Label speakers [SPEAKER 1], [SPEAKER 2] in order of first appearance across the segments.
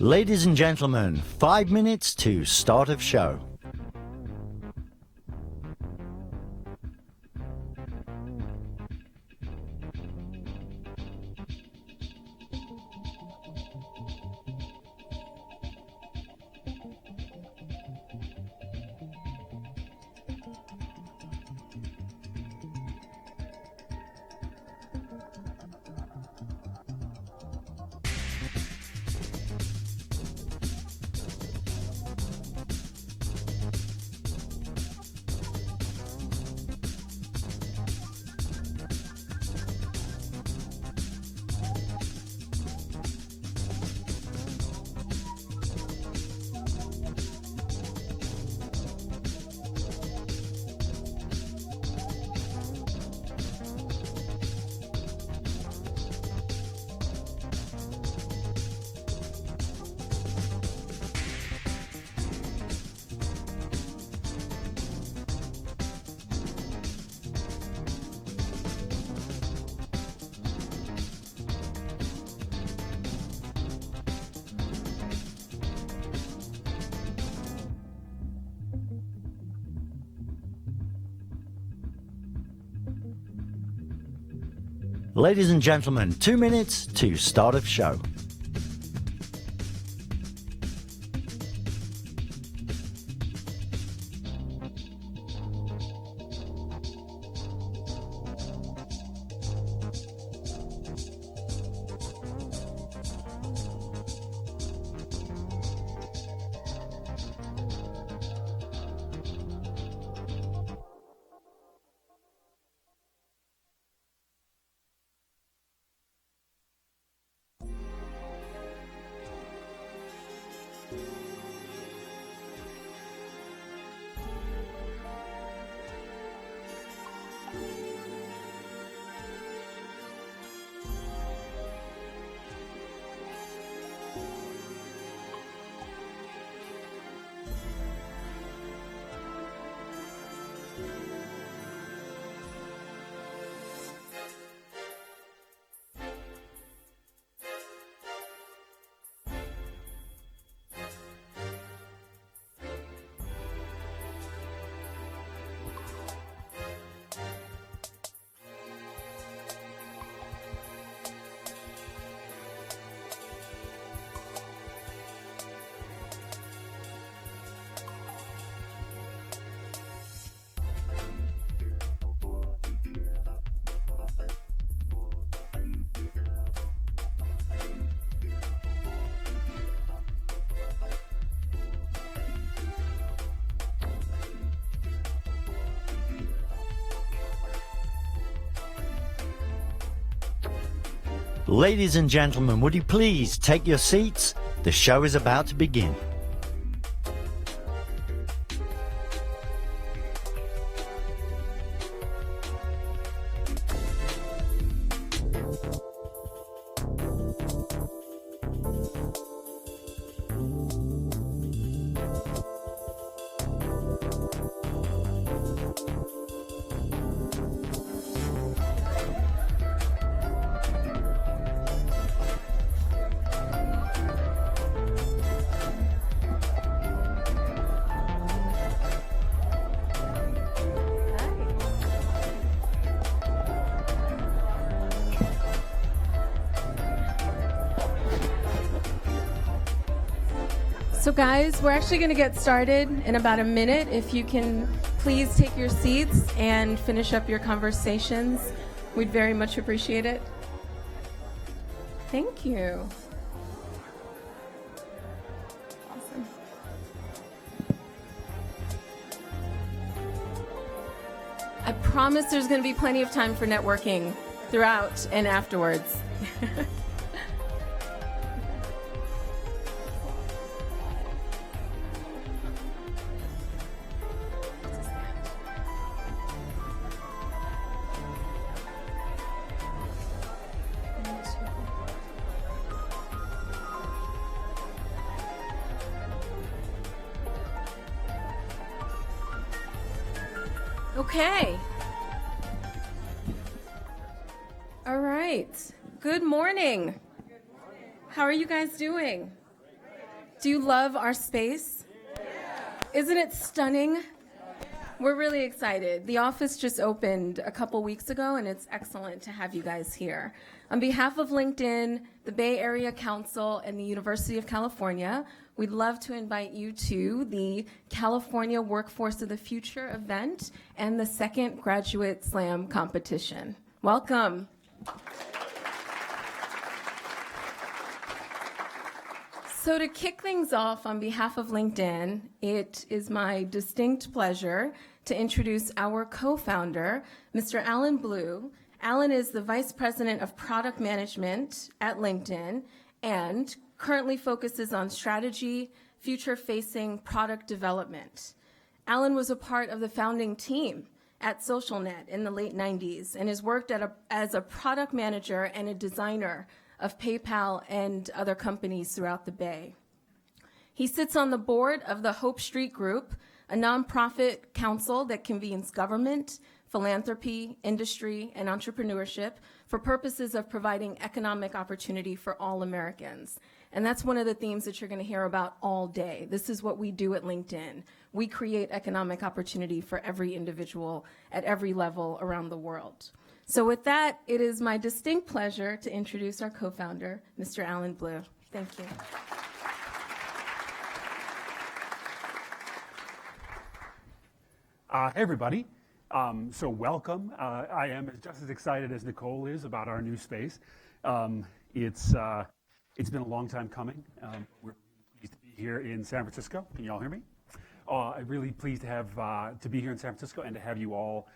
[SPEAKER 1] Ladies and gentlemen, 5 minutes to start of show. Ladies and gentlemen, 2 minutes to start of show. Ladies and gentlemen, would you please take your seats? The show is about to begin.
[SPEAKER 2] So guys, we're actually going to get started in about a minute. If you can please take your seats and finish up your conversations, we'd very much appreciate it. Thank you. Awesome. I promise there's going to be plenty of time for networking throughout and afterwards. Okay. All right. Good morning. How are you guys doing? Do you love our space? Isn't it stunning? We're really excited. The office just opened a couple weeks ago, and it's excellent to have you guys here. On behalf of LinkedIn, the Bay Area Council, and the University of California, we'd love to invite you to the California Workforce of the Future event and the second Graduate Slam competition. Welcome. So to kick things off on behalf of LinkedIn, it is my distinct pleasure to introduce our co-founder, Mr. Alan Blue. Alan is the Vice President of Product Management at LinkedIn and currently focuses on strategy, future-facing product development. Alan was a part of the founding team at SocialNet in the late 90s and has worked as a product manager and a designer of PayPal and other companies throughout the Bay. He sits on the board of the Hope Street Group, a nonprofit council that convenes government, philanthropy, industry, and entrepreneurship for purposes of providing economic opportunity for all Americans. And that's one of the themes that you're going to hear about all day. This is what we do at LinkedIn. We create economic opportunity for every individual at every level around the world. So with that, it is my distinct pleasure to introduce our co-founder, Mr. Alan Blue. Thank you.
[SPEAKER 3] Hey, everybody. So welcome. I am just as excited as Nicole is about our new space. It's been a long time coming. We're pleased to be here in San Francisco. Can you all hear me? I'm really pleased to be here in San Francisco and to have you all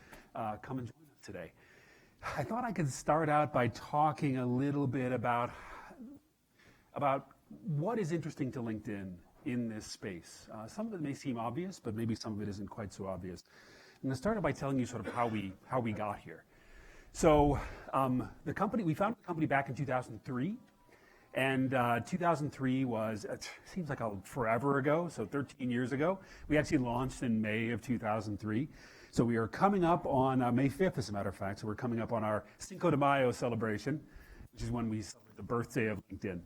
[SPEAKER 3] come and join us today. I thought I could start out by talking a little bit about what is interesting to LinkedIn in this space. Some of it may seem obvious, but maybe some of it isn't quite so obvious. I'm going to start by telling you sort of how we got here. So we founded the company back in 2003, and 2003 was, it seems like forever ago, so 13 years ago. We actually launched in May of 2003. So we are coming up on May 5th, as a matter of fact. So we're coming up on our Cinco de Mayo celebration, which is when we celebrate the birthday of LinkedIn.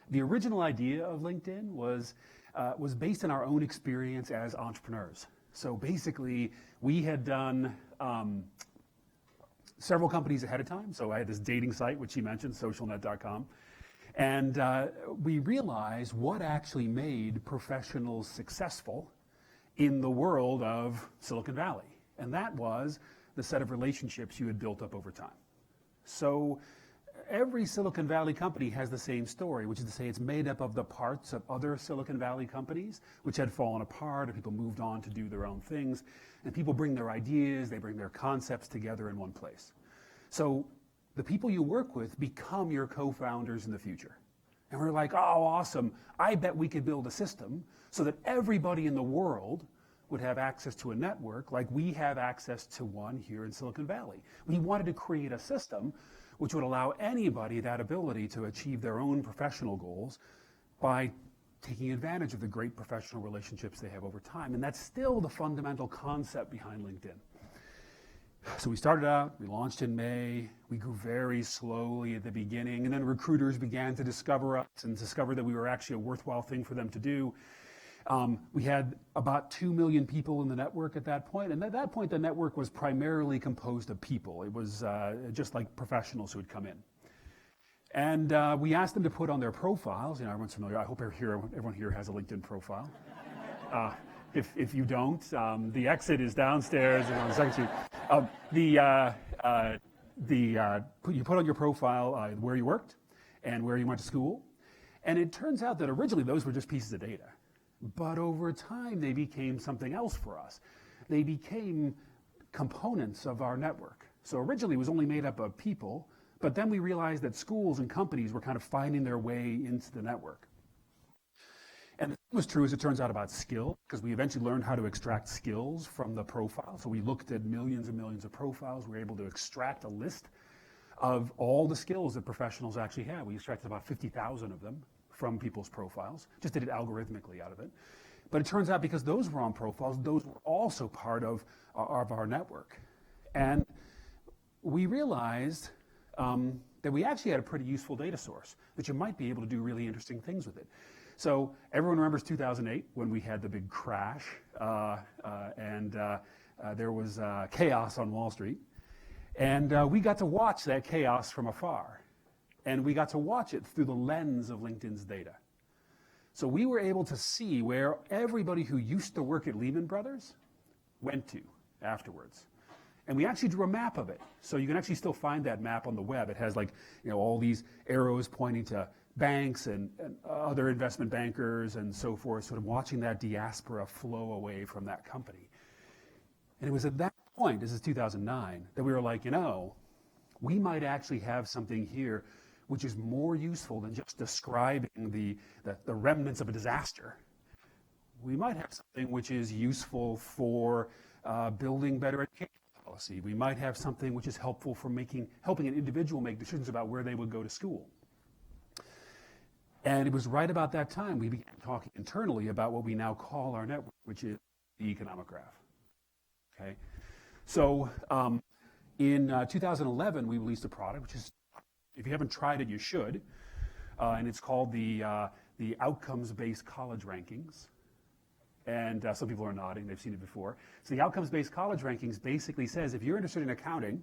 [SPEAKER 3] The original idea of LinkedIn was based on our own experience as entrepreneurs. So basically, we had done several companies ahead of time. So I had this dating site, which you mentioned, socialnet.com. And we realized what actually made professionals successful in the world of Silicon Valley. And that was the set of relationships you had built up over time. So every Silicon Valley company has the same story, which is to say it's made up of the parts of other Silicon Valley companies, which had fallen apart, or people moved on to do their own things. And people bring their ideas, they bring their concepts together in one place. So the people you work with become your co-founders in the future. And we're like, oh, awesome. I bet we could build a system so that everybody in the world would have access to a network like we have access to one here in Silicon Valley. We wanted to create a system which would allow anybody that ability to achieve their own professional goals by taking advantage of the great professional relationships they have over time. And that's still the fundamental concept behind LinkedIn. So we started out, we launched in May, we grew very slowly at the beginning, and then recruiters began to discover us and discover that we were actually a worthwhile thing for them to do. We had about 2 million people in the network at that point, and at that point the network was primarily composed of people. It was just like professionals who would come in. And we asked them to put on their profiles, everyone's familiar, I hope everyone here has a LinkedIn profile. If you don't, the exit is downstairs and on the second sheet. You put on your profile where you worked and where you went to school. And it turns out that originally those were just pieces of data. But over time, they became something else for us. They became components of our network. So originally it was only made up of people, but then we realized that schools and companies were kind of finding their way into the network. And the same was true, as it turns out, about skill, because we eventually learned how to extract skills from the profile. So we looked at millions and millions of profiles. We were able to extract a list of all the skills that professionals actually have. We extracted about 50,000 of them from people's profiles, just did it algorithmically out of it. But it turns out because those were on profiles, those were also part of our network. And we realized that we actually had a pretty useful data source, that you might be able to do really interesting things with it. So everyone remembers 2008 when we had the big crash and there was chaos on Wall Street. And we got to watch that chaos from afar. And we got to watch it through the lens of LinkedIn's data. So we were able to see where everybody who used to work at Lehman Brothers went to afterwards. And we actually drew a map of it. So you can actually still find that map on the web. It has all these arrows pointing to banks and other investment bankers and so forth, sort of watching that diaspora flow away from that company. And it was at that point, this is 2009, that we were like, we might actually have something here which is more useful than just describing the remnants of a disaster. We might have something which is useful for building better education policy. We might have something which is helpful for helping an individual make decisions about where they would go to school. And it was right about that time we began talking internally about what we now call our network, which is the economic graph. Okay, so in 2011 we released a product which is, if you haven't tried it, you should, and it's called the outcomes-based college rankings. And some people are nodding, they've seen it before. So the outcomes-based college rankings basically says, if you're interested in accounting,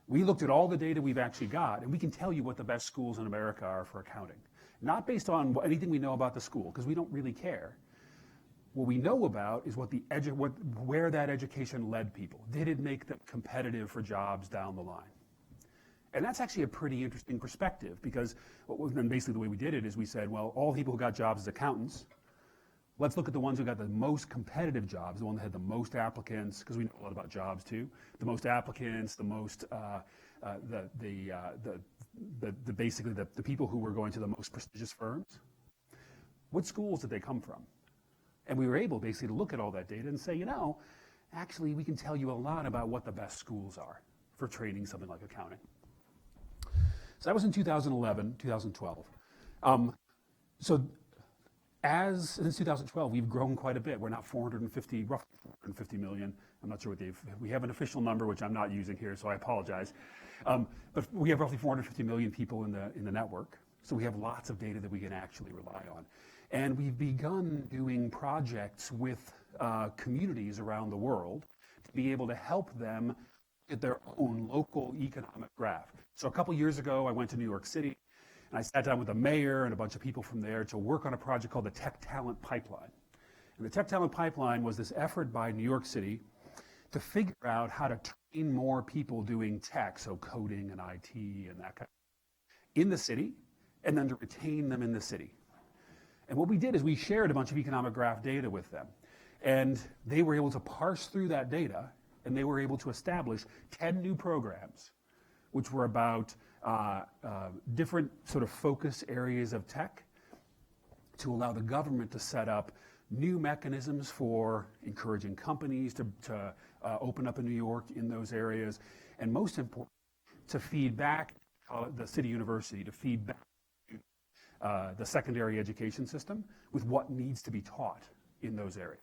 [SPEAKER 3] we looked at all the data we've actually got, and we can tell you what the best schools in America are for accounting. Not based on anything we know about the school, because we don't really care. What we know about is where that education led people. Did it make them competitive for jobs down the line? And that's actually a pretty interesting perspective, because basically the way we did it is we said, well, all the people who got jobs as accountants, let's look at the ones who got the most competitive jobs, the one that had the most applicants, because we know a lot about jobs too. The most applicants, the most, basically the people who were going to the most prestigious firms. What schools did they come from? And we were able basically to look at all that data and say, actually we can tell you a lot about what the best schools are for training something like accounting. So that was in 2011, 2012. Since 2012, we've grown quite a bit. We're now roughly 450 million. I'm not sure we have an official number, which I'm not using here, so I apologize. But we have roughly 450 million people in the network. So we have lots of data that we can actually rely on. And we've begun doing projects with communities around the world to be able to help them get their own local economic graph. So a couple years ago, I went to New York City, and I sat down with the mayor and a bunch of people from there to work on a project called the Tech Talent Pipeline. And the Tech Talent Pipeline was this effort by New York City to figure out how to train more people doing tech, so coding and IT and that kind of thing, in the city, and then to retain them in the city. And what we did is we shared a bunch of economic graph data with them. And they were able to parse through that data, and they were able to establish 10 new programs, which were about different sort of focus areas of tech to allow the government to set up new mechanisms for encouraging companies to open up in New York in those areas, and most important, to feed back the city university, to feed back the secondary education system with what needs to be taught in those areas.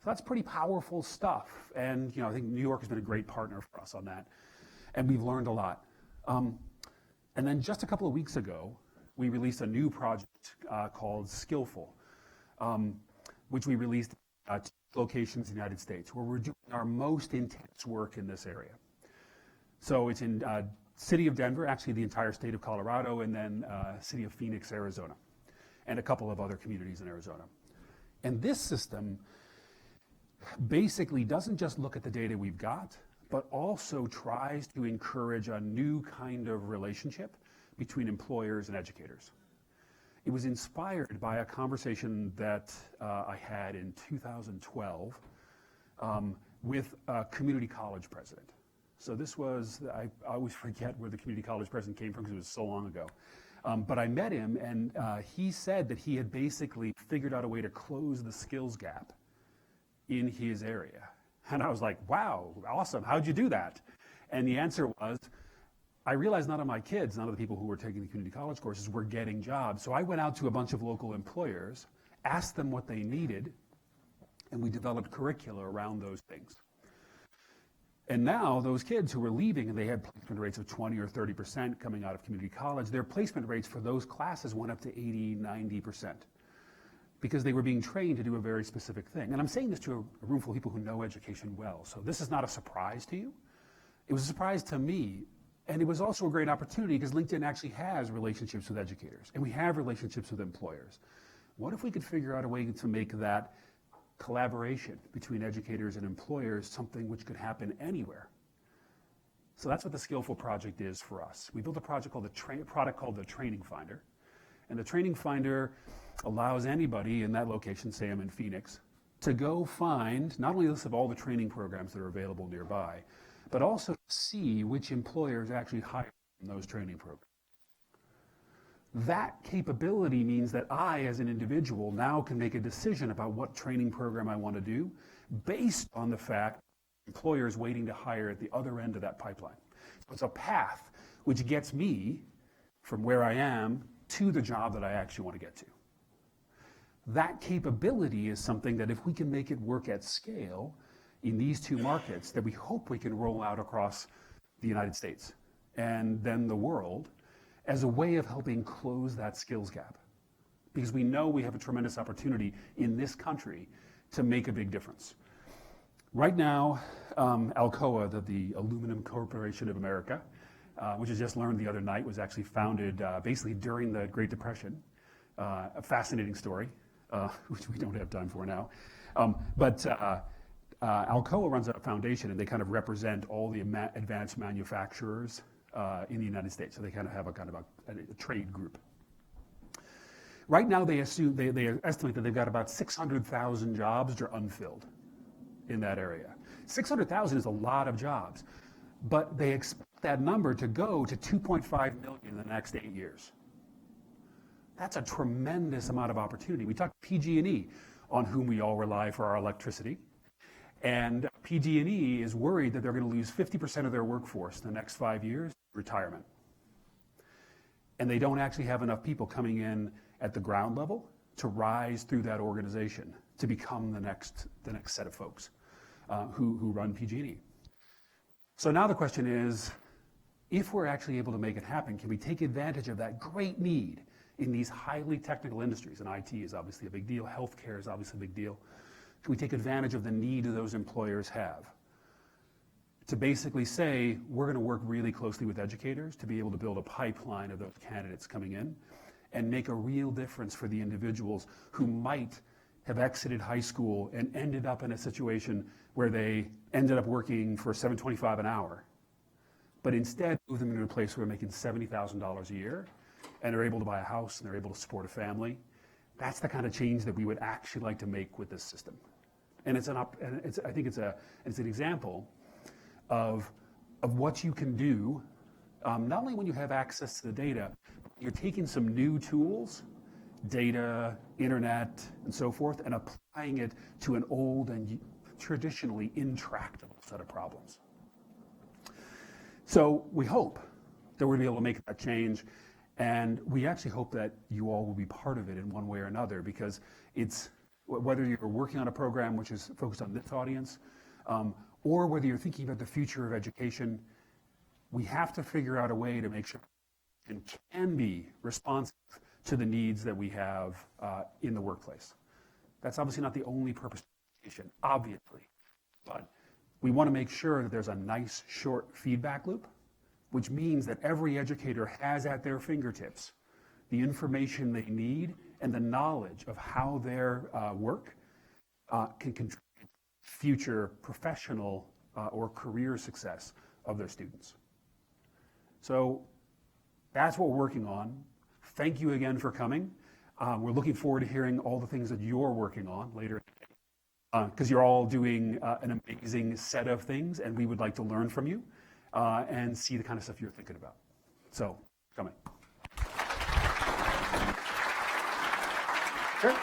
[SPEAKER 3] So that's pretty powerful stuff, and I think New York has been a great partner for us on that, and we've learned a lot. And then just a couple of weeks ago, we released a new project called Skillful, which we released at locations in the United States, where we're doing our most intense work in this area. So it's in city of Denver, actually the entire state of Colorado, and then city of Phoenix, Arizona, and a couple of other communities in Arizona. And this system basically doesn't just look at the data we've got, but also tries to encourage a new kind of relationship between employers and educators. It was inspired by a conversation that I had in 2012 with a community college president. So this was, I always forget where the community college president came from because it was so long ago. But I met him, and he said that he had basically figured out a way to close the skills gap in his area. And I was like, wow, awesome, how'd you do that? And the answer was, I realized none of my kids, none of the people who were taking the community college courses were getting jobs. So I went out to a bunch of local employers, asked them what they needed, and we developed curricula around those things. And now those kids who were leaving and they had placement rates of 20 or 30% coming out of community college, their placement rates for those classes went up to 80, 90% because they were being trained to do a very specific thing. And I'm saying this to a room full of people who know education well. So this is not a surprise to you. It was a surprise to me. And it was also a great opportunity because LinkedIn actually has relationships with educators and we have relationships with employers. What if we could figure out a way to make that collaboration between educators and employers something which could happen anywhere? So that's what the Skillful Project is for us. We built a product called the Training Finder. And the Training Finder allows anybody in that location, say I'm in Phoenix, to go find not only a list of all the training programs that are available nearby, but also see which employers actually hire from those training programs. That capability means that I, as an individual, now can make a decision about what training program I want to do based on the fact employers waiting to hire at the other end of that pipeline. So it's a path which gets me from where I am to the job that I actually want to get to. That capability is something that if we can make it work at scale in these two markets, that we hope we can roll out across the United States and then the world as a way of helping close that skills gap. Because we know we have a tremendous opportunity in this country to make a big difference. Right now, Alcoa, the Aluminum Corporation of America, which I just learned the other night, was actually founded basically during the Great Depression. A fascinating story, which we don't have time for now. But Alcoa runs a foundation, and they kind of represent all the advanced manufacturers in the United States. So they kind of have a trade group. Right now, they estimate that they've got about 600,000 jobs that are unfilled in that area. 600,000 is a lot of jobs, but they expect that number to go to 2.5 million in the next 8 years. That's a tremendous amount of opportunity. We talked PG&E, on whom we all rely for our electricity. And PG&E is worried that they're going to lose 50% of their workforce in the next 5 years to retirement. And they don't actually have enough people coming in at the ground level to rise through that organization to become the next set of folks who run PG&E. So now the question is, if we're actually able to make it happen, can we take advantage of that great need in these highly technical industries? And IT is obviously a big deal. Healthcare is obviously a big deal. Can we take advantage of the need that those employers have to basically say, we're going to work really closely with educators to be able to build a pipeline of those candidates coming in and make a real difference for the individuals who might have exited high school and ended up in a situation where they ended up working for $7.25 an hour, but instead move them into a place where they're making $70,000 a year and they're able to buy a house and they're able to support a family. That's the kind of change that we would actually like to make with this system. And I think it's an example of what you can do, not only when you have access to the data, you're taking some new tools, data, internet, and so forth, and applying it to an old and traditionally intractable set of problems. So we hope that we're going to be able to make that change, and we actually hope that you all will be part of it in one way or another, because it's, whether you're working on a program which is focused on this audience, or whether you're thinking about the future of education, we have to figure out a way to make sure it can be responsive to the needs that we have in the workplace. That's obviously not the only purpose of education, obviously, but we want to make sure that there's a nice short feedback loop, which means that every educator has at their fingertips the information they need and the knowledge of how their work can contribute to future professional or career success of their students. So that's what we're working on. Thank you again for coming. We're looking forward to hearing all the things that you're working on later, because you're all doing an amazing set of things, and we would like to learn from you and see the kind of stuff you're thinking about. So, coming. Sure.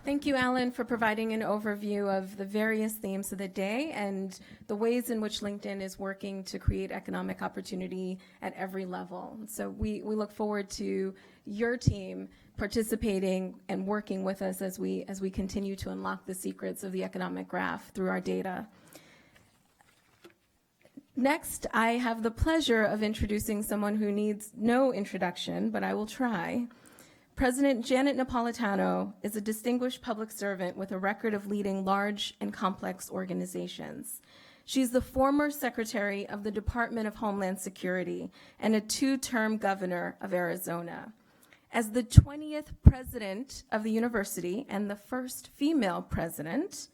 [SPEAKER 2] Thank you, Alan, for providing an overview of the various themes of the day and the ways in which LinkedIn is working to create economic opportunity at every level. So we look forward to your team participating and working with us as we continue to unlock the secrets of the economic graph through our data. Next, I have the pleasure of introducing someone who needs no introduction, but I will try. President Janet Napolitano is a distinguished public servant with a record of leading large and complex organizations. She's the former Secretary of the Department of Homeland Security and a two-term governor of Arizona. As the 20th president of the university and the first female president,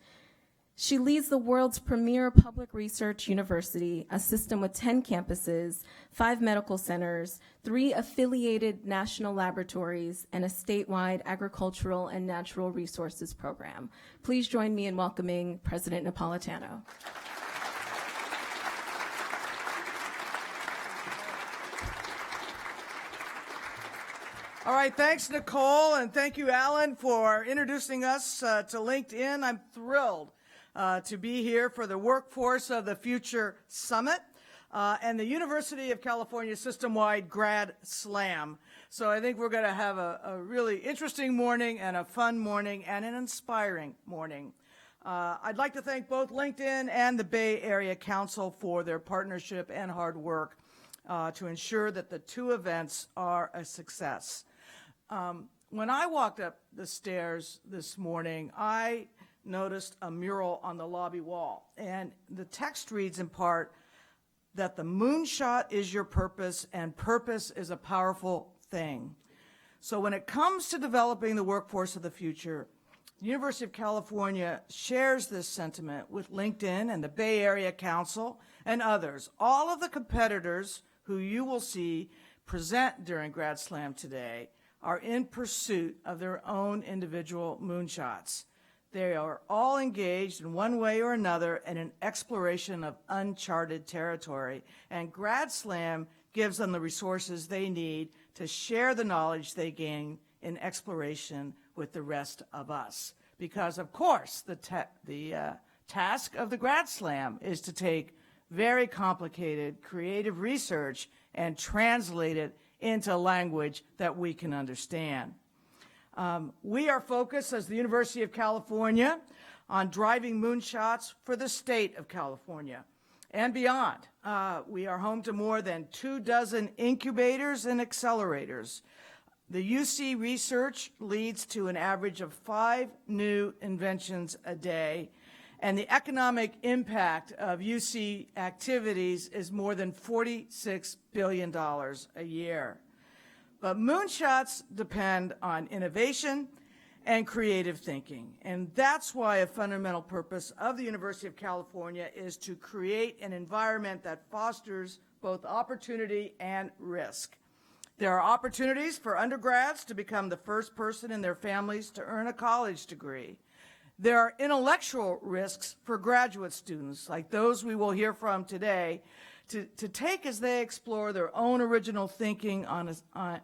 [SPEAKER 2] she leads the world's premier public research university, a system with 10 campuses, 5 medical centers, 3 affiliated national laboratories, and a statewide agricultural and natural resources program. Please join me in welcoming President Napolitano.
[SPEAKER 4] All right, thanks, Nicole, and thank you, Alan, for introducing us to LinkedIn. I'm thrilled to be here for the Workforce of the Future Summit and the University of California System-Wide Grad Slam. So I think we're going to have a really interesting morning and a fun morning and an inspiring morning. I'd like to thank both LinkedIn and the Bay Area Council for their partnership and hard work to ensure that the two events are a success. When I walked up the stairs this morning, I noticed a mural on the lobby wall, and the text reads in part that the moonshot is your purpose and purpose is a powerful thing. So when it comes to developing the workforce of the future, the University of California shares this sentiment with LinkedIn and the Bay Area Council and others. All of the competitors who you will see present during Grad Slam today are in pursuit of their own individual moonshots. They are all engaged in one way or another in an exploration of uncharted territory, and Grad Slam gives them the resources they need to share the knowledge they gain in exploration with the rest of us. Because, of course, the task of the Grad Slam is to take very complicated, creative research and translate it into language that we can understand. We are focused as the University of California on driving moonshots for the state of California and beyond. We are home to more than 24 incubators and accelerators. The UC research leads to an average of 5 new inventions a day, and the economic impact of UC activities is more than $46 billion a year. But moonshots depend on innovation and creative thinking, and that's why a fundamental purpose of the University of California is to create an environment that fosters both opportunity and risk. There are opportunities for undergrads to become the first person in their families to earn a college degree. There are intellectual risks for graduate students, like those we will hear from today, to take as they explore their own original thinking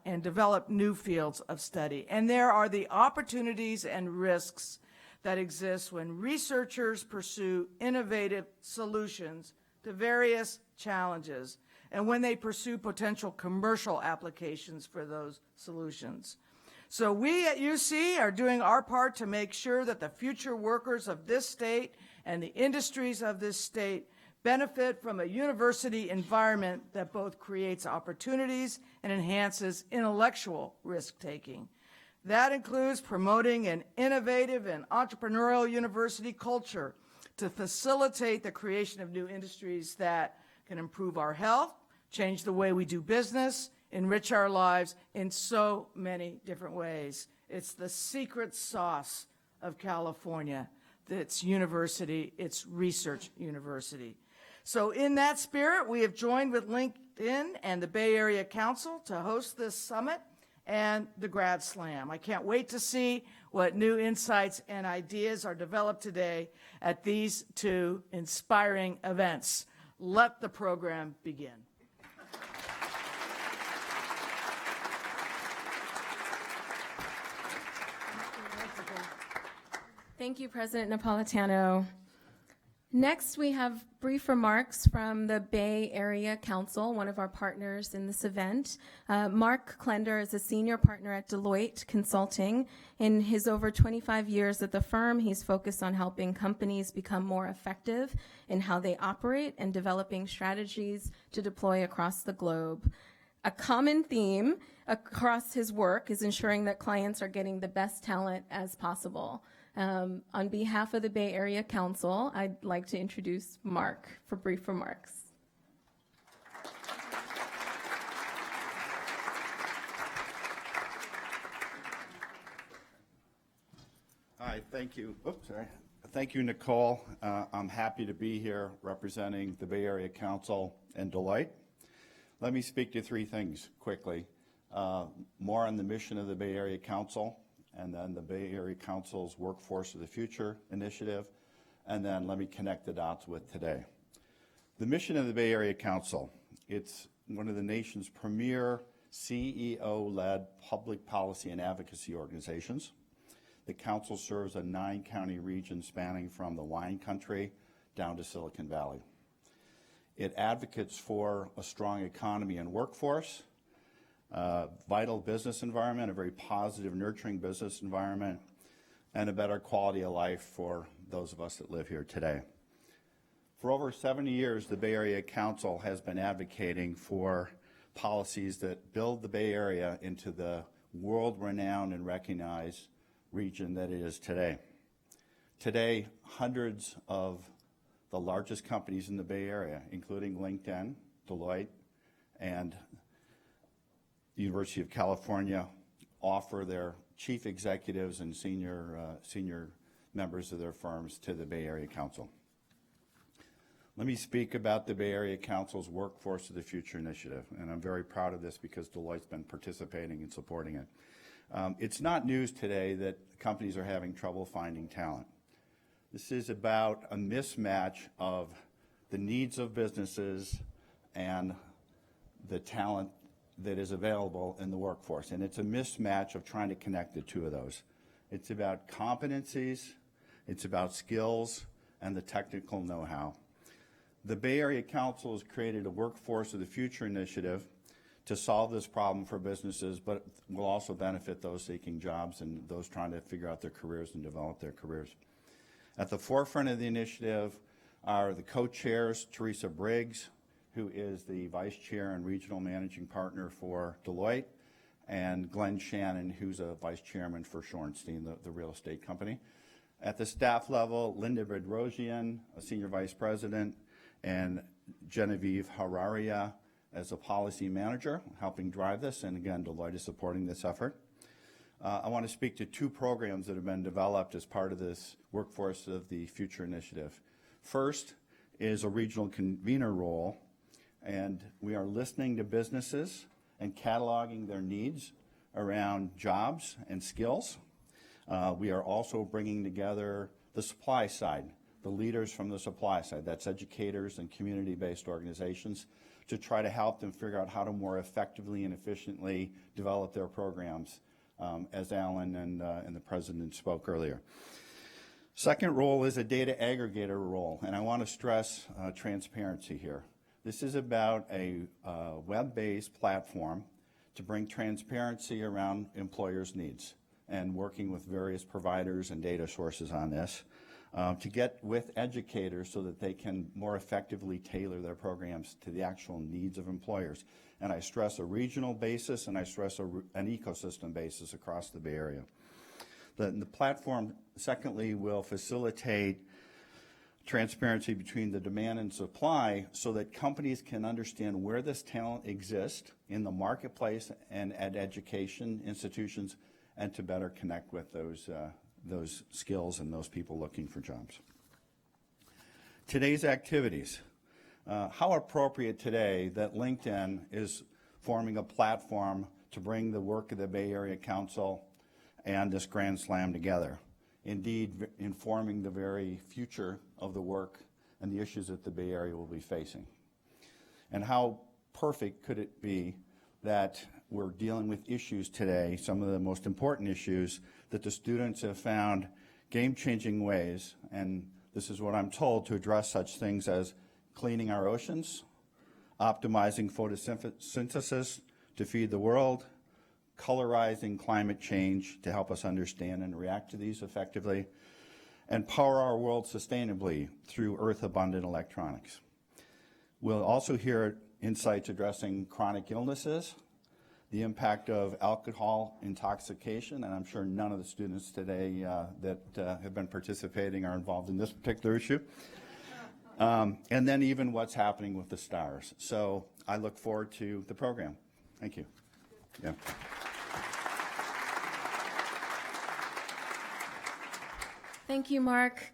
[SPEAKER 4] and develop new fields of study. And there are the opportunities and risks that exist when researchers pursue innovative solutions to various challenges and when they pursue potential commercial applications for those solutions. So we at UC are doing our part to make sure that the future workers of this state and the industries of this state benefit from a university environment that both creates opportunities and enhances intellectual risk-taking. That includes promoting an innovative and entrepreneurial university culture to facilitate the creation of new industries that can improve our health, change the way we do business, enrich our lives in so many different ways. It's the secret sauce of California. It's university, it's research university. So in that spirit, we have joined with LinkedIn and the Bay Area Council to host this summit and the Grad Slam. I can't wait to see what new insights and ideas are developed today at these two inspiring events. Let the program begin.
[SPEAKER 2] Thank you, President Napolitano. Next, we have brief remarks from the Bay Area Council, one of our partners in this event. Mark Klender is a senior partner at Deloitte Consulting. In his over 25 years at the firm, he's focused on helping companies become more effective in how they operate and developing strategies to deploy across the globe. A common theme across his work is ensuring that clients are getting the best talent as possible. On behalf of the Bay Area Council, I'd like to introduce Mark for brief remarks.
[SPEAKER 5] Hi, thank you. Oops, sorry. Thank you, Nicole. I'm happy to be here representing the Bay Area Council and Deloitte. Let me speak to three things quickly. More on the mission of the Bay Area Council, and then the Bay Area Council's Workforce of the Future initiative, and then let me connect the dots with today. The mission of the Bay Area Council, it's one of the nation's premier CEO-led public policy and advocacy organizations. The council serves a 9-county region spanning from the wine country down to Silicon Valley. It advocates for a strong economy and workforce, vital business environment, a very positive, nurturing business environment, and a better quality of life for those of us that live here today. For over 70 years, the Bay Area Council has been advocating for policies that build the Bay Area into the world-renowned and recognized region that it is today. Today, hundreds of the largest companies in the Bay Area, including LinkedIn, Deloitte, and the University of California, offer their chief executives and senior members of their firms to the Bay Area Council. Let me speak about the Bay Area Council's Workforce of the Future initiative, and I'm very proud of this because Deloitte's been participating and supporting it. It's not news today that companies are having trouble finding talent. This is about a mismatch of the needs of businesses and the talent that is available in the workforce. And it's a mismatch of trying to connect the two of those. It's about competencies, it's about skills, and the technical know-how. The Bay Area Council has created a Workforce of the Future initiative to solve this problem for businesses, but will also benefit those seeking jobs and those trying to figure out their careers and develop their careers. At the forefront of the initiative are the co-chairs, Teresa Briggs, who is the Vice Chair and Regional Managing Partner for Deloitte, and Glenn Shannon, who's a Vice Chairman for Shorenstein, the real estate company. At the staff level, Linda Bedrosian, a Senior Vice President, and Genevieve Hararia as a Policy Manager, helping drive this, and again, Deloitte is supporting this effort. I want to speak to two programs that have been developed as part of this Workforce of the Future initiative. First is a regional convener role, and we are listening to businesses and cataloging their needs around jobs and skills. We are also bringing together the supply side, the leaders from the supply side, that's educators and community-based organizations, to try to help them figure out how to more effectively and efficiently develop their programs, as Alan and the President spoke earlier. Second role is a data aggregator role, and I want to stress transparency here. This is about a web-based platform to bring transparency around employers' needs and working with various providers and data sources on this to get with educators so that they can more effectively tailor their programs to the actual needs of employers. And I stress a regional basis, and I stress an ecosystem basis across the Bay Area. The platform, secondly, will facilitate transparency between the demand and supply so that companies can understand where this talent exists in the marketplace and at education institutions, and to better connect with those skills and those people looking for jobs. Today's activities. How appropriate today that LinkedIn is forming a platform to bring the work of the Bay Area Council and this Grand Slam together, indeed informing the very future of the work and the issues that the Bay Area will be facing. And how perfect could it be that we're dealing with issues today, some of the most important issues, that the students have found game-changing ways and this is what I'm told, to address such things as cleaning our oceans, optimizing photosynthesis to feed the world, colorizing climate change to help us understand and react to these effectively, and power our world sustainably through Earth-abundant electronics. We'll also hear insights addressing chronic illnesses, the impact of alcohol intoxication, and I'm sure none of the students today that have been participating are involved in this particular issue, and then even what's happening with the stars. So I look forward to the program. Thank you. Yeah.
[SPEAKER 2] Thank you, Mark.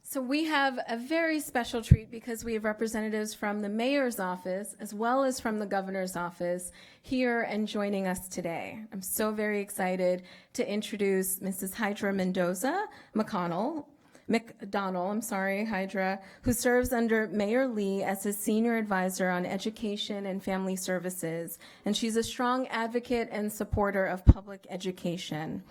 [SPEAKER 2] So we have a very special treat because we have representatives from the mayor's office as well as from the governor's office here and joining us today. I'm so very excited to introduce Mrs. Hydra Mendoza McDonald, Hydra, who serves under Mayor Lee as his senior advisor on education and family services. And she's a strong advocate and supporter of public education.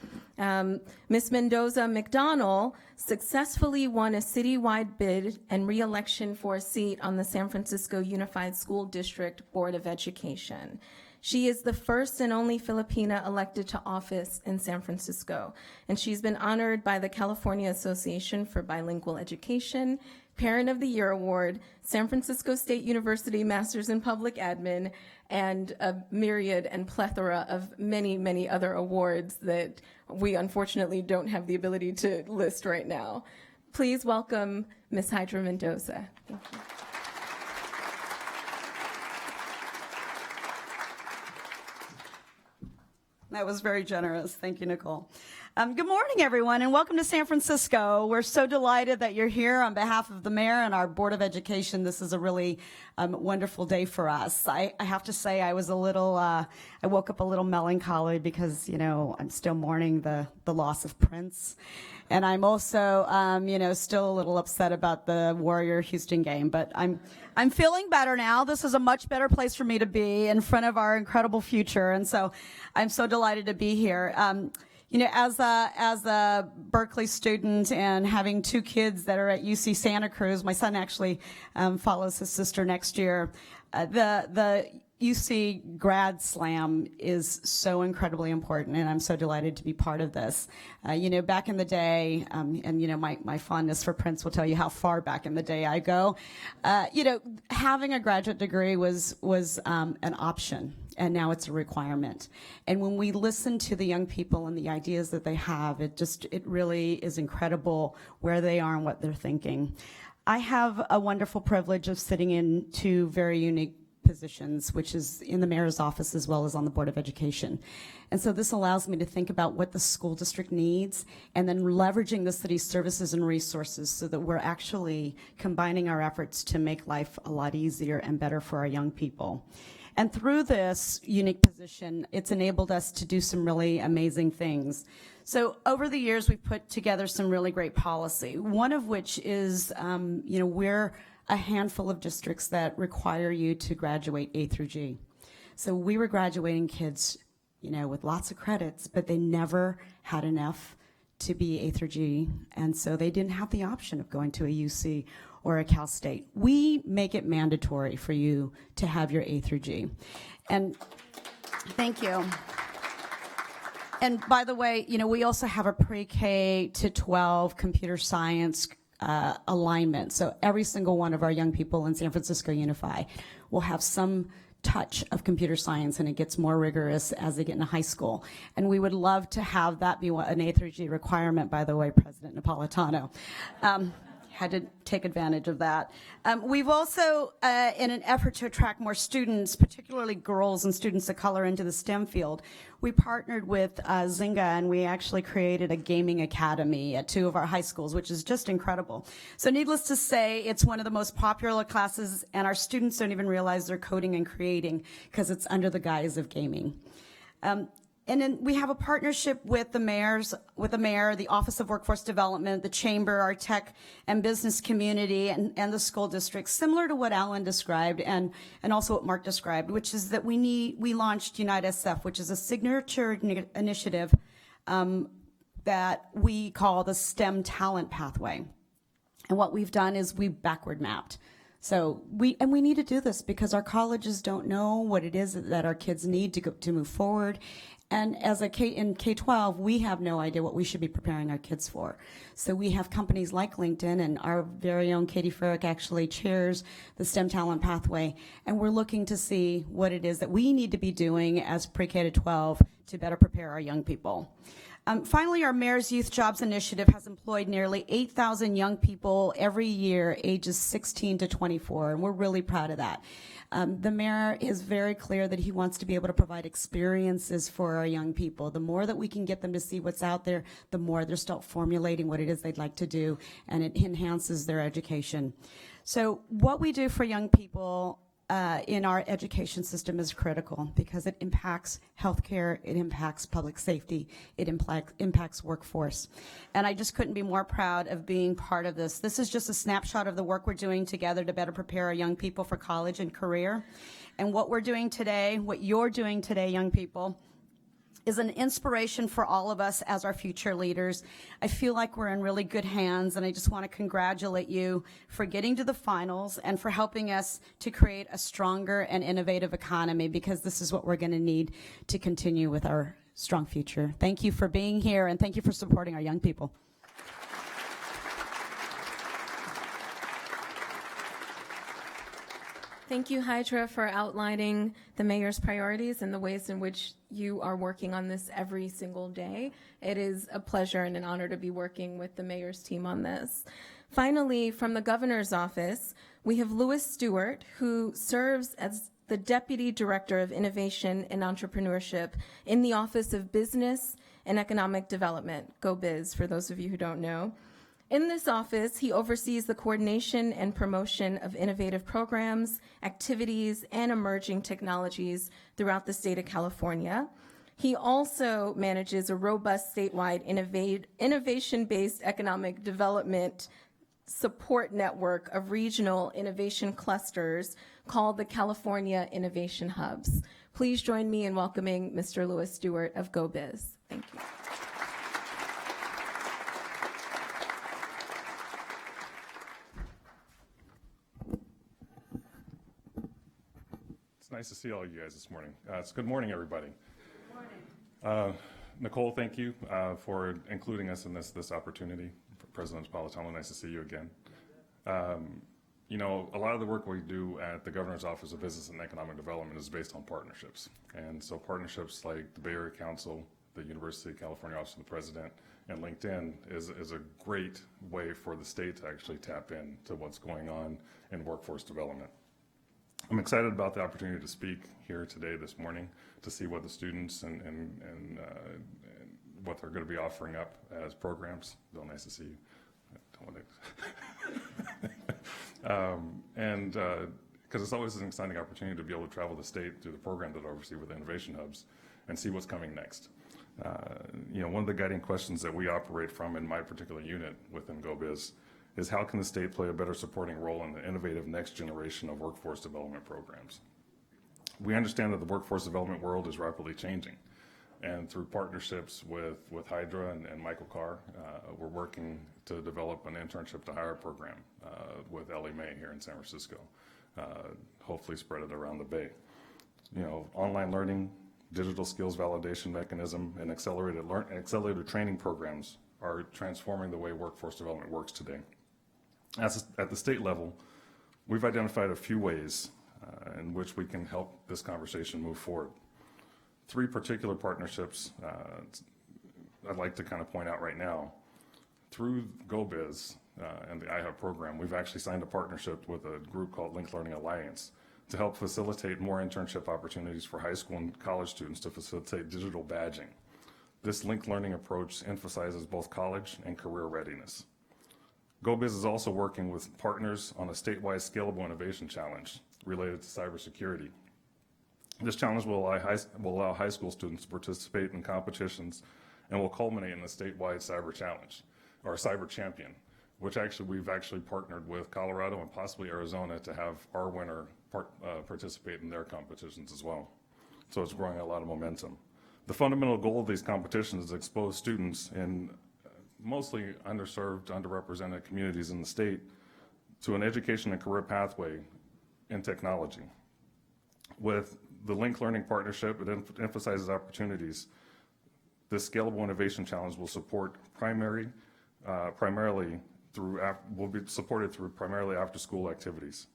[SPEAKER 2] Ms. Mendoza McDonald successfully won a citywide bid and re-election for a seat on the San Francisco Unified School District Board of Education. She is the first and only Filipina elected to office in San Francisco, and she's been honored by the California Association for Bilingual Education, Parent of the Year Award, San Francisco State University Masters in Public Admin, and a myriad and plethora of many, many other awards that we unfortunately don't have the ability to list right now. Please welcome Ms. Hydra Mendoza. Thank you.
[SPEAKER 6] That was very generous. Thank you, Nicole. Good morning, everyone, and welcome to San Francisco. We're so delighted that you're here on behalf of the mayor and our Board of Education. This is a really wonderful day for us. I have to say I was a little, I woke up a little melancholy because, you know, I'm still mourning the loss of Prince. And I'm also, still a little upset about the Warrior-Houston game, but I'm feeling better now. This is a much better place for me to be in front of our incredible future, and so I'm so delighted to be here. As a Berkeley student and having two kids that are at UC Santa Cruz, my son actually follows his sister next year. The UC Grad Slam is so incredibly important, and I'm so delighted to be part of this. Back in the day, my fondness for Prince will tell you how far back in the day I go. Having a graduate degree was an option, and now it's a requirement. And when we listen to the young people and the ideas that they have, it really is incredible where they are and what they're thinking. I have a wonderful privilege of sitting in two very unique positions, which is in the mayor's office as well as on the Board of Education. And so this allows me to think about what the school district needs and then leveraging the city's services and resources so that we're actually combining our efforts to make life a lot easier and better for our young people. And through this unique position, it's enabled us to do some really amazing things. So over the years, we've put together some really great policy, one of which is, we're a handful of districts that require you to graduate A through G. So we were graduating kids, with lots of credits, but they never had enough to be A through G, and so they didn't have the option of going to a UC or a Cal State. We make it mandatory for you to have your A through G. And thank you. And by the way, we also have a pre-K to 12 computer science alignment. So every single one of our young people in San Francisco Unify will have some touch of computer science, and it gets more rigorous as they get into high school. And we would love to have that be an A through G requirement, by the way, President Napolitano. Had to take advantage of that. We've also, in an effort to attract more students, particularly girls and students of color into the STEM field, we partnered with Zynga, and we actually created a gaming academy at two of our high schools, which is just incredible. So needless to say, it's one of the most popular classes, and our students don't even realize they're coding and creating because it's under the guise of gaming. And then we have a partnership with the mayor, the Office of Workforce Development, the Chamber, our tech and business community, and the school district, similar to what Alan described and also what Mark described, which is that we launched Unite SF, which is a signature initiative that we call the STEM Talent Pathway. And what we've done is we backward mapped. So we need to do this because our colleges don't know what it is that our kids need to move forward. And in K-12, we have no idea what we should be preparing our kids for. So we have companies like LinkedIn, and our very own Katie Farrick actually chairs the STEM Talent Pathway. And we're looking to see what it is that we need to be doing as pre-K to 12 to better prepare our young people. Finally, our Mayor's Youth Jobs Initiative has employed nearly 8,000 young people every year, ages 16 to 24, and we're really proud of that. The mayor is very clear that he wants to be able to provide experiences for our young people. The more that we can get them to see what's out there, the more they'll start formulating what it is they'd like to do, and it enhances their education. So what we do for young people in our education system is critical because it impacts healthcare, it impacts public safety, it impacts workforce. And I just couldn't be more proud of being part of this. This is just a snapshot of the work we're doing together to better prepare our young people for college and career. And what we're doing today, what you're doing today, young people, is an inspiration for all of us as our future leaders. I feel like we're in really good hands, and I just want to congratulate you for getting to the finals and for helping us to create a stronger and innovative economy, because this is what we're going to need to continue with our strong future. Thank you for being here, and thank you for supporting our young people.
[SPEAKER 2] Thank you, Hydra, for outlining the mayor's priorities and the ways in which you are working on this every single day. It is a pleasure and an honor to be working with the mayor's team on this. Finally, from the governor's office, we have Lewis Stewart, who serves as the Deputy Director of Innovation and Entrepreneurship in the Office of Business and Economic Development, GoBiz, for those of you who don't know. In this office, he oversees the coordination and promotion of innovative programs, activities, and emerging technologies throughout the state of California. He also manages a robust statewide innovation-based economic development support network of regional innovation clusters called the California Innovation Hubs. Please join me in welcoming Mr. Lewis Stewart of GoBiz. Thank you.
[SPEAKER 7] Nice to see all of you guys this morning. It's good morning, everybody. Good morning. Nicole, thank you for including us in this opportunity. President Napolitano, nice to see you again. You know, a lot of the work we do at the Governor's Office of Business and Economic Development is based on partnerships. And so partnerships like the Bay Area Council, the University of California Office of the President, and LinkedIn is a great way for the state to actually tap into what's going on in workforce development. I'm excited about the opportunity to speak here today, this morning, to see what the students and what they're going to be offering up as programs. Bill, nice to see you. Because it's always an exciting opportunity to be able to travel the state through the program that I oversee with the Innovation Hubs and see what's coming next. You know, one of the guiding questions that we operate from in my particular unit within GoBiz is how can the state play a better supporting role in the innovative next generation of workforce development programs? We understand that the workforce development world is rapidly changing, and through partnerships with Hydra and Michael Carr, we're working to develop an internship to hire program with Ellie Mae here in San Francisco, hopefully spread it around the Bay. You know, online learning, digital skills validation mechanism, and accelerated training programs are transforming the way workforce development works today. At the state level, we've identified a few ways in which we can help this conversation move forward. 3 particular partnerships I'd like to kind of point out right now. Through GoBiz and the iHub program, we've actually signed a partnership with a group called Link Learning Alliance to help facilitate more internship opportunities for high school and college students to facilitate digital badging. This linked learning approach emphasizes both college and career readiness. GoBiz is also working with partners on a statewide scalable innovation challenge related to cybersecurity. This challenge will allow high school students to participate in competitions and will culminate in a statewide cyber challenge, or cyber champion, which we've actually partnered with Colorado and possibly Arizona to have our winner participate in their competitions as well. So it's growing a lot of momentum. The fundamental goal of these competitions is to expose students in mostly underserved, underrepresented communities in the state to an education and career pathway in technology. With the Link Learning Partnership, it emphasizes opportunities. This Scalable Innovation Challenge will support will be supported through primarily after-school activities.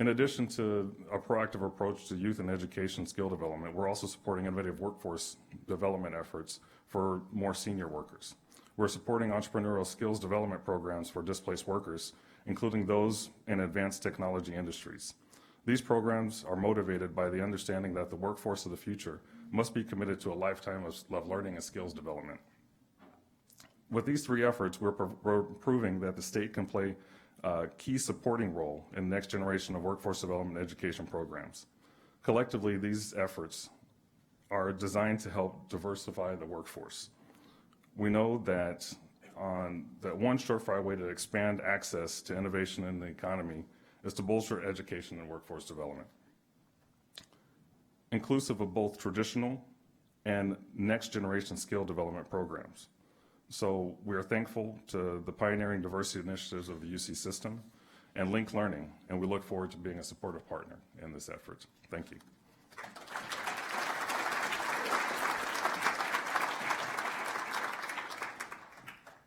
[SPEAKER 7] In addition to a proactive approach to youth and education skill development, we're also supporting innovative workforce development efforts for more senior workers. We're supporting entrepreneurial skills development programs for displaced workers, including those in advanced technology industries. These programs are motivated by the understanding that the workforce of the future must be committed to a lifetime of learning and skills development. With these three efforts, we're proving that the state can play a key supporting role in the next generation of workforce development education programs. Collectively, these efforts are designed to help diversify the workforce. We know that one surefire way to expand access to innovation in the economy is to bolster education and workforce development, inclusive of both traditional and next generation skill development programs. So we are thankful to the pioneering diversity initiatives of the UC system and Link Learning, and we look forward to being a supportive partner in this effort. Thank you.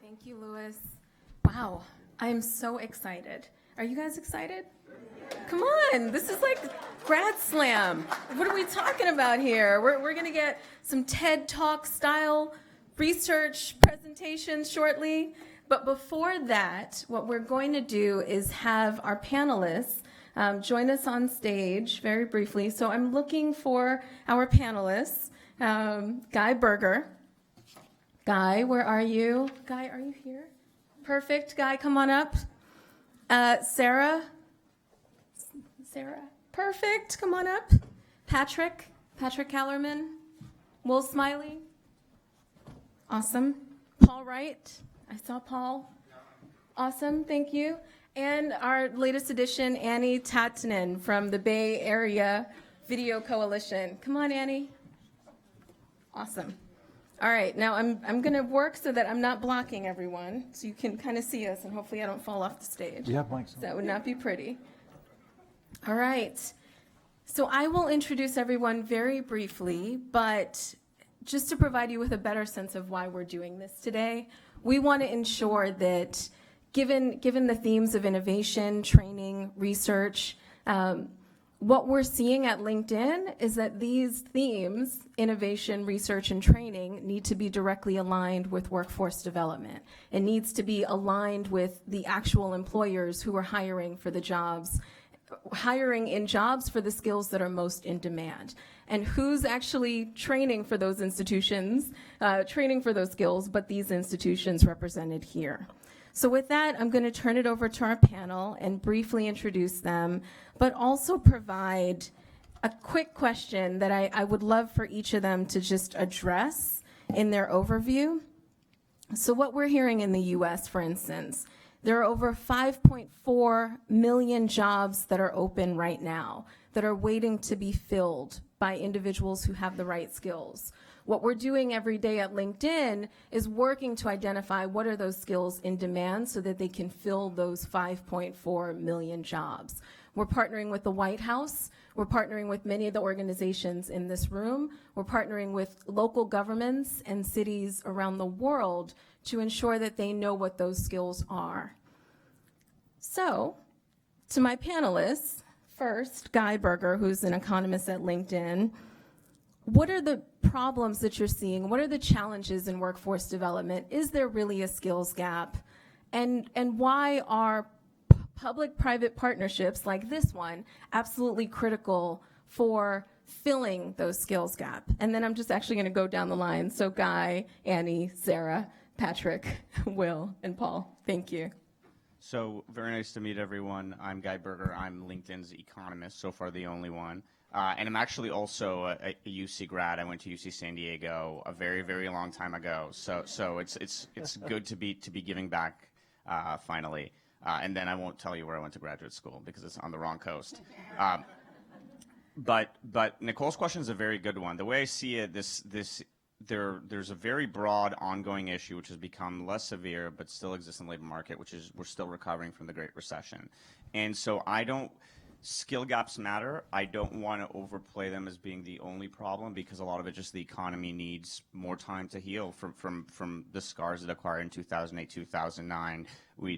[SPEAKER 2] Thank you, Louis. Wow, I'm so excited. Are you guys excited? Come on, this is like Grad Slam. What are we talking about here? We're going to get some TED Talk style research presentations shortly. But before that, what we're going to do is have our panelists join us on stage very briefly. So I'm looking for our panelists. Guy Berger. Guy, where are you? Guy, are you here? Perfect. Guy, come on up. Sarah. Perfect. Come on up. Patrick Kellerman. Will Smiley. Awesome. Paul Wright. I saw Paul. Awesome. Thank you. And our latest addition, Annie Tatinen from the Bay Area Video Coalition. Come on, Annie. Awesome. All right. Now I'm going to work so that I'm not blocking everyone, so you can kind of see us, and hopefully I don't fall off the stage.
[SPEAKER 8] You have blanks.
[SPEAKER 2] That would not be pretty. All right. So I will introduce everyone very briefly, but just to provide you with a better sense of why we're doing this today, we want to ensure that given the themes of innovation, training, research, what we're seeing at LinkedIn is that these themes, innovation, research, and training, need to be directly aligned with workforce development. It needs to be aligned with the actual employers who are hiring for the jobs, hiring in jobs for the skills that are most in demand. And who's actually training for those institutions, training for those skills, but these institutions represented here. So with that, I'm going to turn it over to our panel and briefly introduce them, but also provide a quick question that I would love for each of them to just address in their overview. So what we're hearing in the US, for instance, there are over 5.4 million jobs that are open right now that are waiting to be filled by individuals who have the right skills. What we're doing every day at LinkedIn is working to identify what are those skills in demand so that they can fill those 5.4 million jobs. We're partnering with the White House. We're partnering with many of the organizations in this room. We're partnering with local governments and cities around the world to ensure that they know what those skills are. So, to my panelists, first, Guy Berger, who's an economist at LinkedIn. What are the problems that you're seeing? What are the challenges in workforce development? Is there really a skills gap? And why are public-private partnerships like this one absolutely critical for filling those skills gap? And then I'm just actually going to go down the line. So Guy, Annie, Sarah, Patrick, Will, and Paul. Thank you.
[SPEAKER 9] So very nice to meet everyone. I'm Guy Berger. I'm LinkedIn's economist, so far the only one. And I'm actually also a UC grad. I went to UC San Diego a very, very long time ago. So it's good to be giving back finally. And then I won't tell you where I went to graduate school because it's on the wrong coast. But Nicole's question is a very good one. The way I see it, this there's a very broad ongoing issue which has become less severe but still exists in the labor market, which is we're still recovering from the Great Recession. And so skill gaps matter. I don't want to overplay them as being the only problem, because a lot of it just the economy needs more time to heal from the scars that acquired in 2008, 2009.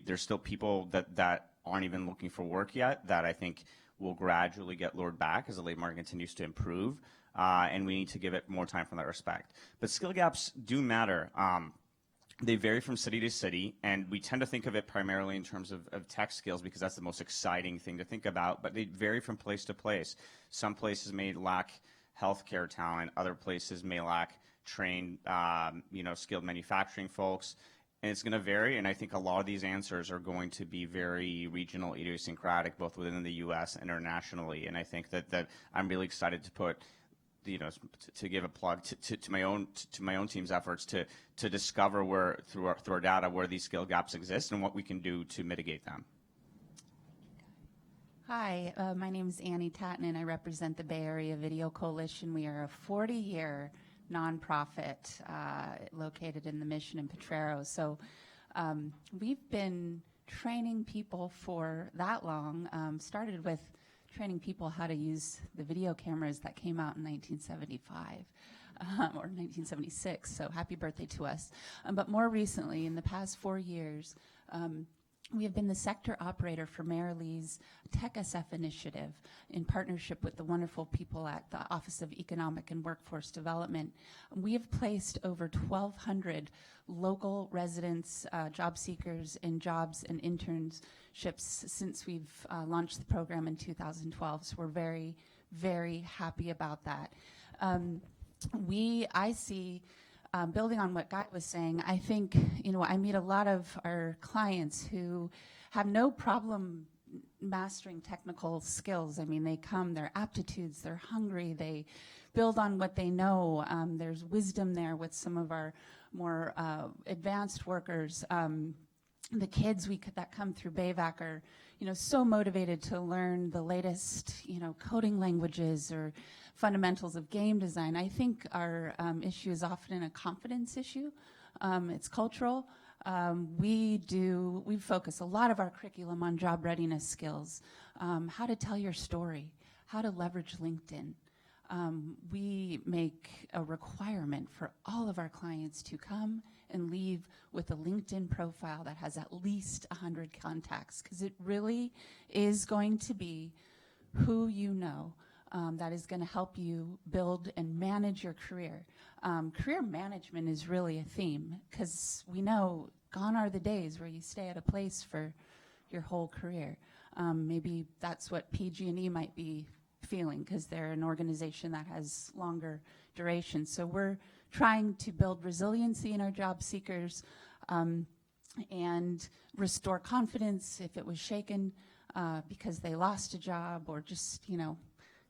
[SPEAKER 9] There's still people that aren't even looking for work yet that I think will gradually get lured back as the labor market continues to improve. And we need to give it more time from that respect. But skill gaps do matter. They vary from city to city, and we tend to think of it primarily in terms of tech skills because that's the most exciting thing to think about, but they vary from place to place. Some places may lack healthcare talent, other places may lack trained, skilled manufacturing folks, and it's going to vary, and I think a lot of these answers are going to be very regional, idiosyncratic, both within the U.S. and internationally, and I think that I'm really excited to put to give a plug to my own team's efforts to discover through our data where these skill gaps exist and what we can do to mitigate them.
[SPEAKER 8] Hi, my name is Annie Tatton, and I represent the Bay Area Video Coalition. We are a 40-year nonprofit located in the Mission in Potrero. So we've been training people for that long. Started with training people how to use the video cameras that came out in 1975 or 1976, so happy birthday to us. But more recently, in the past 4 years, we have been the sector operator for Mayor Lee's Tech SF initiative in partnership with the wonderful people at the Office of Economic and Workforce Development. We have placed over 1,200 local residents, job seekers in jobs and internships since we've launched the program in 2012. So we're very, very happy about that. I see, building on what Guy was saying, I think, I meet a lot of our clients who have no problem mastering technical skills. I mean, they come, their aptitudes, they're hungry, they build on what they know. There's wisdom there with some of our more advanced workers. The kids that come through BAVAC are, so motivated to learn the latest, coding languages or fundamentals of game design. I think our issue is often a confidence issue. It's cultural. We focus a lot of our curriculum on job readiness skills, how to tell your story, how to leverage LinkedIn. We make a requirement for all of our clients to come and leave with a LinkedIn profile that has at least 100 contacts, because it really is going to be who you know that is going to help you build and manage your career. Career management is really a theme, because we know gone are the days where you stay at a place for your whole career. Maybe that's what PG&E might be feeling, because they're an organization that has longer duration. So we're trying to build resiliency in our job seekers and restore confidence if it was shaken because they lost a job or just,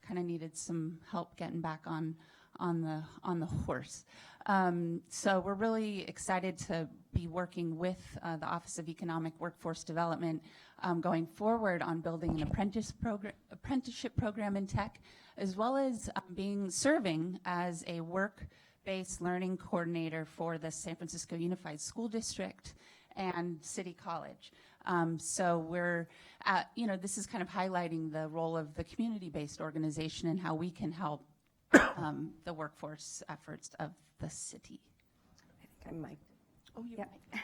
[SPEAKER 8] kind of needed some help getting back on the horse. So we're really excited to be working with the Office of Economic Workforce Development going forward on building an apprenticeship program in tech, as well as serving as a work-based learning coordinator for the San Francisco Unified School District and City College. So we're, this is kind of highlighting the role of the community-based organization and how we can help the workforce efforts of the city.
[SPEAKER 10] I think I'm mic'd.
[SPEAKER 8] Oh, you're
[SPEAKER 10] right.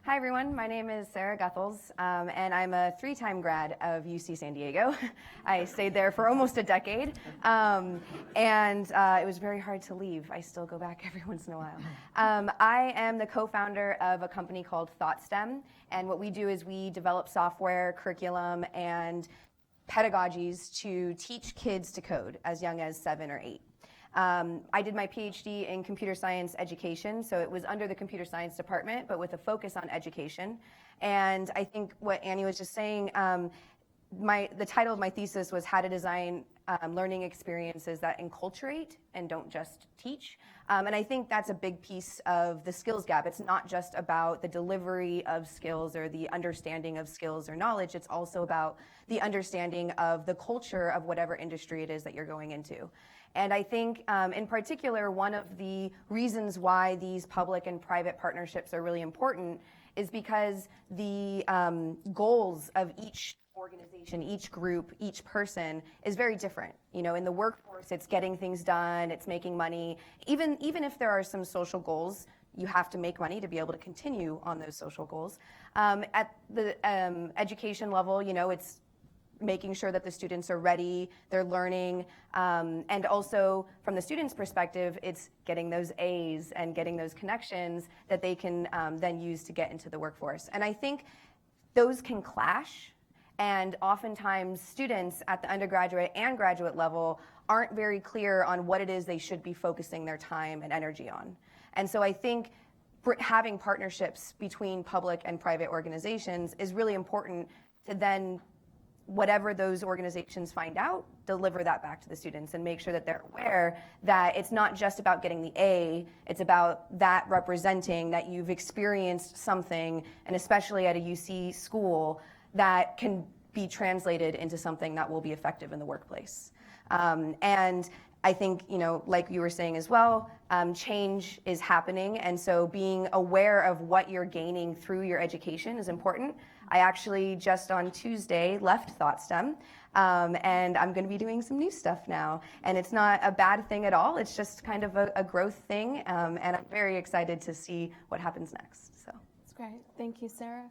[SPEAKER 10] Hi, everyone. My name is Sarah Guthels, and I'm a 3-time grad of UC San Diego. I stayed there for almost a decade, and it was very hard to leave. I still go back every once in a while. I am the co-founder of a company called ThoughtStem, and what we do is we develop software, curriculum, and pedagogies to teach kids to code as young as 7 or 8. I did my PhD in computer science education, so it was under the computer science department, but with a focus on education. And I think what Annie was just saying, the title of my thesis was how to design learning experiences that enculturate and don't just teach. And I think that's a big piece of the skills gap. It's not just about the delivery of skills or the understanding of skills or knowledge. It's also about the understanding of the culture of whatever industry it is that you're going into. And I think, in particular, one of the reasons why these public and private partnerships are really important is because the goals of each organization, each group, each person is very different. You know, in the workforce, it's getting things done, it's making money. Even if there are some social goals, you have to make money to be able to continue on those social goals. At the education level, you know, it's making sure that the students are ready, they're learning, and also from the students' perspective, it's getting those A's and getting those connections that they can then use to get into the workforce. And I think those can clash, and oftentimes students at the undergraduate and graduate level aren't very clear on what it is they should be focusing their time and energy on. And so I think having partnerships between public and private organizations is really important to then, whatever those organizations find out, deliver that back to the students and make sure that they're aware that it's not just about getting the A, it's about that representing that you've experienced something, and especially at a UC school, that can be translated into something that will be effective in the workplace. And I think, you know, like you were saying as well, change is happening, and so being aware of what you're gaining through your education is important. I actually just on Tuesday left ThoughtSTEM, and I'm going to be doing some new stuff now. And it's not a bad thing at all. It's just kind of a growth thing, and I'm very excited to see what happens next. So
[SPEAKER 2] That's great. Thank you, Sarah.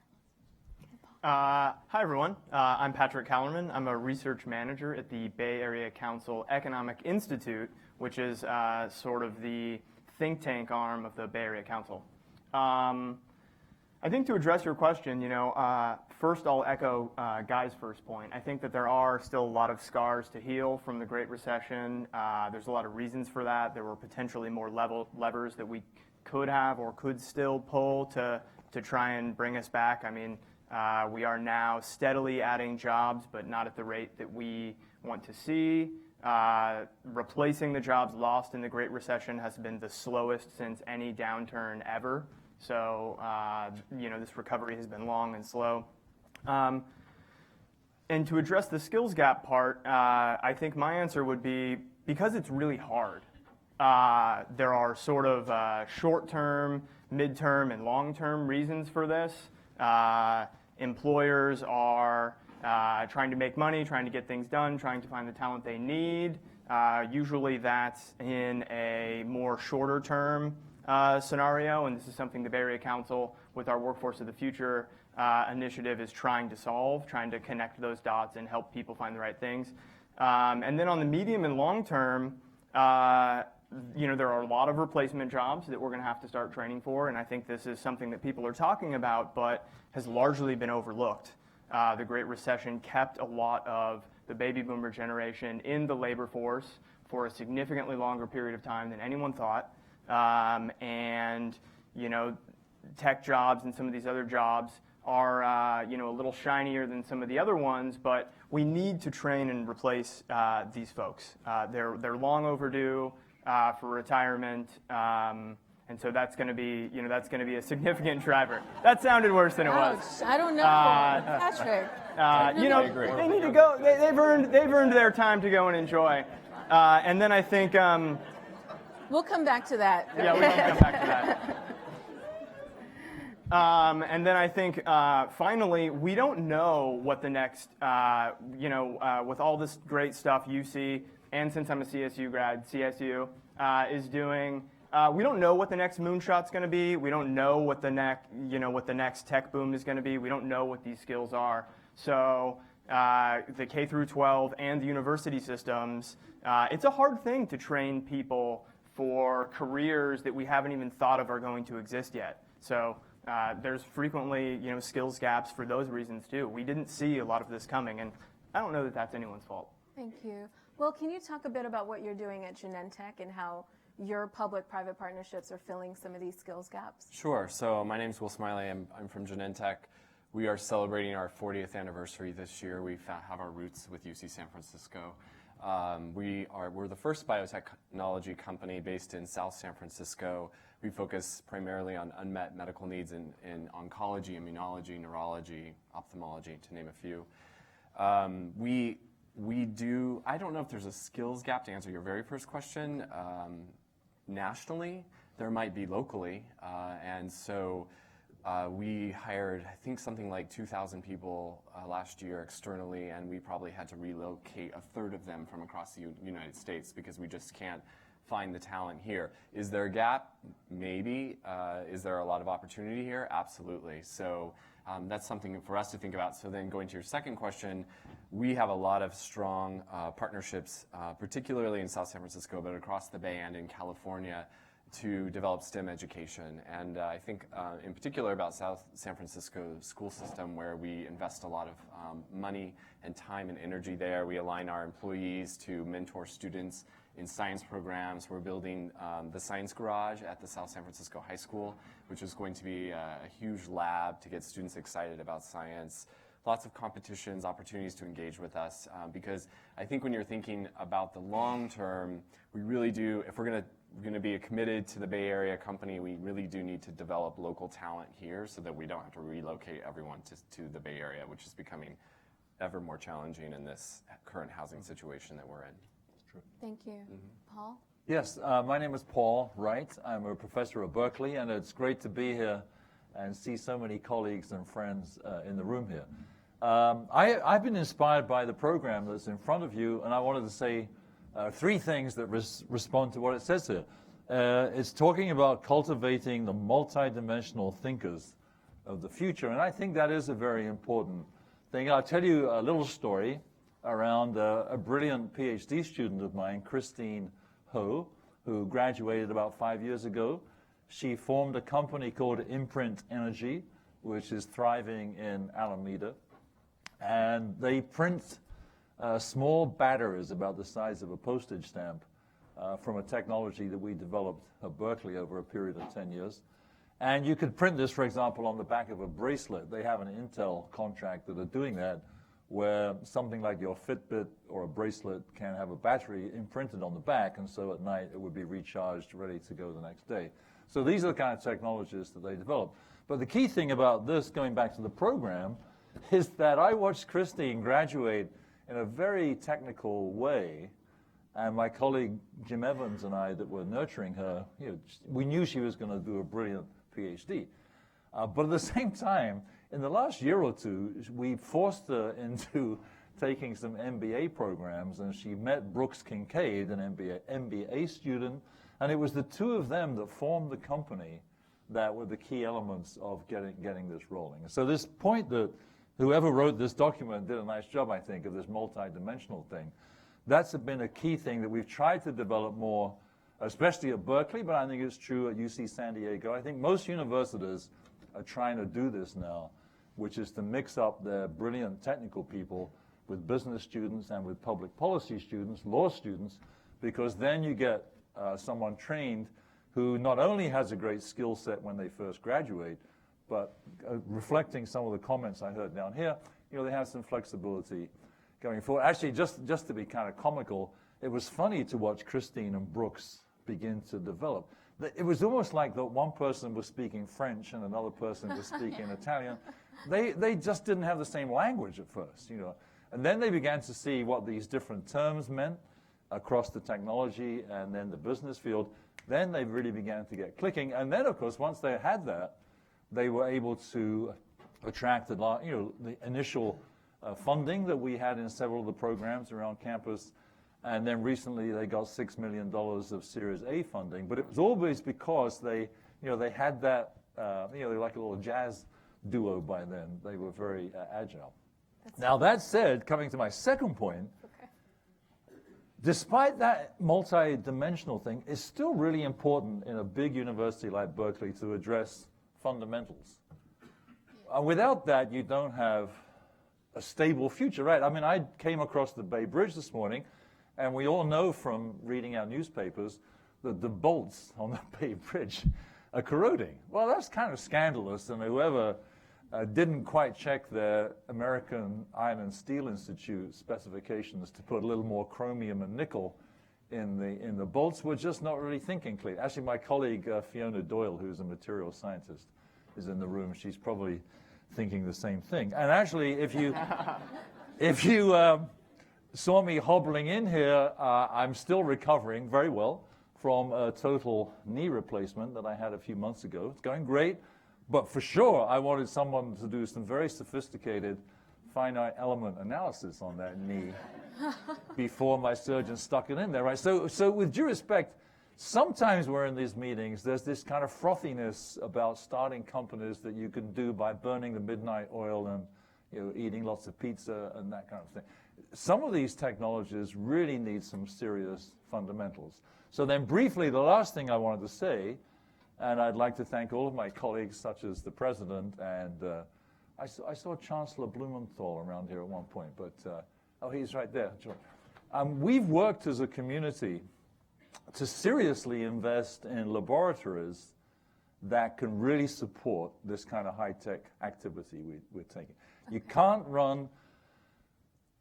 [SPEAKER 11] Hi, everyone. I'm Patrick Kellerman. I'm a research manager at the Bay Area Council Economic Institute, which is sort of the think tank arm of the Bay Area Council. I think to address your question, you know, first I'll echo Guy's first point. I think that there are still a lot of scars to heal from the Great Recession. There's a lot of reasons for that. There were potentially more levers that we could have or could still pull to try and bring us back. I mean, we are now steadily adding jobs, but not at the rate that we want to see. Replacing the jobs lost in the Great Recession has been the slowest since any downturn ever. So, you know, this recovery has been long and slow. And to address the skills gap part, I think my answer would be because it's really hard. There are sort of short-term, mid-term, and long-term reasons for this. Employers are trying to make money, trying to get things done, trying to find the talent they need. Usually that's in a more shorter term scenario, and this is something the Bay Area Council, with our Workforce of the Future initiative, is trying to solve, trying to connect those dots and help people find the right things. And then on the medium and long term, you know, there are a lot of replacement jobs that we're going to have to start training for, and I think this is something that people are talking about, but has largely been overlooked. The Great Recession kept a lot of the baby boomer generation in the labor force for a significantly longer period of time than anyone thought. And, you know, tech jobs and some of these other jobs are, you know, a little shinier than some of the other ones, but we need to train and replace these folks. They're long overdue for retirement, and so that's going to be, you know, that's going to be a significant driver. That sounded worse than it was.
[SPEAKER 2] I don't know, Patrick.
[SPEAKER 11] You know, they need to go. They've earned their time to go and enjoy. And then I think.
[SPEAKER 2] We'll come back to that.
[SPEAKER 11] Yeah, we can come back to that. And then I think, finally, we don't know what the next, you know, with all this great stuff UC, and since I'm a CSU grad, CSU is doing, we don't know what the next moonshot's going to be. We don't know what the next tech boom is going to be. We don't know what these skills are. So the K through 12 and the university systems, it's a hard thing to train people for careers that we haven't even thought of are going to exist yet. So there's frequently, you know, skills gaps for those reasons too. We didn't see a lot of this coming, and I don't know that that's anyone's fault.
[SPEAKER 2] Thank you. Well, can you talk a bit about what you're doing at Genentech and how your public-private partnerships are filling some of these skills gaps?
[SPEAKER 12] Sure. So my name is Will Smiley. I'm from Genentech. We are celebrating our 40th anniversary this year. We have our roots with UC San Francisco. We're the first biotechnology company based in South San Francisco. We focus primarily on unmet medical needs in oncology, immunology, neurology, ophthalmology, to name a few. We do, I don't know if there's a skills gap to answer your very first question. Nationally, there might be locally. And so we hired, I think, something like 2,000 people last year externally, and we probably had to relocate a third of them from across the United States because we just can't find the talent here. Is there a gap? Maybe. Is there a lot of opportunity here? Absolutely. So that's something for us to think about. So then going to your second question, we have a lot of strong partnerships, particularly in South San Francisco, but across the Bay and in California, to develop STEM education. And I think in particular about South San Francisco's school system, where we invest a lot of money and time and energy there. We align our employees to mentor students in science programs. We're building the Science Garage at the South San Francisco High School, which is going to be a huge lab to get students excited about science. Lots of competitions, opportunities to engage with us, because I think when you're thinking about the long term, we really do, if we're going to be committed to the Bay Area company, we really do need to develop local talent here so that we don't have to relocate everyone to the Bay Area, which is becoming ever more challenging in this current housing situation that we're in.
[SPEAKER 2] Thank you. Paul?
[SPEAKER 13] Yes, my name is Paul Wright. I'm a professor at Berkeley, and it's great to be here and see so many colleagues and friends in the room here. I've been inspired by the program that's in front of you, and I wanted to say three things that respond to what it says here. It's talking about cultivating the multidimensional thinkers of the future, and I think that is a very important thing. I'll tell you a little story around a brilliant PhD student of mine, Christine Ho, who graduated about 5 years ago. She formed a company called Imprint Energy, which is thriving in Alameda. And they print small batteries about the size of a postage stamp from a technology that we developed at Berkeley over a period of 10 years. And you could print this, for example, on the back of a bracelet. They have an Intel contract that are doing that, where something like your Fitbit or a bracelet can have a battery imprinted on the back, and so at night it would be recharged, ready to go the next day. So these are the kind of technologies that they develop. But the key thing about this, going back to the program, is that I watched Christine graduate in a very technical way, and my colleague Jim Evans and I that were nurturing her, we knew she was going to do a brilliant PhD. But at the same time, in the last year or two, we forced her into taking some MBA programs, and she met Brooks Kincaid, an MBA student, and it was the two of them that formed the company that were the key elements of getting this rolling. So this point that whoever wrote this document did a nice job, I think, of this multidimensional thing. That's been a key thing that we've tried to develop more, especially at Berkeley, but I think it's true at UC San Diego. I think most universities are trying to do this now, which is to mix up their brilliant technical people with business students and with public policy students, law students, because then you get someone trained who not only has a great skill set when they first graduate, but reflecting some of the comments I heard down here, they have some flexibility going forward. Actually, just to be kind of comical, it was funny to watch Christine and Brooks begin to develop. It was almost like that one person was speaking French and another person was speaking Italian. They just didn't have the same language at first, And then they began to see what these different terms meant across the technology and then the business field. Then they really began to get clicking. And then, of course, once they had that, they were able to attract the initial funding that we had in several of the programs around campus. And then recently they got $6 million of Series A funding. But it was always because they had that, they were like a little jazz duo by then. They were very agile. Now that said, coming to my second point, despite that multi-dimensional thing, it's still really important in a big university like Berkeley to address fundamentals. Without that, you don't have a stable future, right? I mean, I came across the Bay Bridge this morning, and we all know from reading our newspapers that the bolts on the Bay Bridge are corroding. Well, that's kind of scandalous, and whoever didn't quite check their American Iron and Steel Institute specifications to put a little more chromium and nickel in the bolts. We're just not really thinking clearly. Actually, my colleague Fiona Doyle, who's a materials scientist, is in the room. She's probably thinking the same thing. And actually, if you saw me hobbling in here, I'm still recovering very well from a total knee replacement that I had a few months ago. It's going great, but for sure, I wanted someone to do some very sophisticated finite element analysis on that knee before my surgeon stuck it in there, right? So with due respect, sometimes we're in these meetings, there's this kind of frothiness about starting companies that you can do by burning the midnight oil and eating lots of pizza and that kind of thing. Some of these technologies really need some serious fundamentals. So then briefly, the last thing I wanted to say, and I'd like to thank all of my colleagues, such as the president, and I saw Chancellor Blumenthal around here at one point, but oh, he's right there. We've worked as a community to seriously invest in laboratories that can really support this kind of high-tech activity we're taking. You can't run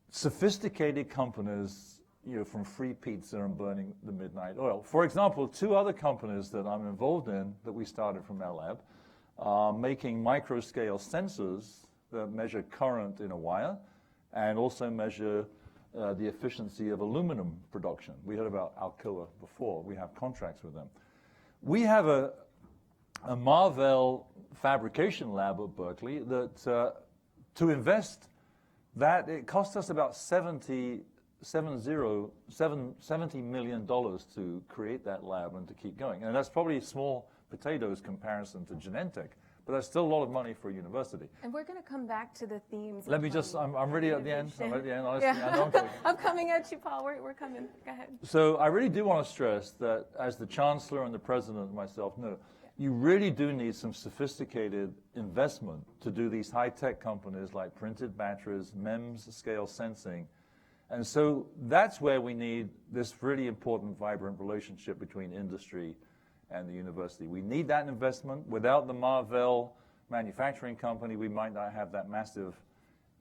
[SPEAKER 13] sophisticated companies from free pizza and burning the midnight oil. For example, two other companies that I'm involved in that we started from our lab are making microscale sensors that measure current in a wire and also measure the efficiency of aluminum production. We heard about Alcoa before. We have contracts with them. We have a Marvell fabrication lab at Berkeley that to invest that, it cost us about $70 million to create that lab and to keep going. And that's probably small potatoes comparison to Genentech, but that's still a lot of money for a university.
[SPEAKER 2] And we're going to come back to the themes.
[SPEAKER 13] Let me just, I'm ready at the end. I'm at the end, honestly.
[SPEAKER 2] Yeah. I'm coming at you, Paul. We're coming. Go ahead.
[SPEAKER 13] So I really do want to stress that as the Chancellor and the President and myself know, you really do need some sophisticated investment to do these high-tech companies like printed batteries, MEMS scale sensing. And so that's where we need this really important, vibrant relationship between industry and the university. We need that investment. Without the Marvell manufacturing company, we might not have that massive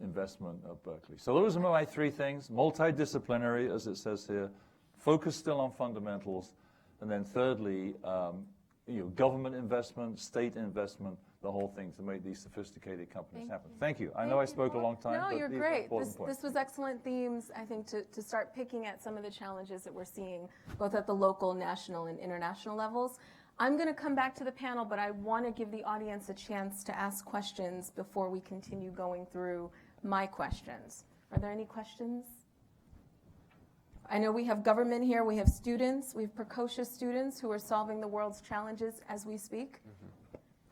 [SPEAKER 13] investment at Berkeley. So those are my three things: multidisciplinary, as it says here, focus still on fundamentals, and then thirdly, government investment, state investment, the whole thing to make these sophisticated companies happen. Thank you. I know I spoke a long time.
[SPEAKER 2] No,
[SPEAKER 13] but
[SPEAKER 2] you're
[SPEAKER 13] these are
[SPEAKER 2] great.
[SPEAKER 13] important points.
[SPEAKER 2] This was excellent themes, I think, to start picking at some of the challenges that we're seeing, both at the local, national, and international levels. I'm going to come back to the panel, but I want to give the audience a chance to ask questions before we continue going through my questions. Are there any questions? I know we have government here, we have students, we have precocious students who are solving the world's challenges as we speak.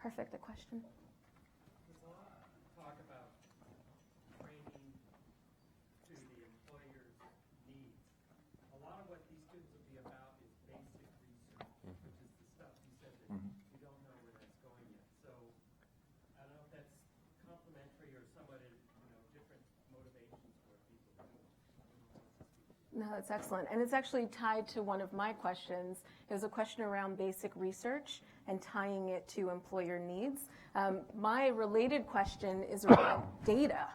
[SPEAKER 2] Perfect, a question.
[SPEAKER 14] There's a lot of talk about training to the employer's needs. A lot of what these students will be about is basic research, which is the stuff you said that you don't know where that's going yet. So I don't know if that's complementary or somewhat different motivations for people.
[SPEAKER 2] No, that's excellent. And it's actually tied to one of my questions. It was a question around basic research and tying it to employer needs. My related question is around data.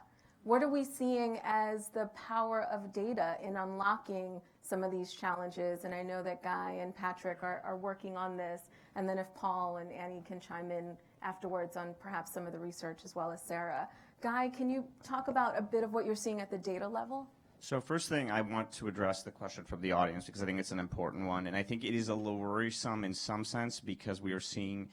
[SPEAKER 2] What are we seeing as the power of data in unlocking some of these challenges? And I know that Guy and Patrick are working on this. And then if Paul and Annie can chime in afterwards on perhaps some of the research, as well as Sarah. Guy, can you talk about a bit of what you're seeing at the data level?
[SPEAKER 9] So first thing, I want to address the question from the audience because I think it's an important one. And I think it is a little worrisome in some sense because we are seeing,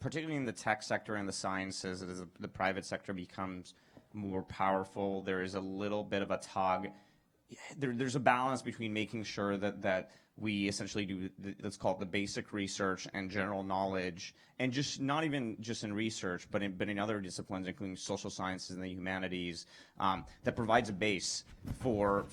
[SPEAKER 9] particularly in the tech sector and the sciences, as the private sector becomes more powerful, there is a little bit of a tug. There's a balance between making sure that we essentially do, let's call it the basic research and general knowledge, and just not even just in research, but in other disciplines, including social sciences and the humanities, that provides a base for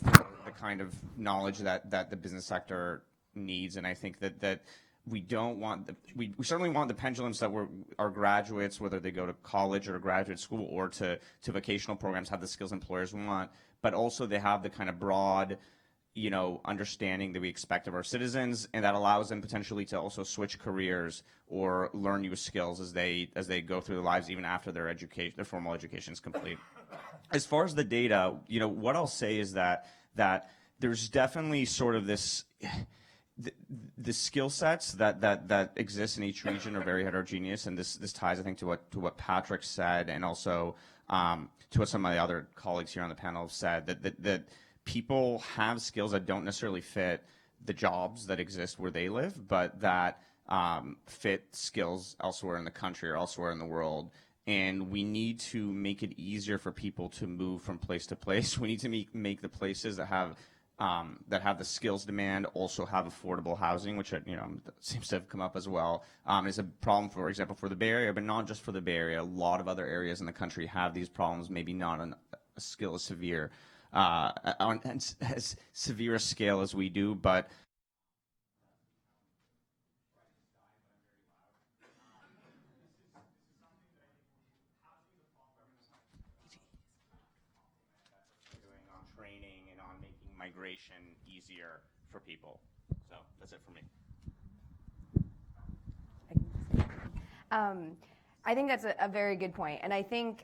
[SPEAKER 9] the kind of knowledge that the business sector needs. And I think that we don't want, we certainly want the pendulums that our graduates, whether they go to college or graduate school or to vocational programs, have the skills employers want, but also they have the kind of broad understanding that we expect of our citizens, and that allows them potentially to also switch careers or learn new skills as they go through their lives, even after their formal education is complete. As far as the data, what I'll say is that there's definitely sort of this. The skill sets that exist in each region are very heterogeneous, and this ties, I think, to what Patrick said, and also to what some of the other colleagues here on the panel have said, that people have skills that don't necessarily fit the jobs that exist where they live, but that fit skills elsewhere in the country or elsewhere in the world. And we need to make it easier for people to move from place to place. We need to make the places that have the skills demand also have affordable housing, which seems to have come up as well. Is a problem, for example, for the Bay Area, but not just for the Bay Area. A lot of other areas in the country have these problems, maybe not on a scale as severe, on as severe a scale as we do, but. Training and on making migration easier for people. So that's it for me.
[SPEAKER 10] I think that's a very good point. And I think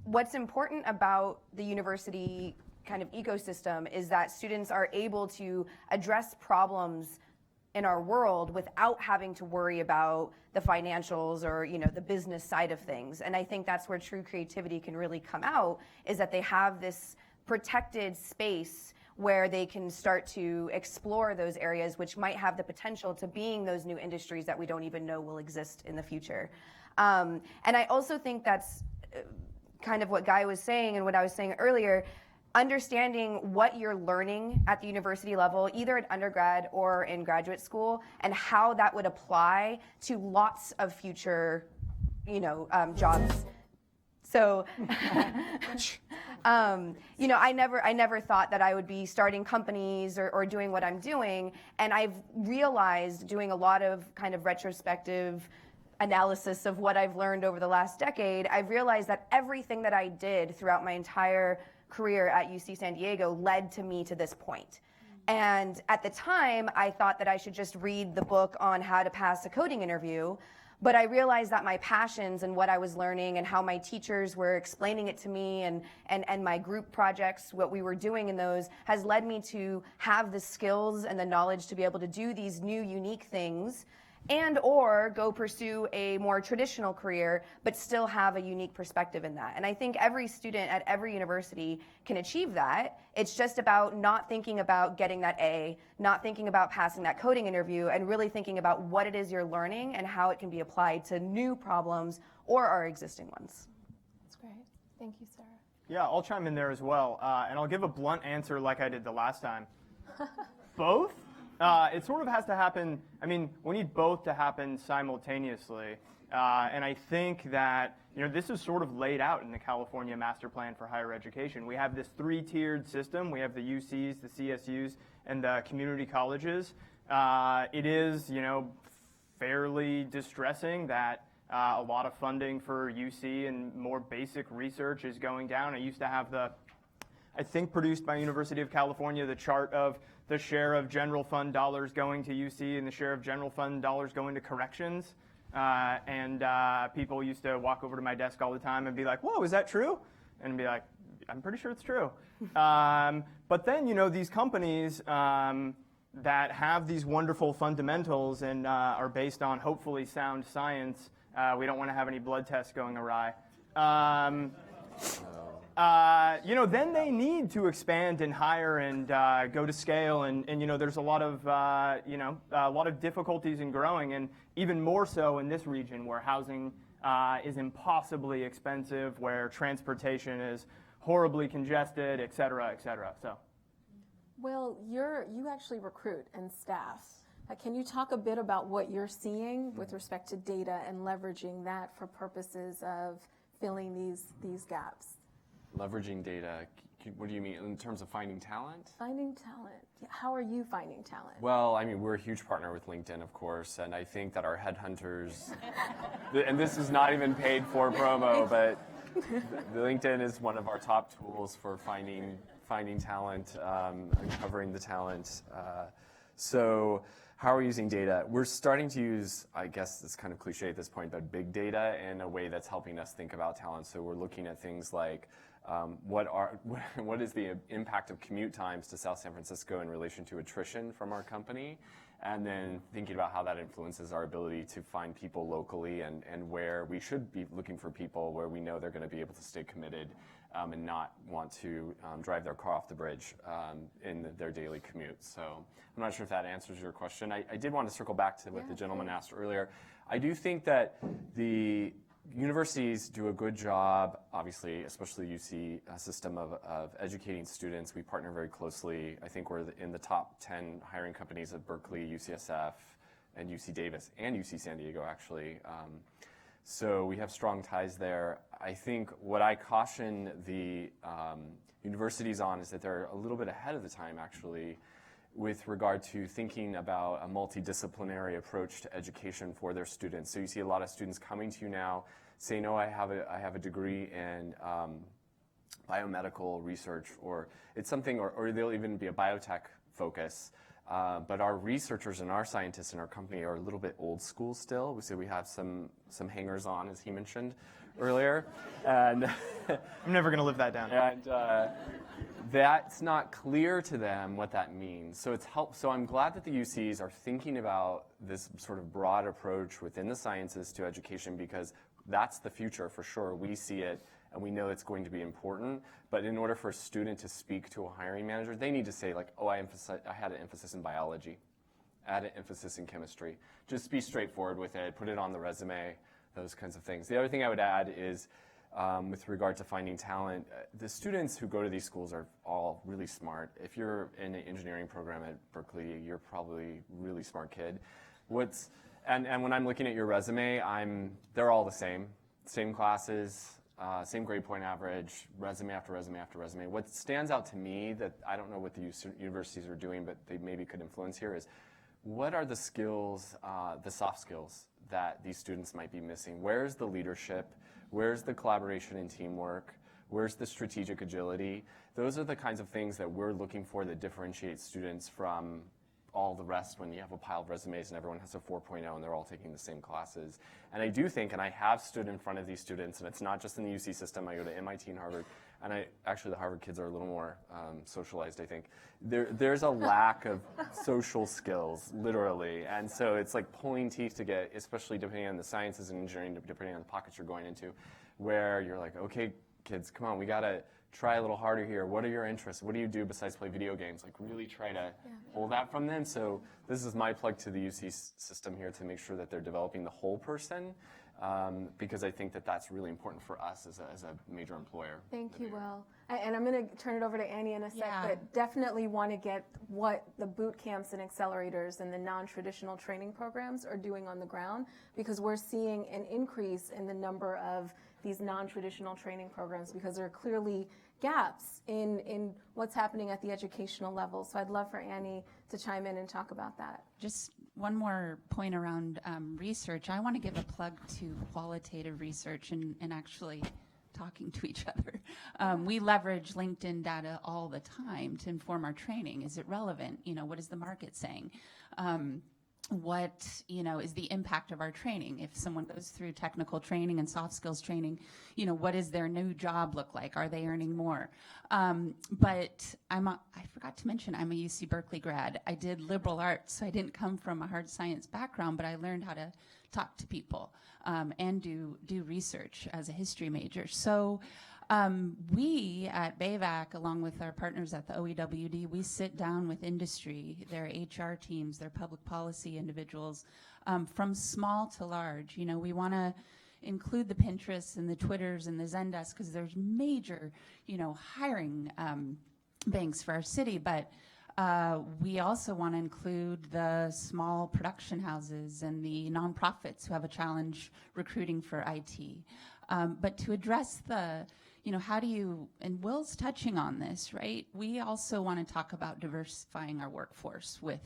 [SPEAKER 10] what's important about the university kind of ecosystem is that students are able to address problems in our world without having to worry about the financials or the business side of things. And I think that's where true creativity can really come out, is that they have this protected space where they can start to explore those areas which might have the potential to being those new industries that we don't even know will exist in the future. And I also think that's kind of what Guy was saying and what I was saying earlier. Understanding what you're learning at the university level, either at undergrad or in graduate school, and how that would apply to lots of future, jobs. So, I never thought that I would be starting companies or doing what I'm doing, and I've realized, doing a lot of kind of retrospective analysis of what I've learned over the last decade, I've realized that everything that I did throughout my entire career at UC San Diego led to me to this point. And at the time, I thought that I should just read the book on how to pass a coding interview, but I realized that my passions and what I was learning and how my teachers were explaining it to me and my group projects, what we were doing in those, has led me to have the skills and the knowledge to be able to do these new, unique things and or go pursue a more traditional career, but still have a unique perspective in that. And I think every student at every university can achieve that. It's just about not thinking about getting that A, not thinking about passing that coding interview, and really thinking about what it is you're learning and how it can be applied to new problems or our existing ones.
[SPEAKER 2] That's great. Thank you, Sarah.
[SPEAKER 11] Yeah, I'll chime in there as well. And I'll give a blunt answer like I did the last time. Both? It sort of has to happen. I mean, we need both to happen simultaneously. And I think that, this is sort of laid out in the California Master Plan for Higher Education. We have this three-tiered system. We have the UCs, the CSUs, and the community colleges. It is, fairly distressing that a lot of funding for UC and more basic research is going down. I used to have produced by University of California, the chart of the share of general fund dollars going to UC and the share of general fund dollars going to corrections. And people used to walk over to my desk all the time and be like, whoa, is that true? And be like, I'm pretty sure it's true. But then, these companies that have these wonderful fundamentals and are based on hopefully sound science, we don't want to have any blood tests going awry. Then they need to expand and hire and go to scale, and there's a lot of difficulties in growing, and even more so in this region where housing is impossibly expensive, where transportation is horribly congested, et cetera, et cetera. So,
[SPEAKER 2] well, you actually recruit and staff. Can you talk a bit about what you're seeing with respect to data and leveraging that for purposes of filling these gaps?
[SPEAKER 12] Leveraging data, what do you mean in terms of finding talent?
[SPEAKER 2] Finding talent. How are you finding talent?
[SPEAKER 12] Well, I mean, we're a huge partner with LinkedIn, of course, and I think that our headhunters, and this is not even paid for promo, but The LinkedIn is one of our top tools for finding talent, uncovering the talent. So how are we using data? We're starting to use, I guess it's kind of cliche at this point, but big data in a way that's helping us think about talent. So we're looking at things like what is the impact of commute times to South San Francisco in relation to attrition from our company, and then thinking about how that influences our ability to find people locally and where we should be looking for people where we know they're going to be able to stay committed and not want to drive their car off the bridge in their daily commute. So I'm not sure if that answers your question. I did want to circle back to what the gentleman asked earlier. I do think that the universities do a good job, obviously, especially the UC system of educating students. We partner very closely. I think we're in the top 10 hiring companies at Berkeley, UCSF, and UC Davis, and UC San Diego, actually. So we have strong ties there. I think what I caution the universities on is that they're a little bit ahead of the time, actually, with regard to thinking about a multidisciplinary approach to education for their students. So you see a lot of students coming to you now saying, "Oh, I have a degree in biomedical research," or it's something, or they'll even be a biotech focus. But our researchers and our scientists in our company are a little bit old school still. So we have some hangers on, as he mentioned earlier, and
[SPEAKER 11] I'm never going to live that down.
[SPEAKER 12] And that's not clear to them what that means. So So I'm glad that the UCs are thinking about this sort of broad approach within the sciences to education, because that's the future for sure. We see it, and we know it's going to be important. But in order for a student to speak to a hiring manager, they need to say, like, "Oh, I had an emphasis in biology. I had an emphasis in chemistry." Just be straightforward with it. Put it on the resume, those kinds of things. The other thing I would add is, with regard to finding talent, the students who go to these schools are all really smart. If you're in an engineering program at Berkeley, you're probably a really smart kid. And when I'm looking at your resume, they're all the same classes, same grade point average, resume after resume after resume. What stands out to me that I don't know what the universities are doing, but they maybe could influence here, is what are the skills, the soft skills that these students might be missing? Where's the leadership? Where's the collaboration and teamwork? Where's the strategic agility? Those are the kinds of things that we're looking for that differentiate students from all the rest when you have a pile of resumes and everyone has a 4.0 and they're all taking the same classes. And I do think, and I have stood in front of these students, and it's not just in the UC system, I go to MIT and Harvard, and actually the Harvard kids are a little more socialized, I think. There's a lack of social skills, literally, and so it's like pulling teeth to get, especially depending on the sciences and engineering, depending on the pockets you're going into, where you're like, "Okay, kids, come on, we gotta try a little harder here. What are your interests? What do you do besides play video games?" Like, really try to pull that from them. So this is my plug to the UC system here to make sure that they're developing the whole person, because I think that that's really important for us as a major employer.
[SPEAKER 2] Thank you, Will. And I'm going to turn it over to Annie in a sec, but definitely want to get what the boot camps and accelerators and the non-traditional training programs are doing on the ground, because we're seeing an increase in the number of these non-traditional training programs, because there are clearly gaps in what's happening at the educational level. So I'd love for Annie to chime in and talk about that.
[SPEAKER 8] Just one more point around research. I want to give a plug to qualitative research and actually talking to each other. We leverage LinkedIn data all the time to inform our training. Is it relevant? What is the market saying? What is the impact of our training? If someone goes through technical training and soft skills training, what does their new job look like? Are they earning more? But I forgot to mention, I'm a UC Berkeley grad. I did liberal arts, so I didn't come from a hard science background, but I learned how to talk to people and do research as a history major. So we at BAVAC, along with our partners at the OEWD, we sit down with industry, their HR teams, their public policy individuals, from small to large. We want to include the Pinterests and the Twitters and the Zendesk, because there's major, hiring banks for our city, but we also want to include the small production houses and the nonprofits who have a challenge recruiting for IT. But to address the how do you, and Will's touching on this, right? We also want to talk about diversifying our workforce with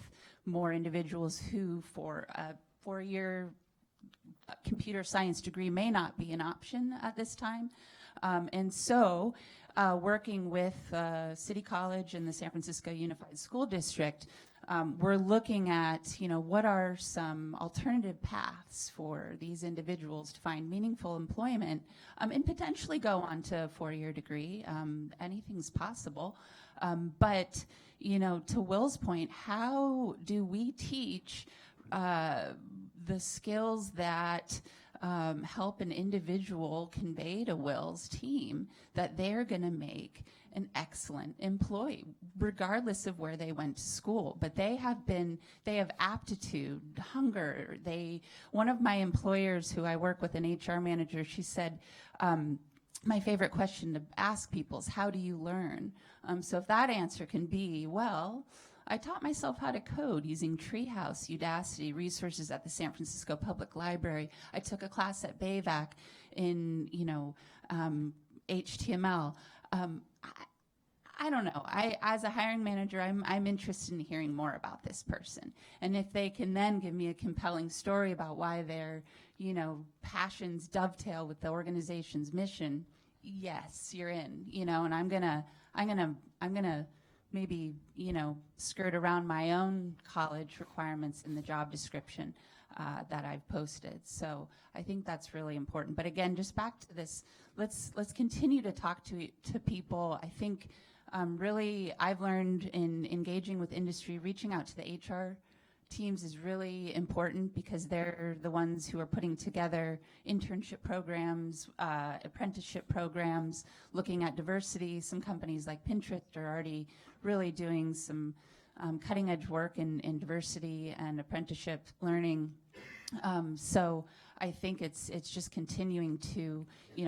[SPEAKER 8] more individuals who, for a four-year computer science degree, may not be an option at this time. And so working with City College and the San Francisco Unified School District, we're looking at, what are some alternative paths for these individuals to find meaningful employment and potentially go on to a four-year degree. Anything's possible. But, to Will's point, how do we teach the skills that help an individual convey to Will's team that they're going to make an excellent employee, regardless of where they went to school? But they have aptitude, hunger. One of my employers who I work with, an HR manager, she said, my favorite question to ask people is, how do you learn? So if that answer can be, well, I taught myself how to code using Treehouse, Udacity, resources at the San Francisco Public Library. I took a class at BAVAC in, HTML. I don't know. As a hiring manager, I'm interested in hearing more about this person. And if they can then give me a compelling story about why their, passions dovetail with the organization's mission, yes, you're in, and I'm gonna maybe, skirt around my own college requirements in the job description that I've posted. So I think that's really important. But again, just back to this, let's continue to talk to people. I think really I've learned in engaging with industry, reaching out to the HR teams is really important because they're the ones who are putting together internship programs, apprenticeship programs, looking at diversity. Some companies like Pinterest are already really doing some cutting edge work in diversity and apprenticeship learning. So I think it's just continuing to,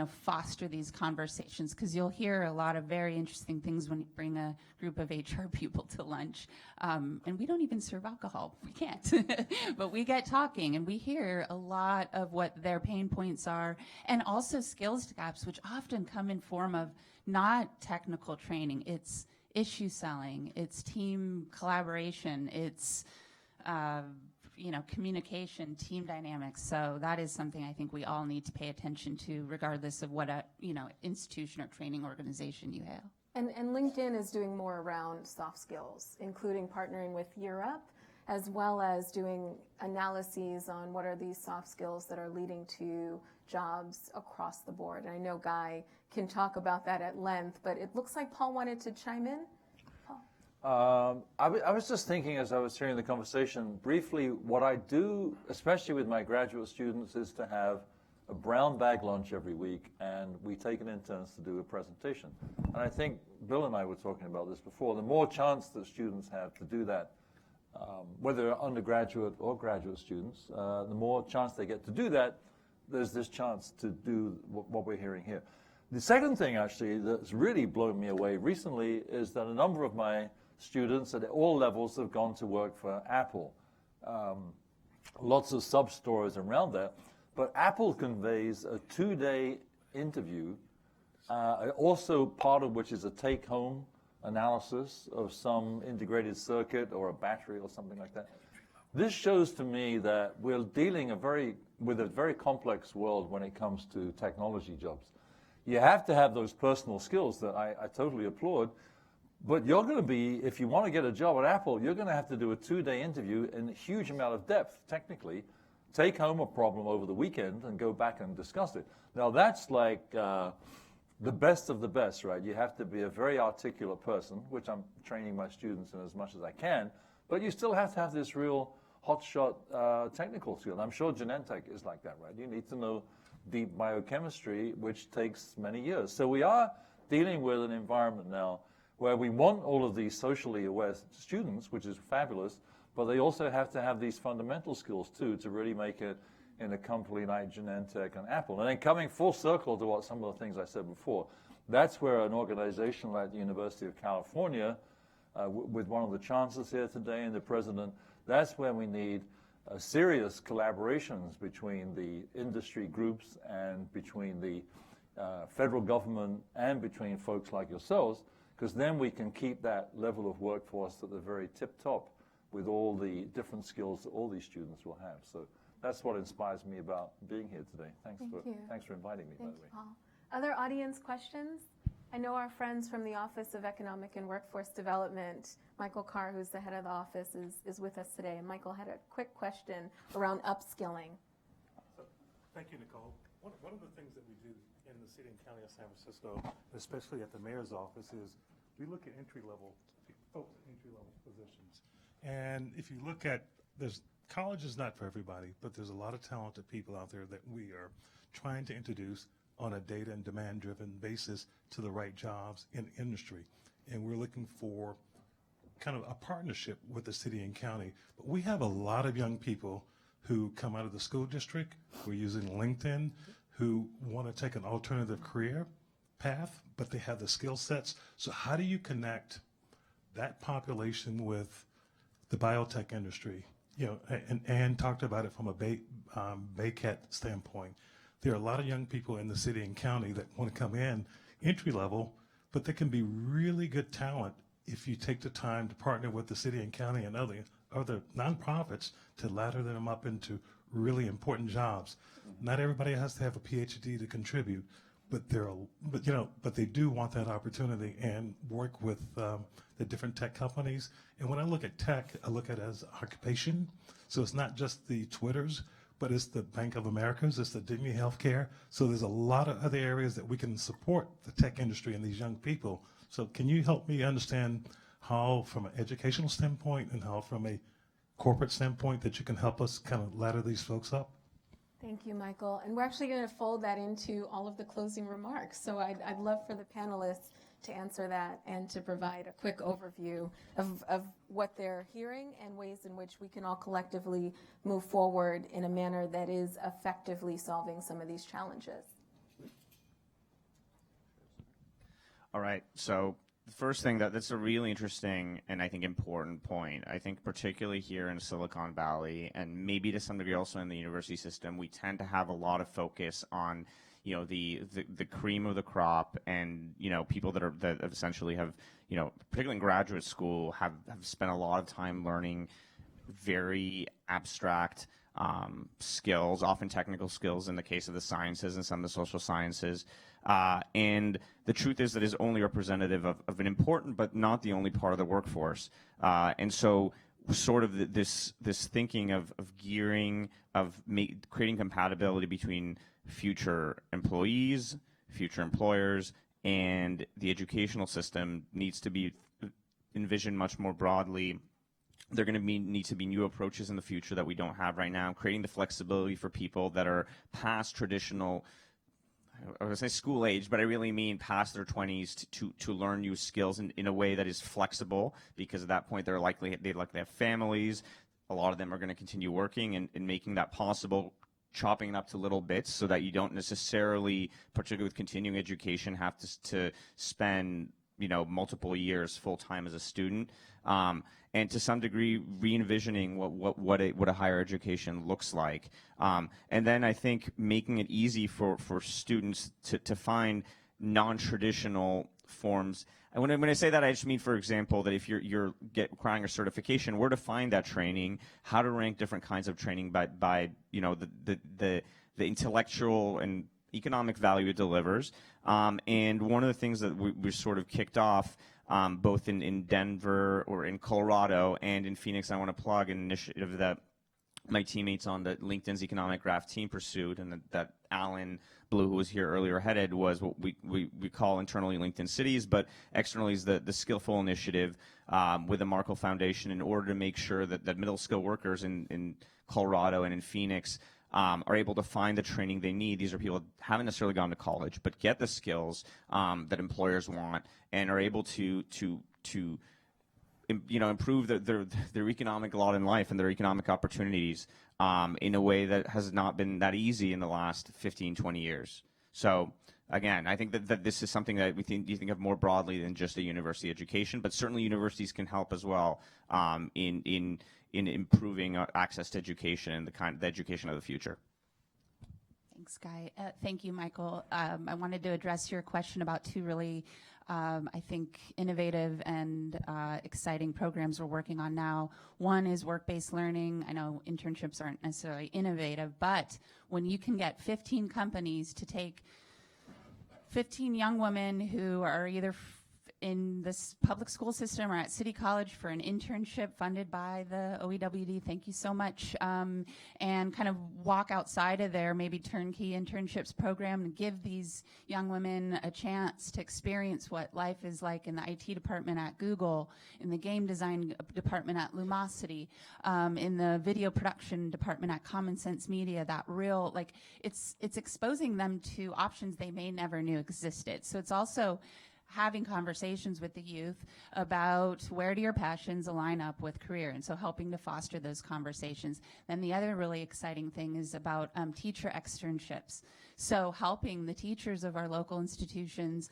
[SPEAKER 8] foster these conversations, because you'll hear a lot of very interesting things when you bring a group of HR people to lunch. And we don't even serve alcohol. We can't. But we get talking and we hear a lot of what their pain points are, and also skills gaps, which often come in form of not technical training. It's issue selling, it's team collaboration, it's communication, team dynamics. So that is something I think we all need to pay attention to, regardless of what institution or training organization you have.
[SPEAKER 2] And LinkedIn is doing more around soft skills, including partnering with Europe, as well as doing analyses on what are these soft skills that are leading to jobs across the board. And I know Guy can talk about that at length, but it looks like Paul wanted to chime in.
[SPEAKER 13] I was just thinking as I was hearing the conversation, briefly, what I do, especially with my graduate students, is to have a brown bag lunch every week, and we take it in turns to do a presentation. And I think Bill and I were talking about this before. The more chance that students have to do that, whether they're undergraduate or graduate students, the more chance they get to do that, there's this chance to do what we're hearing here. The second thing, actually, that's really blown me away recently is that a number of my students at all levels have gone to work for Apple. Lots of sub-stories around that. But Apple conveys a 2-day interview, also part of which is a take-home analysis of some integrated circuit or a battery or something like that. This shows to me that we're dealing with a very complex world when it comes to technology jobs. You have to have those personal skills that I totally applaud, but you're going to be, if you want to get a job at Apple, you're going to have to do a 2-day interview in a huge amount of depth, technically, take home a problem over the weekend and go back and discuss it. Now, that's like the best of the best, right? You have to be a very articulate person, which I'm training my students in as much as I can, but you still have to have this real hotshot technical skill. I'm sure Genentech is like that, right? You need to know deep biochemistry, which takes many years. So we are dealing with an environment now where we want all of these socially aware students, which is fabulous, but they also have to have these fundamental skills too to really make it in a company like Genentech and Apple. And then coming full circle to what some of the things I said before, that's where an organization like the University of California, with one of the chancellors here today and the president, that's where we need serious collaborations between the industry groups and between the federal government and between folks like yourselves, because then we can keep that level of workforce at the very tip top with all the different skills that all these students will have. So that's what inspires me about being here today. Thanks for inviting me, by the way.
[SPEAKER 2] Paul. Other audience questions? I know our friends from the Office of Economic and Workforce Development, Michael Carr, who's the head of the office, is with us today. And Michael had a quick question around upskilling.
[SPEAKER 15] So, thank you, Nicole. One of the things that we do in the city and county of San Francisco, especially at the mayor's office, is we look at entry-level folks, entry-level positions. And if you look at, college is not for everybody, but there's a lot of talented people out there that we are trying to introduce on a data and demand-driven basis to the right jobs in industry. And we're looking for kind of a partnership with the city and county. But we have a lot of young people who come out of the school district, who are using LinkedIn, who want to take an alternative career path, but they have the skill sets. So how do you connect that population with the biotech industry? You know, and Ann talked about it from a BayCat standpoint. There are a lot of young people in the city and county that want to come in entry level, but they can be really good talent if you take the time to partner with the city and county and other nonprofits to ladder them up into really important jobs. Not everybody has to have a PhD to contribute, but they do want that opportunity and work with the different tech companies. And when I look at tech, I look at it as occupation. So it's not just the Twitters, but it's the Bank of Americas, it's the Dignity Healthcare. So there's a lot of other areas that we can support the tech industry and these young people. So can you help me understand how, from an educational standpoint and how from a corporate standpoint, that you can help us kind of ladder these folks up?
[SPEAKER 2] Thank you, Michael. And we're actually going to fold that into all of the closing remarks. So I'd love for the panelists to answer that and to provide a quick overview of what they're hearing and ways in which we can all collectively move forward in a manner that is effectively solving some of these challenges.
[SPEAKER 9] All right. So the first thing that's a really interesting and I think important point. I think particularly here in Silicon Valley and maybe to some degree also in the university system, we tend to have a lot of focus on the cream of the crop and people that essentially have particularly in graduate school have spent a lot of time learning very abstract skills, often technical skills in the case of the sciences and some of the social sciences. And the truth is that is only representative of an important but not the only part of the workforce. And so sort of this thinking of gearing, of creating compatibility between future employees, future employers, and the educational system needs to be envisioned much more broadly. There are going to need to be new approaches in the future that we don't have right now, creating the flexibility for people that are past traditional, I would say school age, but I really mean past their 20s to learn new skills in a way that is flexible, because at that point they likely have families. A lot of them are going to continue working, and making that possible, chopping it up to little bits so that you don't necessarily, particularly with continuing education, have to spend multiple years full time as a student, and to some degree re-envisioning what a higher education looks like, and then I think making it easy for students to find non-traditional forms. And when I say that, I just mean, for example, that if you're requiring a certification, where to find that training, how to rank different kinds of training by the intellectual and economic value it delivers. And one of the things that we sort of kicked off both in Denver or in Colorado and in Phoenix, I want to plug an initiative that my teammates on the LinkedIn's Economic Graph team pursued, and that Alan Blue, who was here earlier, headed, was what we call internally LinkedIn Cities, but externally is the Skillful Initiative with the Markle Foundation, in order to make sure that middle skill workers in Colorado and in Phoenix are able to find the training they need. These are people that haven't necessarily gone to college, but get the skills that employers want and are able to improve their economic lot in life and their economic opportunities in a way that has not been that easy in the last 15, 20 years. So again, I think that this is something that you think of more broadly than just a university education, but certainly universities can help as well in improving access to education and the education of the future.
[SPEAKER 8] Thanks, Guy. Thank you, Michael. I wanted to address your question about two really, I think, innovative and exciting programs we're working on now. One is work-based learning. I know internships aren't necessarily innovative, but when you can get 15 companies to take 15 young women who are either in this public school system or at City College for an internship funded by the OEWD. Thank you so much. And kind of walk outside of their maybe turnkey internships program and give these young women a chance to experience what life is like in the IT department at Google, in the game design department at Lumosity, in the video production department at Common Sense Media. That real, like, it's exposing them to options they may never knew existed. So it's also having conversations with the youth about where do your passions align up with career, and so helping to foster those conversations. Then the other really exciting thing is about teacher externships. So helping the teachers of our local institutions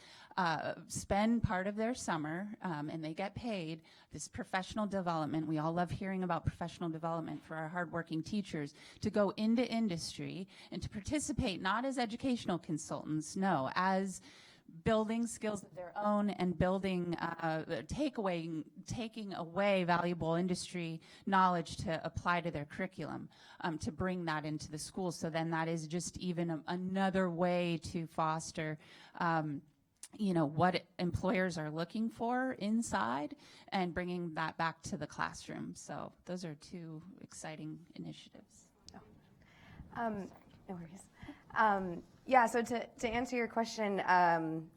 [SPEAKER 8] spend part of their summer, and they get paid, this professional development. We all love hearing about professional development for our hardworking teachers, to go into industry and to participate not as educational consultants, no, as building skills of their own and building, taking away valuable industry knowledge to apply to their curriculum, to bring that into the school. So then that is just even another way to foster, what employers are looking for inside and bringing that back to the classroom. So those are two exciting initiatives.
[SPEAKER 10] No worries. Yeah, so to answer your question,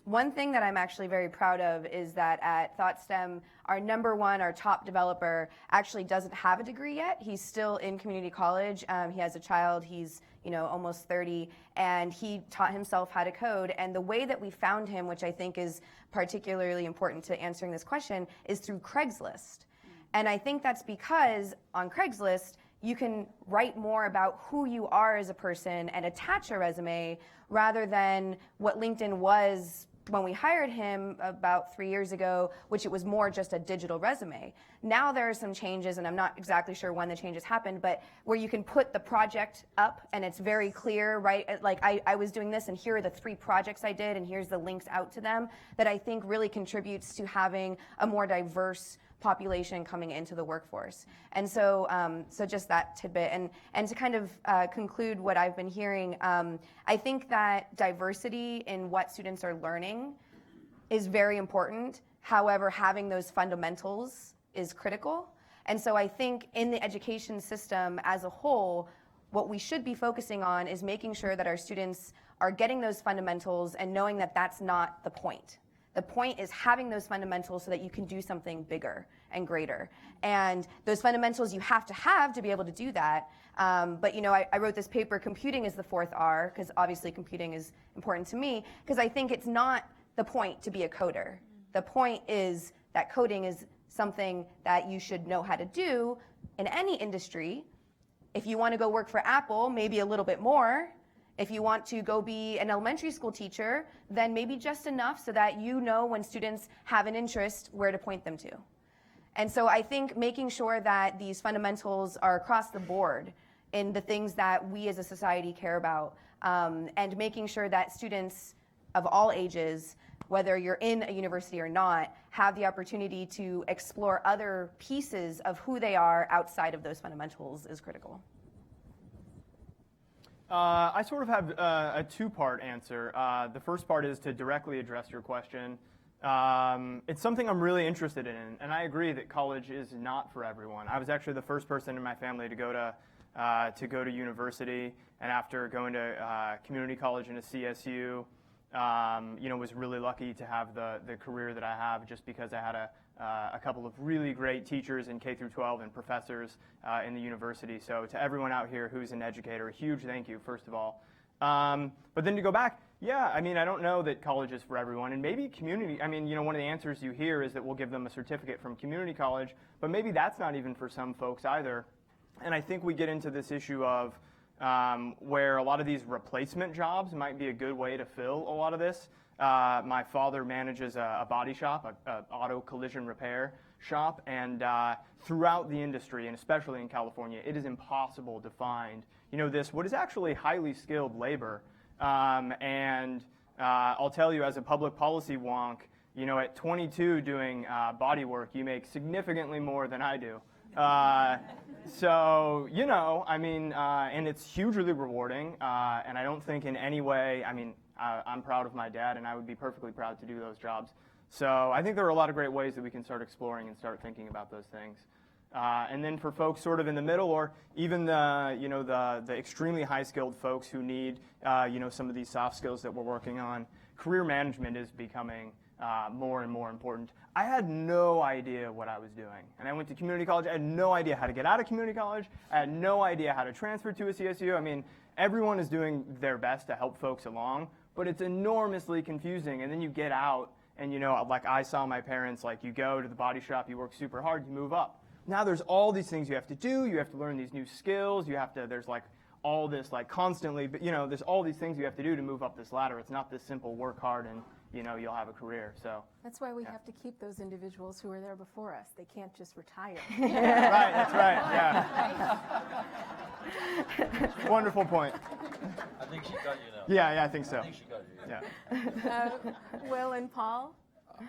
[SPEAKER 10] one thing that I'm actually very proud of is that at ThoughtSTEM, our top developer, actually doesn't have a degree yet. He's still in community college. He has a child. He's almost 30, and he taught himself how to code. And the way that we found him, which I think is particularly important to answering this question, is through Craigslist. And I think that's because on Craigslist, you can write more about who you are as a person and attach a resume rather than what LinkedIn was when we hired him about 3 years ago, which it was more just a digital resume. Now there are some changes, and I'm not exactly sure when the changes happened, but where you can put the project up and it's very clear, right? Like I was doing this and here are the 3 projects I did and here's the links out to them, that I think really contributes to having a more diverse population coming into the workforce. And so so just that tidbit. And to kind of conclude what I've been hearing, I think that diversity in what students are learning is very important. However, having those fundamentals is critical. And so I think in the education system as a whole, what we should be focusing on is making sure that our students are getting those fundamentals and knowing that that's not the point. The point is having those fundamentals so that you can do something bigger and greater. And those fundamentals you have to be able to do that. But I wrote this paper, Computing is the 4th R, because obviously computing is important to me, because I think it's not the point to be a coder. The point is that coding is something that you should know how to do in any industry. If you want to go work for Apple, maybe a little bit more. If you want to go be an elementary school teacher, then maybe just enough so that you know when students have an interest where to point them to. And so I think making sure that these fundamentals are across the board in the things that we as a society care about, and making sure that students of all ages, whether you're in a university or not, have the opportunity to explore other pieces of who they are outside of those fundamentals is critical.
[SPEAKER 11] I sort of have a 2-part answer. The first part is to directly address your question. It's something I'm really interested in, and I agree that college is not for everyone. I was actually the first person in my family to go to university, and after going to community college and a CSU, was really lucky to have the career that I have, just because I had a couple of really great teachers in K through 12 and professors in the university. So to everyone out here who's an educator, a huge thank you, first of all. But then to go back, I don't know that college is for everyone, and maybe community, one of the answers you hear is that we'll give them a certificate from community college, but maybe that's not even for some folks either. And I think we get into this issue of where a lot of these replacement jobs might be a good way to fill a lot of this. My father manages a body shop, an auto collision repair shop, and throughout the industry, and especially in California, it is impossible to find, what is actually highly skilled labor. And I'll tell you, as a public policy wonk, at 22 doing body work, you make significantly more than I do. And it's hugely rewarding, and I don't think in any way, I'm proud of my dad, and I would be perfectly proud to do those jobs. So I think there are a lot of great ways that we can start exploring and start thinking about those things. And then for folks sort of in the middle, or even the extremely high-skilled folks who need some of these soft skills that we're working on, career management is becoming more and more important. I had no idea what I was doing. And I went to community college. I had no idea how to get out of community college. I had no idea how to transfer to a CSU. I mean, everyone is doing their best to help folks along, but it's enormously confusing. And then you get out, and like I saw my parents, like you go to the body shop, you work super hard, you move up. Now there's all these things you have to do. You have to learn these new skills. There's like all this like constantly, but there's all these things you have to do to move up this ladder. It's not this simple work hard and you'll have a career. So
[SPEAKER 2] that's why we have to keep those individuals who were there before us. They can't just retire.
[SPEAKER 11] Right, that's right, yeah. Wonderful point.
[SPEAKER 13] I think she got you now.
[SPEAKER 11] Yeah, I think so.
[SPEAKER 13] I think she got you.
[SPEAKER 11] Yeah.
[SPEAKER 2] Will and Paul?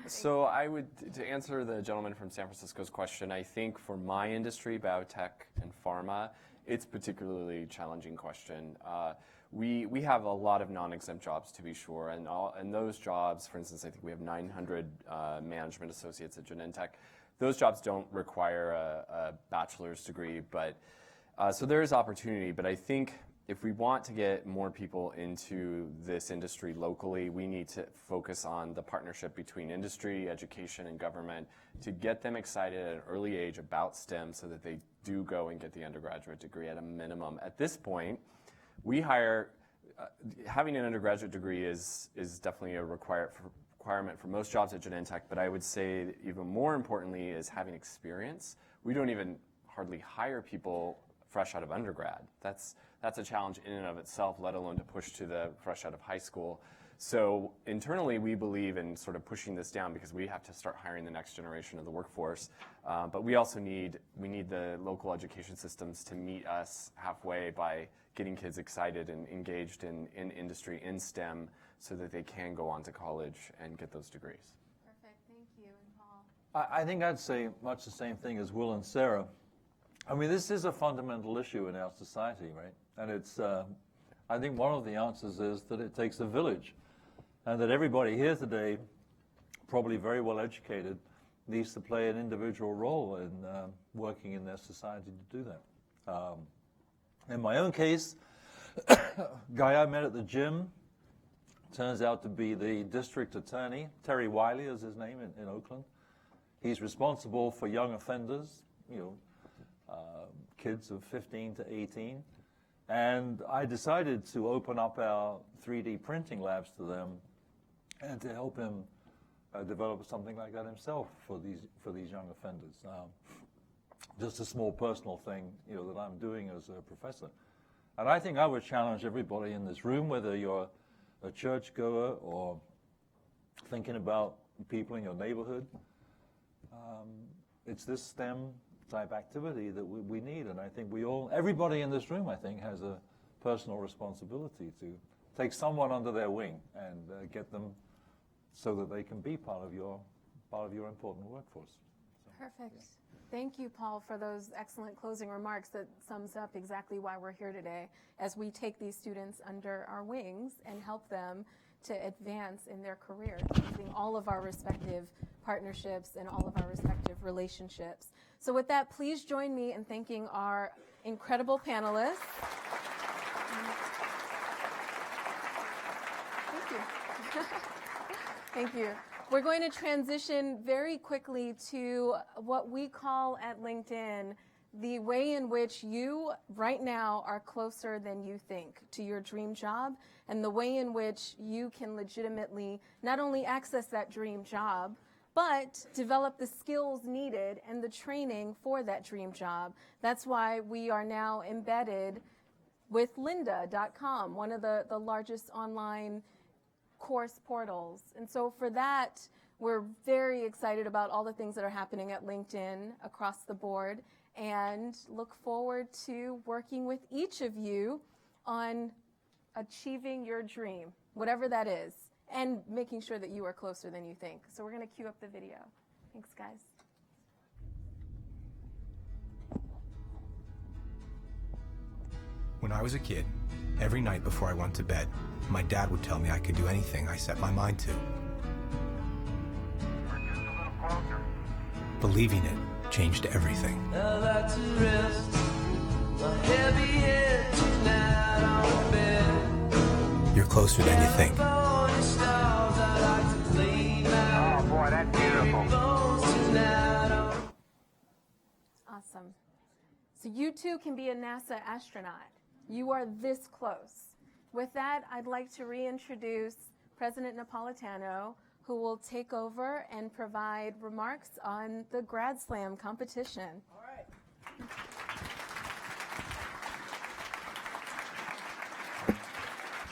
[SPEAKER 12] So to answer the gentleman from San Francisco's question, I think for my industry, biotech and pharma, it's a particularly challenging question. We have a lot of non-exempt jobs, to be sure, and those jobs, for instance, I think we have 900 management associates at Genentech. Those jobs don't require a bachelor's degree, but so there is opportunity. But I think if we want to get more people into this industry locally, we need to focus on the partnership between industry, education, and government to get them excited at an early age about STEM so that they do go and get the undergraduate degree at a minimum. At this point, we hire, having an undergraduate degree is definitely a requirement for most jobs at Genentech, but I would say even more importantly is having experience. We don't even hardly hire people fresh out of undergrad. That's a challenge in and of itself, let alone to push to the fresh out of high school. So internally, we believe in sort of pushing this down because we have to start hiring the next generation of the workforce. But we also need the local education systems to meet us halfway by getting kids excited and engaged in industry, in STEM, so that they can go on to college and get those degrees.
[SPEAKER 2] Perfect, thank you. And Paul?
[SPEAKER 13] I think I'd say much the same thing as Will and Sarah. I mean, this is a fundamental issue in our society, right? And it's, I think one of the answers is that it takes a village, and that everybody here today, probably very well educated, needs to play an individual role in working in their society to do that. In my own case, guy I met at the gym turns out to be the district attorney. Terry Wiley is his name in Oakland. He's responsible for young offenders, kids of 15 to 18. And I decided to open up our 3D printing labs to them and to help him develop something like that himself for these young offenders. Just a small personal thing, that I'm doing as a professor. And I think I would challenge everybody in this room, whether you're a churchgoer or thinking about people in your neighborhood. It's this STEM type activity that we need, and I think everybody in this room, I think, has a personal responsibility to take someone under their wing and get them so that they can be part of your important workforce. So,
[SPEAKER 2] Perfect.
[SPEAKER 13] Yeah.
[SPEAKER 2] Thank you, Paul, for those excellent closing remarks that sums up exactly why we're here today as we take these students under our wings and help them to advance in their career using all of our respective partnerships and all of our respective relationships. So with that, please join me in thanking our incredible panelists. Thank you. Thank you. We're going to transition very quickly to what we call at LinkedIn the way in which you right now are closer than you think to your dream job, and the way in which you can legitimately not only access that dream job, but develop the skills needed and the training for that dream job. That's why we are now embedded with lynda.com, one of the largest online course portals. And so for that, we're very excited about all the things that are happening at LinkedIn across the board, and look forward to working with each of you on achieving your dream, whatever that is, and making sure that you are closer than you think. So we're going to cue up the video. Thanks, guys.
[SPEAKER 16] When I was a kid Every night before I went to bed, my dad would tell me I could do anything I set my mind to. Believing it changed everything. You're closer than you think.
[SPEAKER 17] Oh boy, that's beautiful.
[SPEAKER 2] Awesome. So you too can be a NASA astronaut. You are this close. With that, I'd like to reintroduce President Napolitano, who will take over and provide remarks on the Grad Slam competition.
[SPEAKER 4] All right.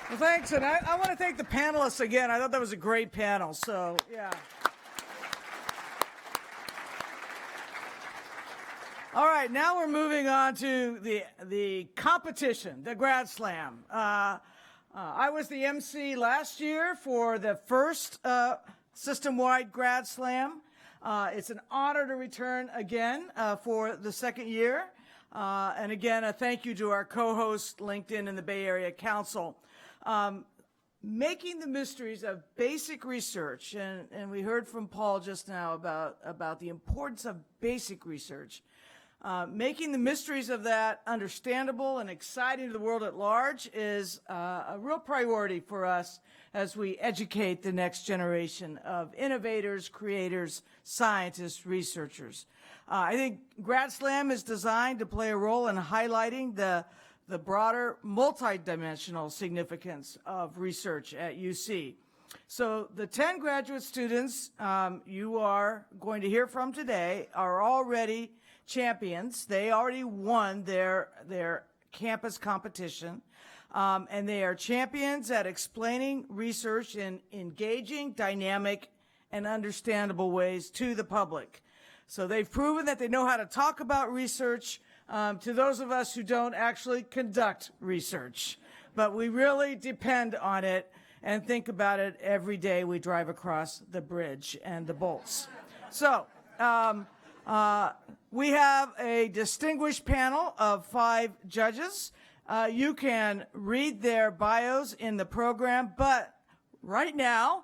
[SPEAKER 4] Well, thanks, and I want to thank the panelists again. I thought that was a great panel, so yeah. All right, now we're moving on to the competition, the Grad Slam. I was the MC last year for the first system-wide Grad Slam. It's an honor to return again for the second year. And again, a thank you to our co-hosts, LinkedIn and the Bay Area Council. Making the mysteries of basic research, and we heard from Paul just now about the importance of basic research. Making the mysteries of that understandable and exciting to the world at large is a real priority for us as we educate the next generation of innovators, creators, scientists, researchers. I think Grad Slam is designed to play a role in highlighting the broader multidimensional significance of research at UC. So the 10 graduate students you are going to hear from today are already champions. They already won their campus competition, and they are champions at explaining research in engaging, dynamic, and understandable ways to the public. So they've proven that they know how to talk about research to those of us who don't actually conduct research. But we really depend on it and think about it every day we drive across the bridge and the bolts. So we have a distinguished panel of 5 judges. You can read their bios in the program, but right now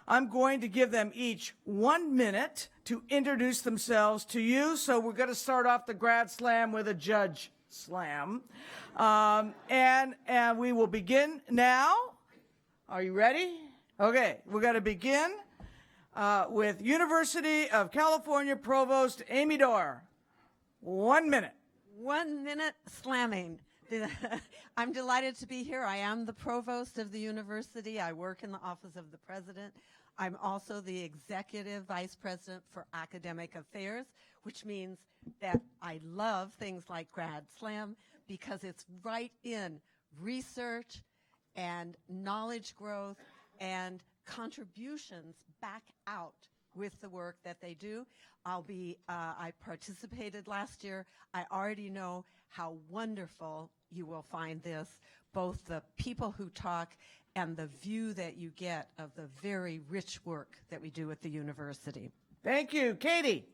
[SPEAKER 4] I'm going to give them each 1 minute to introduce themselves to you. So we're going to start off the Grad Slam with a judge slam. And we will begin now. Are you ready? Okay, we're going to begin with University of California Provost Amy Dorr. 1 minute.
[SPEAKER 18] 1 minute slamming. I'm delighted to be here. I am the provost of the university. I work in the office of the president. I'm also the executive vice president for academic affairs, which means that I love things like Grad Slam because it's right in research and knowledge growth and contributions back out with the work that they do. I participated last year. I already know how wonderful you will find this, both the people who talk and the view that you get of the very rich work that we do at the university.
[SPEAKER 4] Thank you. Katie.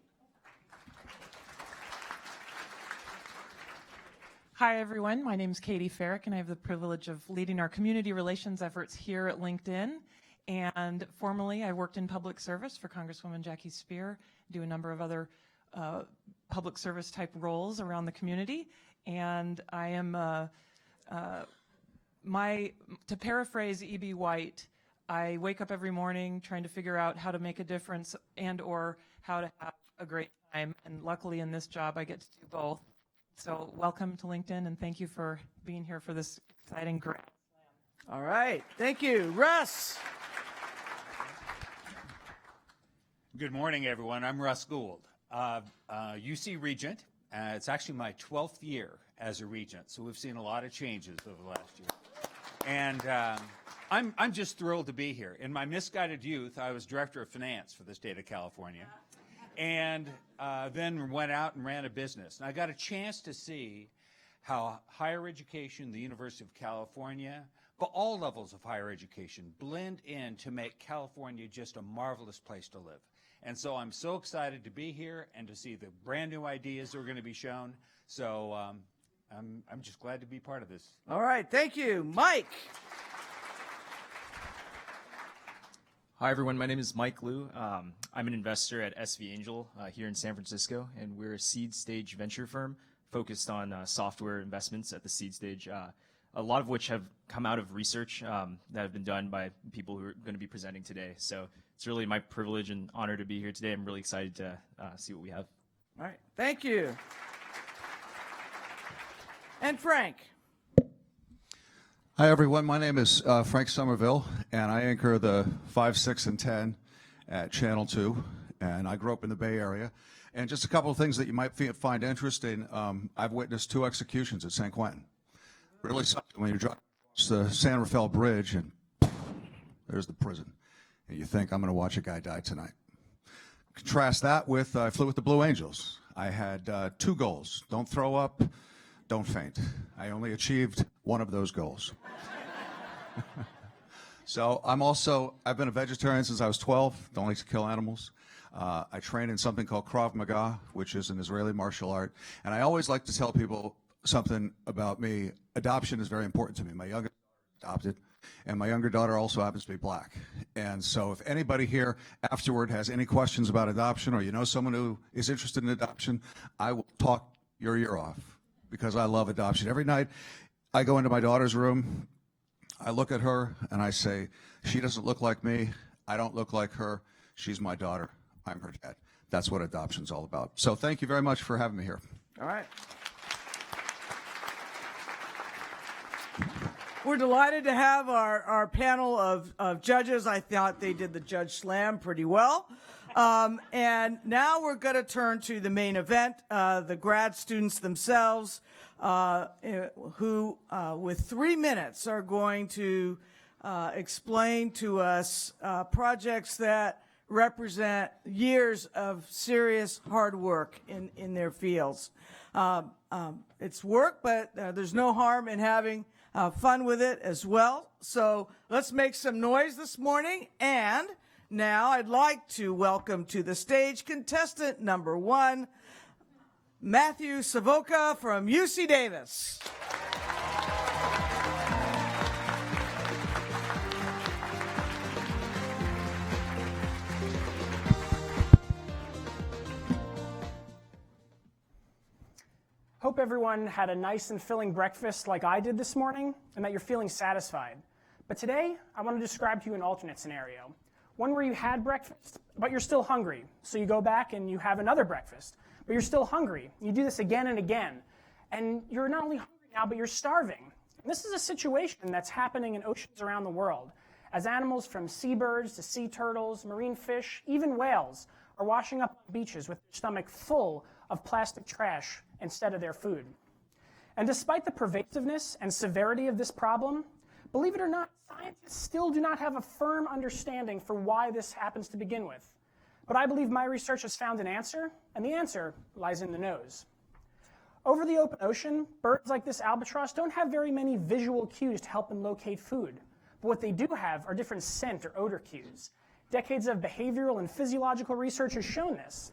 [SPEAKER 19] Hi, everyone. My name is Katie Farrick, and I have the privilege of leading our community relations efforts here at LinkedIn. And formerly, I worked in public service for Congresswoman Jackie Spear, do a number of other public service type roles around the community. And I am, to paraphrase E.B. White, I wake up every morning trying to figure out how to make a difference and or how to have a great time. And luckily in this job, I get to do both. So welcome to LinkedIn, and thank you for being here for this exciting Grad Slam.
[SPEAKER 4] All right. Thank you. Russ.
[SPEAKER 20] Good morning, everyone. I'm Russ Gould, UC Regent. It's actually my 12th year as a Regent, so we've seen a lot of changes over the last year. And I'm just thrilled to be here. In my misguided youth, I was Director of Finance for the state of California, and then went out and ran a business. And I got a chance to see how higher education, the University of California, but all levels of higher education blend in to make California just a marvelous place to live. And so I'm so excited to be here and to see the brand new ideas that are going to be shown. So I'm just glad to be part of this.
[SPEAKER 4] All right, thank you. Mike.
[SPEAKER 21] Hi, everyone. My name is Mike Liu. I'm an investor at SV Angel here in San Francisco, and we're a seed stage venture firm focused on software investments at the seed stage, a lot of which have come out of research that have been done by people who are going to be presenting today. So it's really my privilege and honor to be here today. I'm really excited to see what we have.
[SPEAKER 4] All right, thank you. And Frank.
[SPEAKER 22] Hi, everyone. My name is Frank Somerville, and I anchor the 5, 6, and 10 at Channel 2, and I grew up in the Bay Area. And just a couple of things that you might find interesting. I've witnessed 2 executions at San Quentin. Really something when you drive across the San Rafael Bridge, and there's the prison. And you think, I'm going to watch a guy die tonight. Contrast that with, I flew with the Blue Angels. I had 2 goals. Don't throw up, don't faint. I only achieved one of those goals. So I've been a vegetarian since I was 12, don't like to kill animals. I train in something called Krav Maga, which is an Israeli martial art. And I always like to tell people something about me. Adoption is very important to me. My youngest daughter adopted, and my younger daughter also happens to be black. And so if anybody here afterward has any questions about adoption, or you know someone who is interested in adoption, I will talk your ear off, because I love adoption. Every night I go into my daughter's room, I look at her and I say, she doesn't look like me, I don't look like her, she's my daughter, I'm her dad. That's what adoption's all about. So thank you very much for having me here.
[SPEAKER 4] All right. We're delighted to have our panel of judges. I thought they did the Judge Slam pretty well. And now we're going to turn to the main event, the grad students themselves, who with 3 minutes are going to explain to us projects that represent years of serious hard work in their fields. It's work, but there's no harm in having fun with it as well. So let's make some noise this morning. And now I'd like to welcome to the stage contestant number 1, Matthew Savoca from UC Davis.
[SPEAKER 23] Hope everyone had a nice and filling breakfast like I did this morning, and that you're feeling satisfied. But today, I want to describe to you an alternate scenario. One where you had breakfast, but you're still hungry. So you go back and you have another breakfast, but you're still hungry. You do this again and again. And you're not only hungry now, but you're starving. And this is a situation that's happening in oceans around the world, as animals from seabirds to sea turtles, marine fish, even whales, are washing up on beaches with their stomach full of plastic trash instead of their food. And despite the pervasiveness and severity of this problem, believe it or not, scientists still do not have a firm understanding for why this happens to begin with. But I believe my research has found an answer, and the answer lies in the nose. Over the open ocean, birds like this albatross don't have very many visual cues to help them locate food. But what they do have are different scent or odor cues. Decades of behavioral and physiological research has shown this.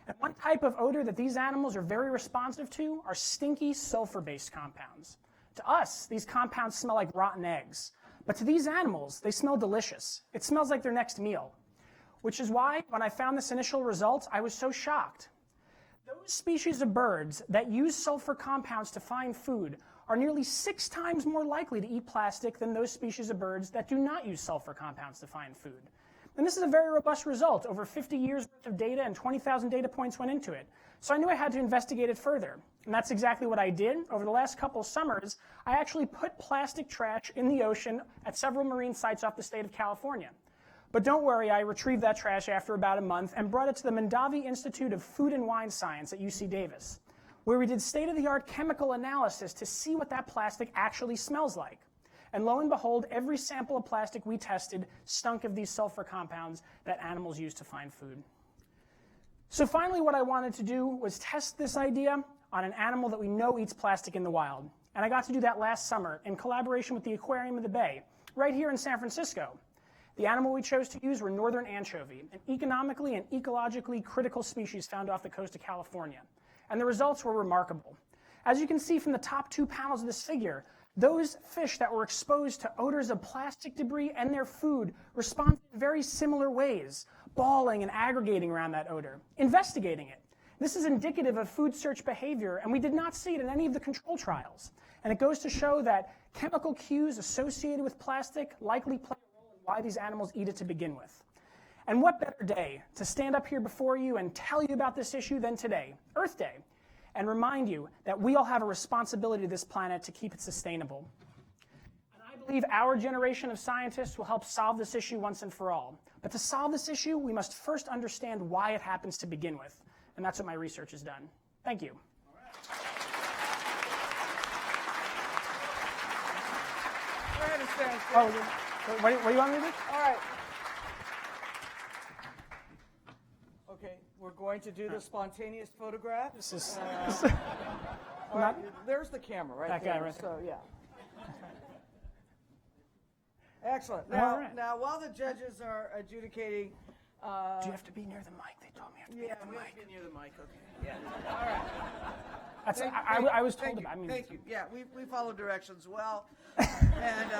[SPEAKER 23] And one type of odor that these animals are very responsive to are stinky sulfur-based compounds. To us, these compounds smell like rotten eggs. But to these animals, they smell delicious. It smells like their next meal. Which is why, when I found this initial result, I was so shocked. Those species of birds that use sulfur compounds to find food are nearly 6 times more likely to eat plastic than those species of birds that do not use sulfur compounds to find food. And this is a very robust result. Over 50 years worth of data and 20,000 data points went into it. So I knew I had to investigate it further. And that's exactly what I did. Over the last couple of summers, I actually put plastic trash in the ocean at several marine sites off the state of California. But don't worry, I retrieved that trash after about a month and brought it to the Mondavi Institute of Food and Wine Science at UC Davis, where we did state-of-the-art chemical analysis to see what that plastic actually smells like. And lo and behold, every sample of plastic we tested stunk of these sulfur compounds that animals use to find food. So finally, what I wanted to do was test this idea on an animal that we know eats plastic in the wild. And I got to do that last summer in collaboration with the Aquarium of the Bay, right here in San Francisco. The animal we chose to use were northern anchovy, an economically and ecologically critical species found off the coast of California. And the results were remarkable. As you can see from the top 2 panels of this figure, those fish that were exposed to odors of plastic debris and their food responded in very similar ways, bawling and aggregating around that odor, investigating it. This is indicative of food search behavior, and we did not see it in any of the control trials. And it goes to show that chemical cues associated with plastic likely play a role in why these animals eat it to begin with. And what better day to stand up here before you and tell you about this issue than today, Earth Day, and remind you that we all have a responsibility to this planet to keep it sustainable. And I believe our generation of scientists will help solve this issue once and for all. But to solve this issue, we must first understand why it happens to begin with. And that's what my research has done. Thank you.
[SPEAKER 4] Go ahead and stand.
[SPEAKER 23] Oh, what do you want me to do?
[SPEAKER 4] All right. Okay, we're going to do the spontaneous photograph.
[SPEAKER 23] This is
[SPEAKER 4] all right, there's the camera right
[SPEAKER 23] that
[SPEAKER 4] there.
[SPEAKER 23] guy right
[SPEAKER 4] so yeah. Excellent. Now, now while the judges are adjudicating,
[SPEAKER 23] do you have to be near the mic? They told me you have to be near the mic.
[SPEAKER 4] Be near the mic. Okay. Yeah. All right.
[SPEAKER 23] That's, I was told about. I mean,
[SPEAKER 4] thank you. Yeah, we follow directions well. And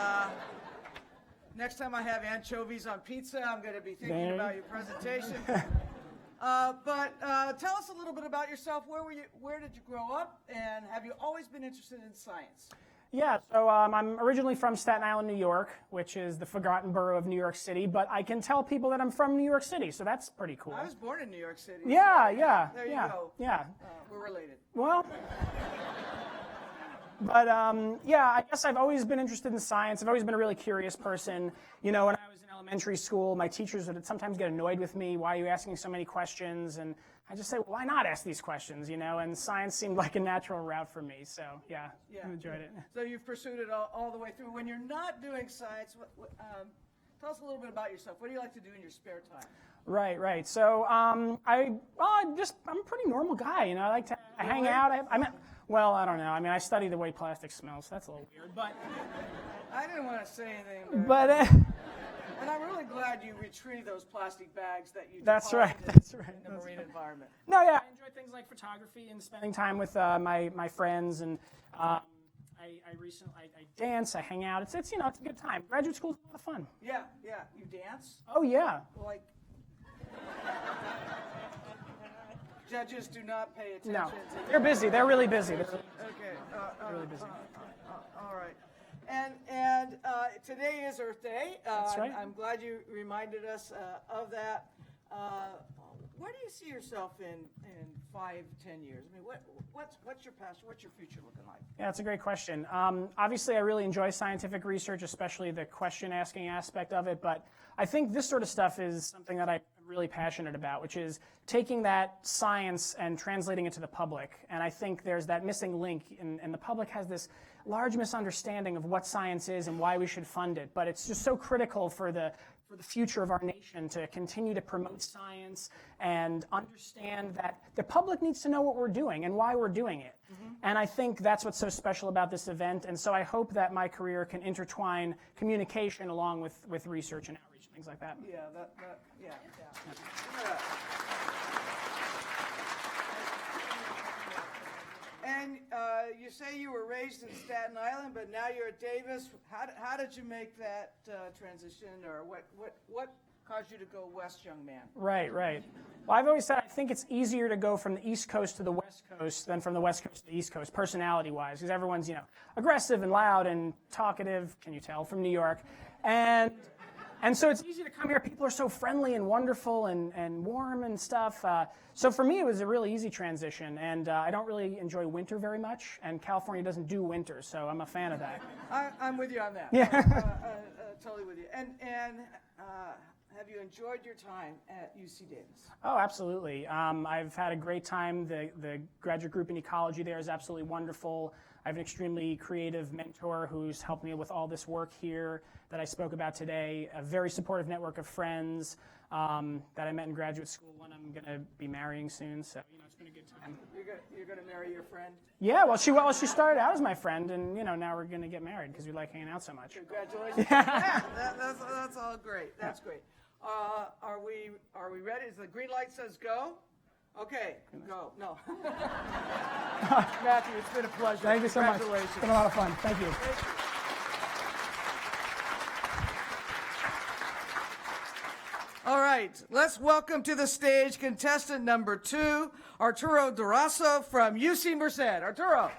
[SPEAKER 4] next time I have anchovies on pizza, I'm going to be thinking about your presentation. But tell us a little bit about yourself. Where did you grow up, and have you always been interested in science?
[SPEAKER 23] Yeah, so I'm originally from Staten Island, New York, which is the forgotten borough of New York City, but I can tell people that I'm from New York City, so that's pretty cool.
[SPEAKER 4] I was born in New York City.
[SPEAKER 23] Yeah,
[SPEAKER 4] so
[SPEAKER 23] yeah.
[SPEAKER 4] There you go.
[SPEAKER 23] Yeah.
[SPEAKER 4] We're related.
[SPEAKER 23] Well, but yeah, I guess I've always been interested in science. I've always been a really curious person. You know, when I was in elementary school, my teachers would sometimes get annoyed with me. Why are you asking so many questions? And I just say, well, why not ask these questions, you know? And science seemed like a natural route for me. So, yeah, I enjoyed it.
[SPEAKER 4] So you've pursued it all the way through. When you're not doing science, tell us a little bit about yourself. What do you like to do in your spare time?
[SPEAKER 23] Right. So I'm a pretty normal guy, you know. I like to hang out. Well, I don't know. I mean, I study the way plastic smells. So that's a little weird, but
[SPEAKER 4] I didn't want to say anything.
[SPEAKER 23] But
[SPEAKER 4] and I'm really glad you retrieved those plastic bags that you
[SPEAKER 23] That's right.
[SPEAKER 4] in the marine environment.
[SPEAKER 23] No, yeah, I enjoy things like photography and spending time with my friends, and I dance, I hang out. It's you know, it's a good time. Graduate school is a lot of fun.
[SPEAKER 4] Yeah. You dance?
[SPEAKER 23] Oh yeah.
[SPEAKER 4] Like judges do not pay attention.
[SPEAKER 23] No, they're busy. They're really busy.
[SPEAKER 4] Okay.
[SPEAKER 23] Really busy.
[SPEAKER 4] All right. And today is Earth Day.
[SPEAKER 23] That's right.
[SPEAKER 4] I'm glad you reminded us of that. Where do you see yourself in 5-10 years? I mean, what's your passion? What's your future looking like?
[SPEAKER 23] Yeah, that's a great question. Obviously, I really enjoy scientific research, especially the question-asking aspect of it. But I think this sort of stuff is something that I'm really passionate about, which is taking that science and translating it to the public. And I think there's that missing link, and the public has this large misunderstanding of what science is and why we should fund it. But it's just so critical for the future of our nation to continue to promote science and understand that the public needs to know what we're doing and why we're doing it. Mm-hmm. And I think that's what's so special about this event. And so I hope that my career can intertwine communication along with research and outreach and things like that.
[SPEAKER 4] Yeah. And you say you were raised in Staten Island, but now you're at Davis. How did you make that transition, or what caused you to go west, young man?
[SPEAKER 23] Right. Well, I've always said I think it's easier to go from the East Coast to the West Coast than from the West Coast to the East Coast, personality-wise, because everyone's, you know, aggressive and loud and talkative, can you tell, from New York. And so it's easy to come here. People are so friendly and wonderful and warm and stuff. So for me, it was a really easy transition. And I don't really enjoy winter very much. And California doesn't do winter, so I'm a fan of that.
[SPEAKER 4] I'm with you on that.
[SPEAKER 23] Yeah.
[SPEAKER 4] Totally with you. And have you enjoyed your time at UC Davis?
[SPEAKER 23] Oh, absolutely. I've had a great time. The graduate group in ecology there is absolutely wonderful. I have an extremely creative mentor who's helped me with all this work here that I spoke about today, a very supportive network of friends that I met in graduate school, one I'm going to be marrying soon, so, you know, it's been a good time.
[SPEAKER 4] You're going to marry your friend?
[SPEAKER 23] Yeah, well, she started out as my friend, and, you know, now we're going to get married because we like hanging out so much.
[SPEAKER 4] Congratulations. Yeah, that's all great. That's great. Are we ready? The green light says go. Okay, go. No. Matthew, it's been a pleasure.
[SPEAKER 23] Thank you so much.
[SPEAKER 4] Congratulations.
[SPEAKER 23] It's been a lot of fun. Thank you.
[SPEAKER 4] All right, let's welcome to the stage contestant number 2, Arturo Durazo from UC Merced. Arturo.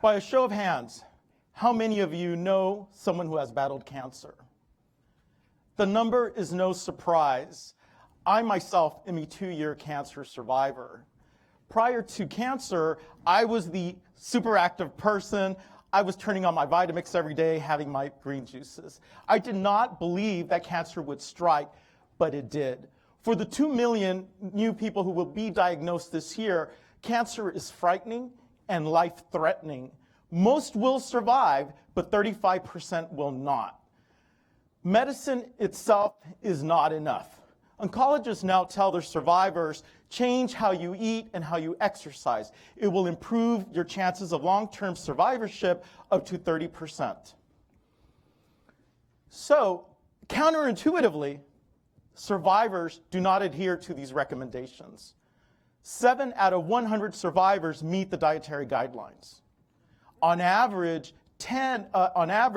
[SPEAKER 1] By a show of hands, how many of you know someone who has battled cancer? The number is no surprise. I myself am a 2-year cancer survivor. Prior to cancer, I was the super active person. I was turning on my Vitamix every day, having my green juices. I did not believe that cancer would strike, but it did. For the 2 million new people who will be diagnosed this year, cancer is frightening and life-threatening. Most will survive, but 35% will not. Medicine itself is not enough. Oncologists now tell their survivors, change how you eat and how you exercise. It will improve your chances of long-term survivorship up to 30%. So, counterintuitively, survivors do not adhere to these recommendations. 7 out of 100 survivors meet the dietary guidelines. On average,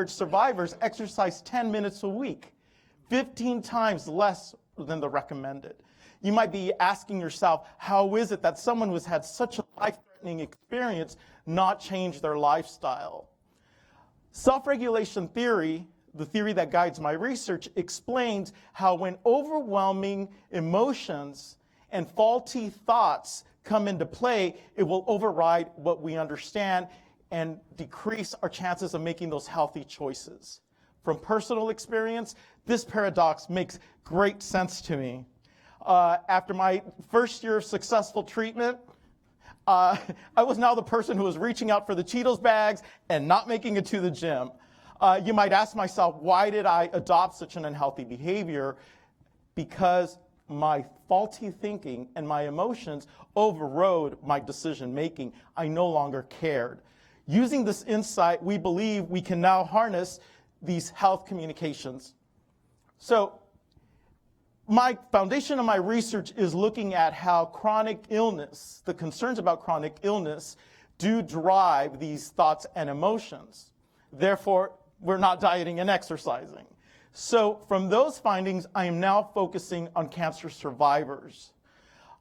[SPEAKER 1] survivors exercise 10 minutes a week, 15 times less than the recommended. You might be asking yourself, how is it that someone who's had such a life-threatening experience not change their lifestyle? Self-regulation theory, the theory that guides my research, explains how when overwhelming emotions and faulty thoughts come into play, it will override what we understand and decrease our chances of making those healthy choices. From personal experience, this paradox makes great sense to me. After my first year of successful treatment, I was now the person who was reaching out for the Cheetos bags and not making it to the gym. You might ask myself, why did I adopt such an unhealthy behavior? Because my faulty thinking and my emotions overrode my decision making. I no longer cared. Using this insight, we believe we can now harness these health communications. So, my foundation of my research is looking at how chronic illness, the concerns about chronic illness, do drive these thoughts and emotions. Therefore, we're not dieting and exercising. So from those findings, I am now focusing on cancer survivors.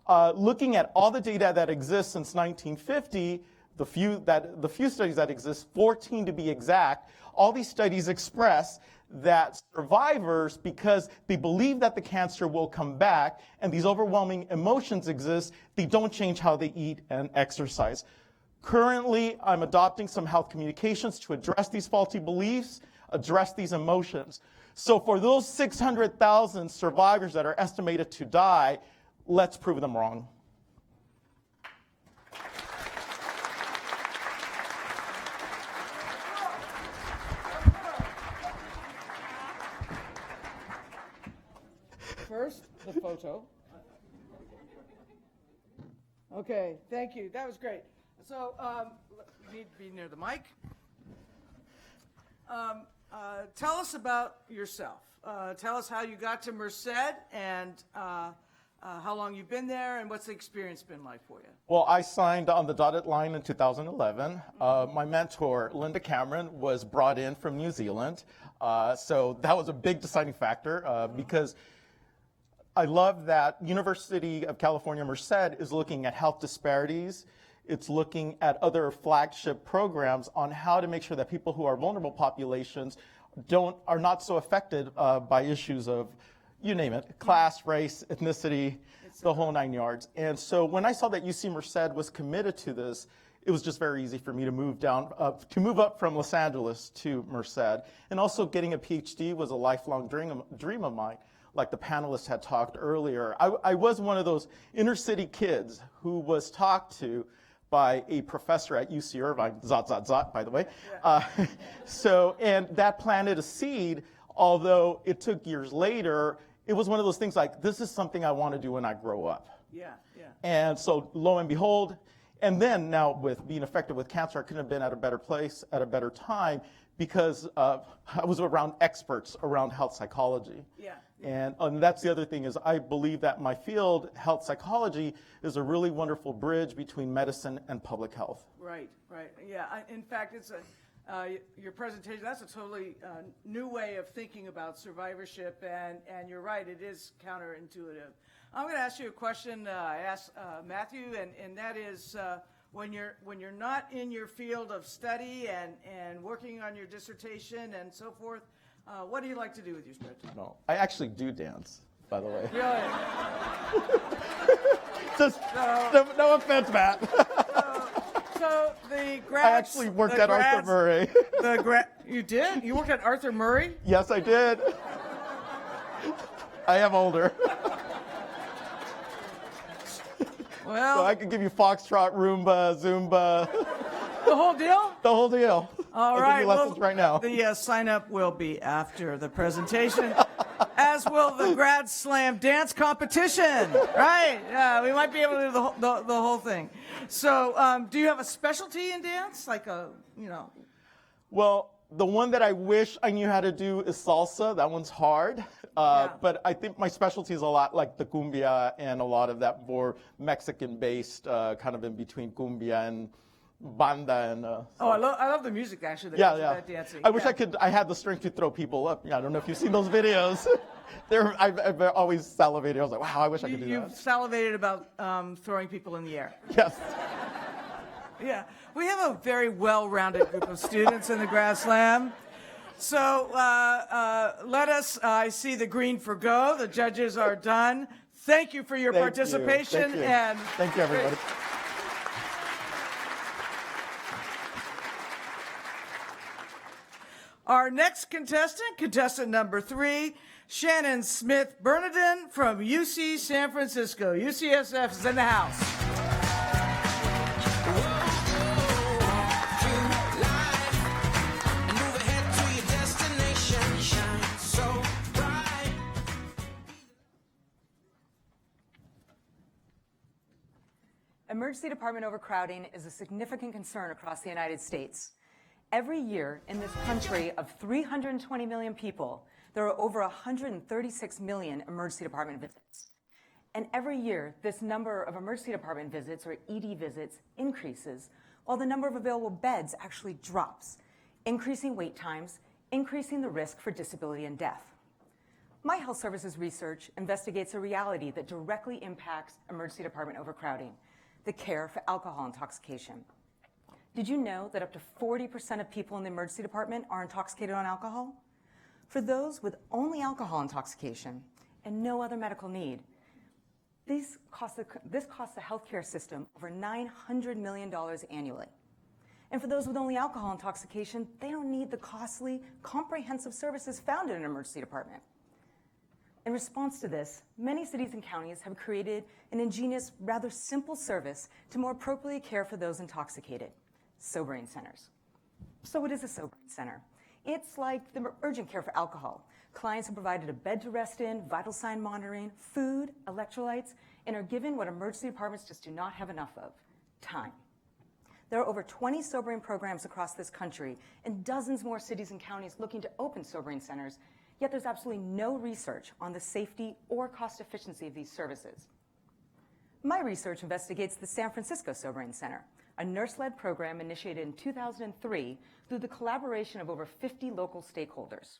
[SPEAKER 1] Looking at all the data that exists since 1950, the few studies that exist, 14 to be exact, all these studies express that survivors, because they believe that the cancer will come back and these overwhelming emotions exist, they don't change how they eat and exercise. Currently, I'm adopting some health communications to address these faulty beliefs, address these emotions. So for those 600,000 survivors that are estimated to die, let's prove them wrong.
[SPEAKER 4] First, the photo. Okay, thank you. That was great. So, need to be near the mic. Tell us about yourself. Tell us how you got to Merced and how long you've been there and what's the experience been like for you.
[SPEAKER 1] Well, I signed on the dotted line in 2011. My mentor, Linda Cameron, was brought in from New Zealand. So that was a big deciding factor because I love that University of California, Merced is looking at health disparities. It's looking at other flagship programs on how to make sure that people who are vulnerable populations are not so affected by issues of, you name it, class, race, ethnicity, the whole 9 yards. And so when I saw that UC Merced was committed to this, it was just very easy for me to move up from Los Angeles to Merced. And also getting a PhD was a lifelong dream of mine. Like the panelists had talked earlier, I was one of those inner city kids who was talked to by a professor at UC Irvine, zot, by the way. And that planted a seed, although it took years later. It was one of those things like, this is something I want to do when I grow up.
[SPEAKER 4] Yeah.
[SPEAKER 1] And so lo and behold, and then now with being affected with cancer, I couldn't have been at a better place at a better time, because I was around experts around health psychology.
[SPEAKER 4] Yeah.
[SPEAKER 1] And that's the other thing is I believe that my field, health psychology, is a really wonderful bridge between medicine and public health.
[SPEAKER 4] Right, right. Yeah, in fact, it's your presentation, that's a totally new way of thinking about survivorship, and you're right, it is counterintuitive. I'm going to ask you a question I asked Matthew, and that is when you're not in your field of study and working on your dissertation and so forth, what do you like to do with your spare time?
[SPEAKER 1] No, I actually do dance, by the way.
[SPEAKER 4] Really?
[SPEAKER 1] Just, no offense, Matt.
[SPEAKER 4] So the grads,
[SPEAKER 1] I actually worked at Arthur Murray.
[SPEAKER 4] You did? You worked at Arthur Murray?
[SPEAKER 1] Yes, I did. I am older.
[SPEAKER 4] Well,
[SPEAKER 1] so I could give you foxtrot, Roomba, Zumba.
[SPEAKER 4] The whole deal?
[SPEAKER 1] The whole deal.
[SPEAKER 4] All
[SPEAKER 1] I'll
[SPEAKER 4] right.
[SPEAKER 1] give you lessons right now.
[SPEAKER 4] The sign-up will be after the presentation, as will the Grad Slam dance competition. Right? Yeah, we might be able to do the whole thing. So, do you have a specialty in dance, like
[SPEAKER 1] Well, the one that I wish I knew how to do is salsa. That one's hard. But I think my specialty is a lot like the cumbia and a lot of that more Mexican-based, kind of in between cumbia and banda and.
[SPEAKER 4] I love the music actually. That
[SPEAKER 1] Yeah,
[SPEAKER 4] goes with
[SPEAKER 1] yeah.
[SPEAKER 4] that dancing.
[SPEAKER 1] I wish I had the strength to throw people up. I don't know if you've seen those videos. I've always salivated. I was like, wow, I wish I could do
[SPEAKER 4] You've
[SPEAKER 1] that.
[SPEAKER 4] salivated about throwing people in the air.
[SPEAKER 1] Yes.
[SPEAKER 4] Yeah, we have a very well-rounded group of students in the Grad Slam. So let us, I see the green for go. The judges are done. Thank you for your participation.
[SPEAKER 1] Thank you.
[SPEAKER 4] And
[SPEAKER 1] Thank you, everybody.
[SPEAKER 4] Our next contestant number 3, Shannon Smith Bernardin from UC San Francisco. UCSF is in the house.
[SPEAKER 3] Emergency department overcrowding is a significant concern across the United States. Every year in this country of 320 million people, there are over 136 million emergency department visits. And every year, this number of emergency department visits, or ED visits, increases, while the number of available beds actually drops, increasing wait times, increasing the risk for disability and death. My health services research investigates a reality that directly impacts emergency department overcrowding: the care for alcohol intoxication. Did you know that up to 40% of people in the emergency department are intoxicated on alcohol? For those with only alcohol intoxication and no other medical need, this costs the healthcare system over $900 million annually. And for those with only alcohol intoxication, they don't need the costly, comprehensive services found in an emergency department. In response to this, many cities and counties have created an ingenious, rather simple service to more appropriately care for those intoxicated: sobering centers. So what is a sobering center? It's like the urgent care for alcohol. Clients are provided a bed to rest in, vital sign monitoring, food, electrolytes, and are given what emergency departments just do not have enough of: time. There are over 20 sobering programs across this country and dozens more cities and counties looking to open sobering centers, yet there's absolutely no research on the safety or cost efficiency of these services. My research investigates the San Francisco Sobering Center, a nurse-led program initiated in 2003 through the collaboration of over 50 local stakeholders.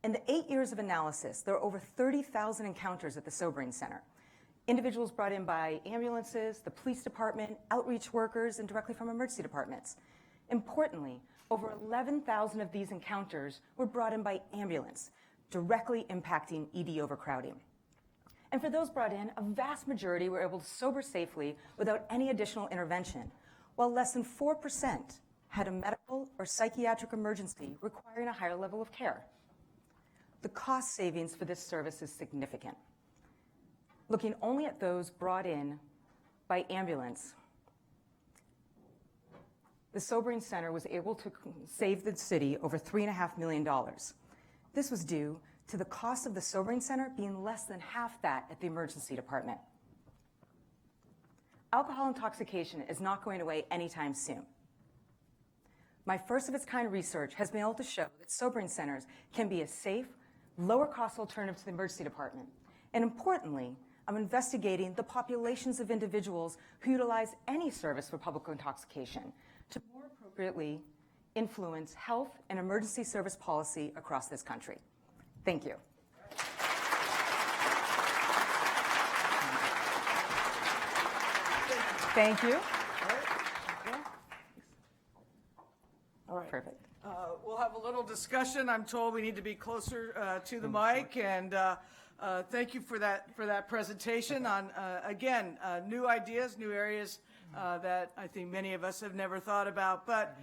[SPEAKER 3] In the 8 years of analysis, there are over 30,000 encounters at the Sobering Center. Individuals brought in by ambulances, the police department, outreach workers, and directly from emergency departments. Importantly, over 11,000 of these encounters were brought in by ambulance, directly impacting ED overcrowding. And for those brought in, a vast majority were able to sober safely without any additional intervention, while less than 4% had a medical or psychiatric emergency requiring a higher level of care. The cost savings for this service is significant. Looking only at those brought in by ambulance, the Sobering Center was able to save the city over $3.5 million. This was due to the cost of the Sobering Center being less than half that at the emergency department. Alcohol intoxication is not going away anytime soon. My first-of-its-kind research has been able to show that sobering centers can be a safe, lower-cost alternative to the emergency department. And importantly, I'm investigating the populations of individuals who utilize any service for public intoxication to more appropriately influence health and emergency service policy across this country. Thank you. Thank you.
[SPEAKER 4] All right.
[SPEAKER 3] Perfect.
[SPEAKER 4] We'll have a little discussion. I'm told we need to be closer to the mic, and thank you for that presentation on again new ideas, new areas that I think many of us have never thought about. But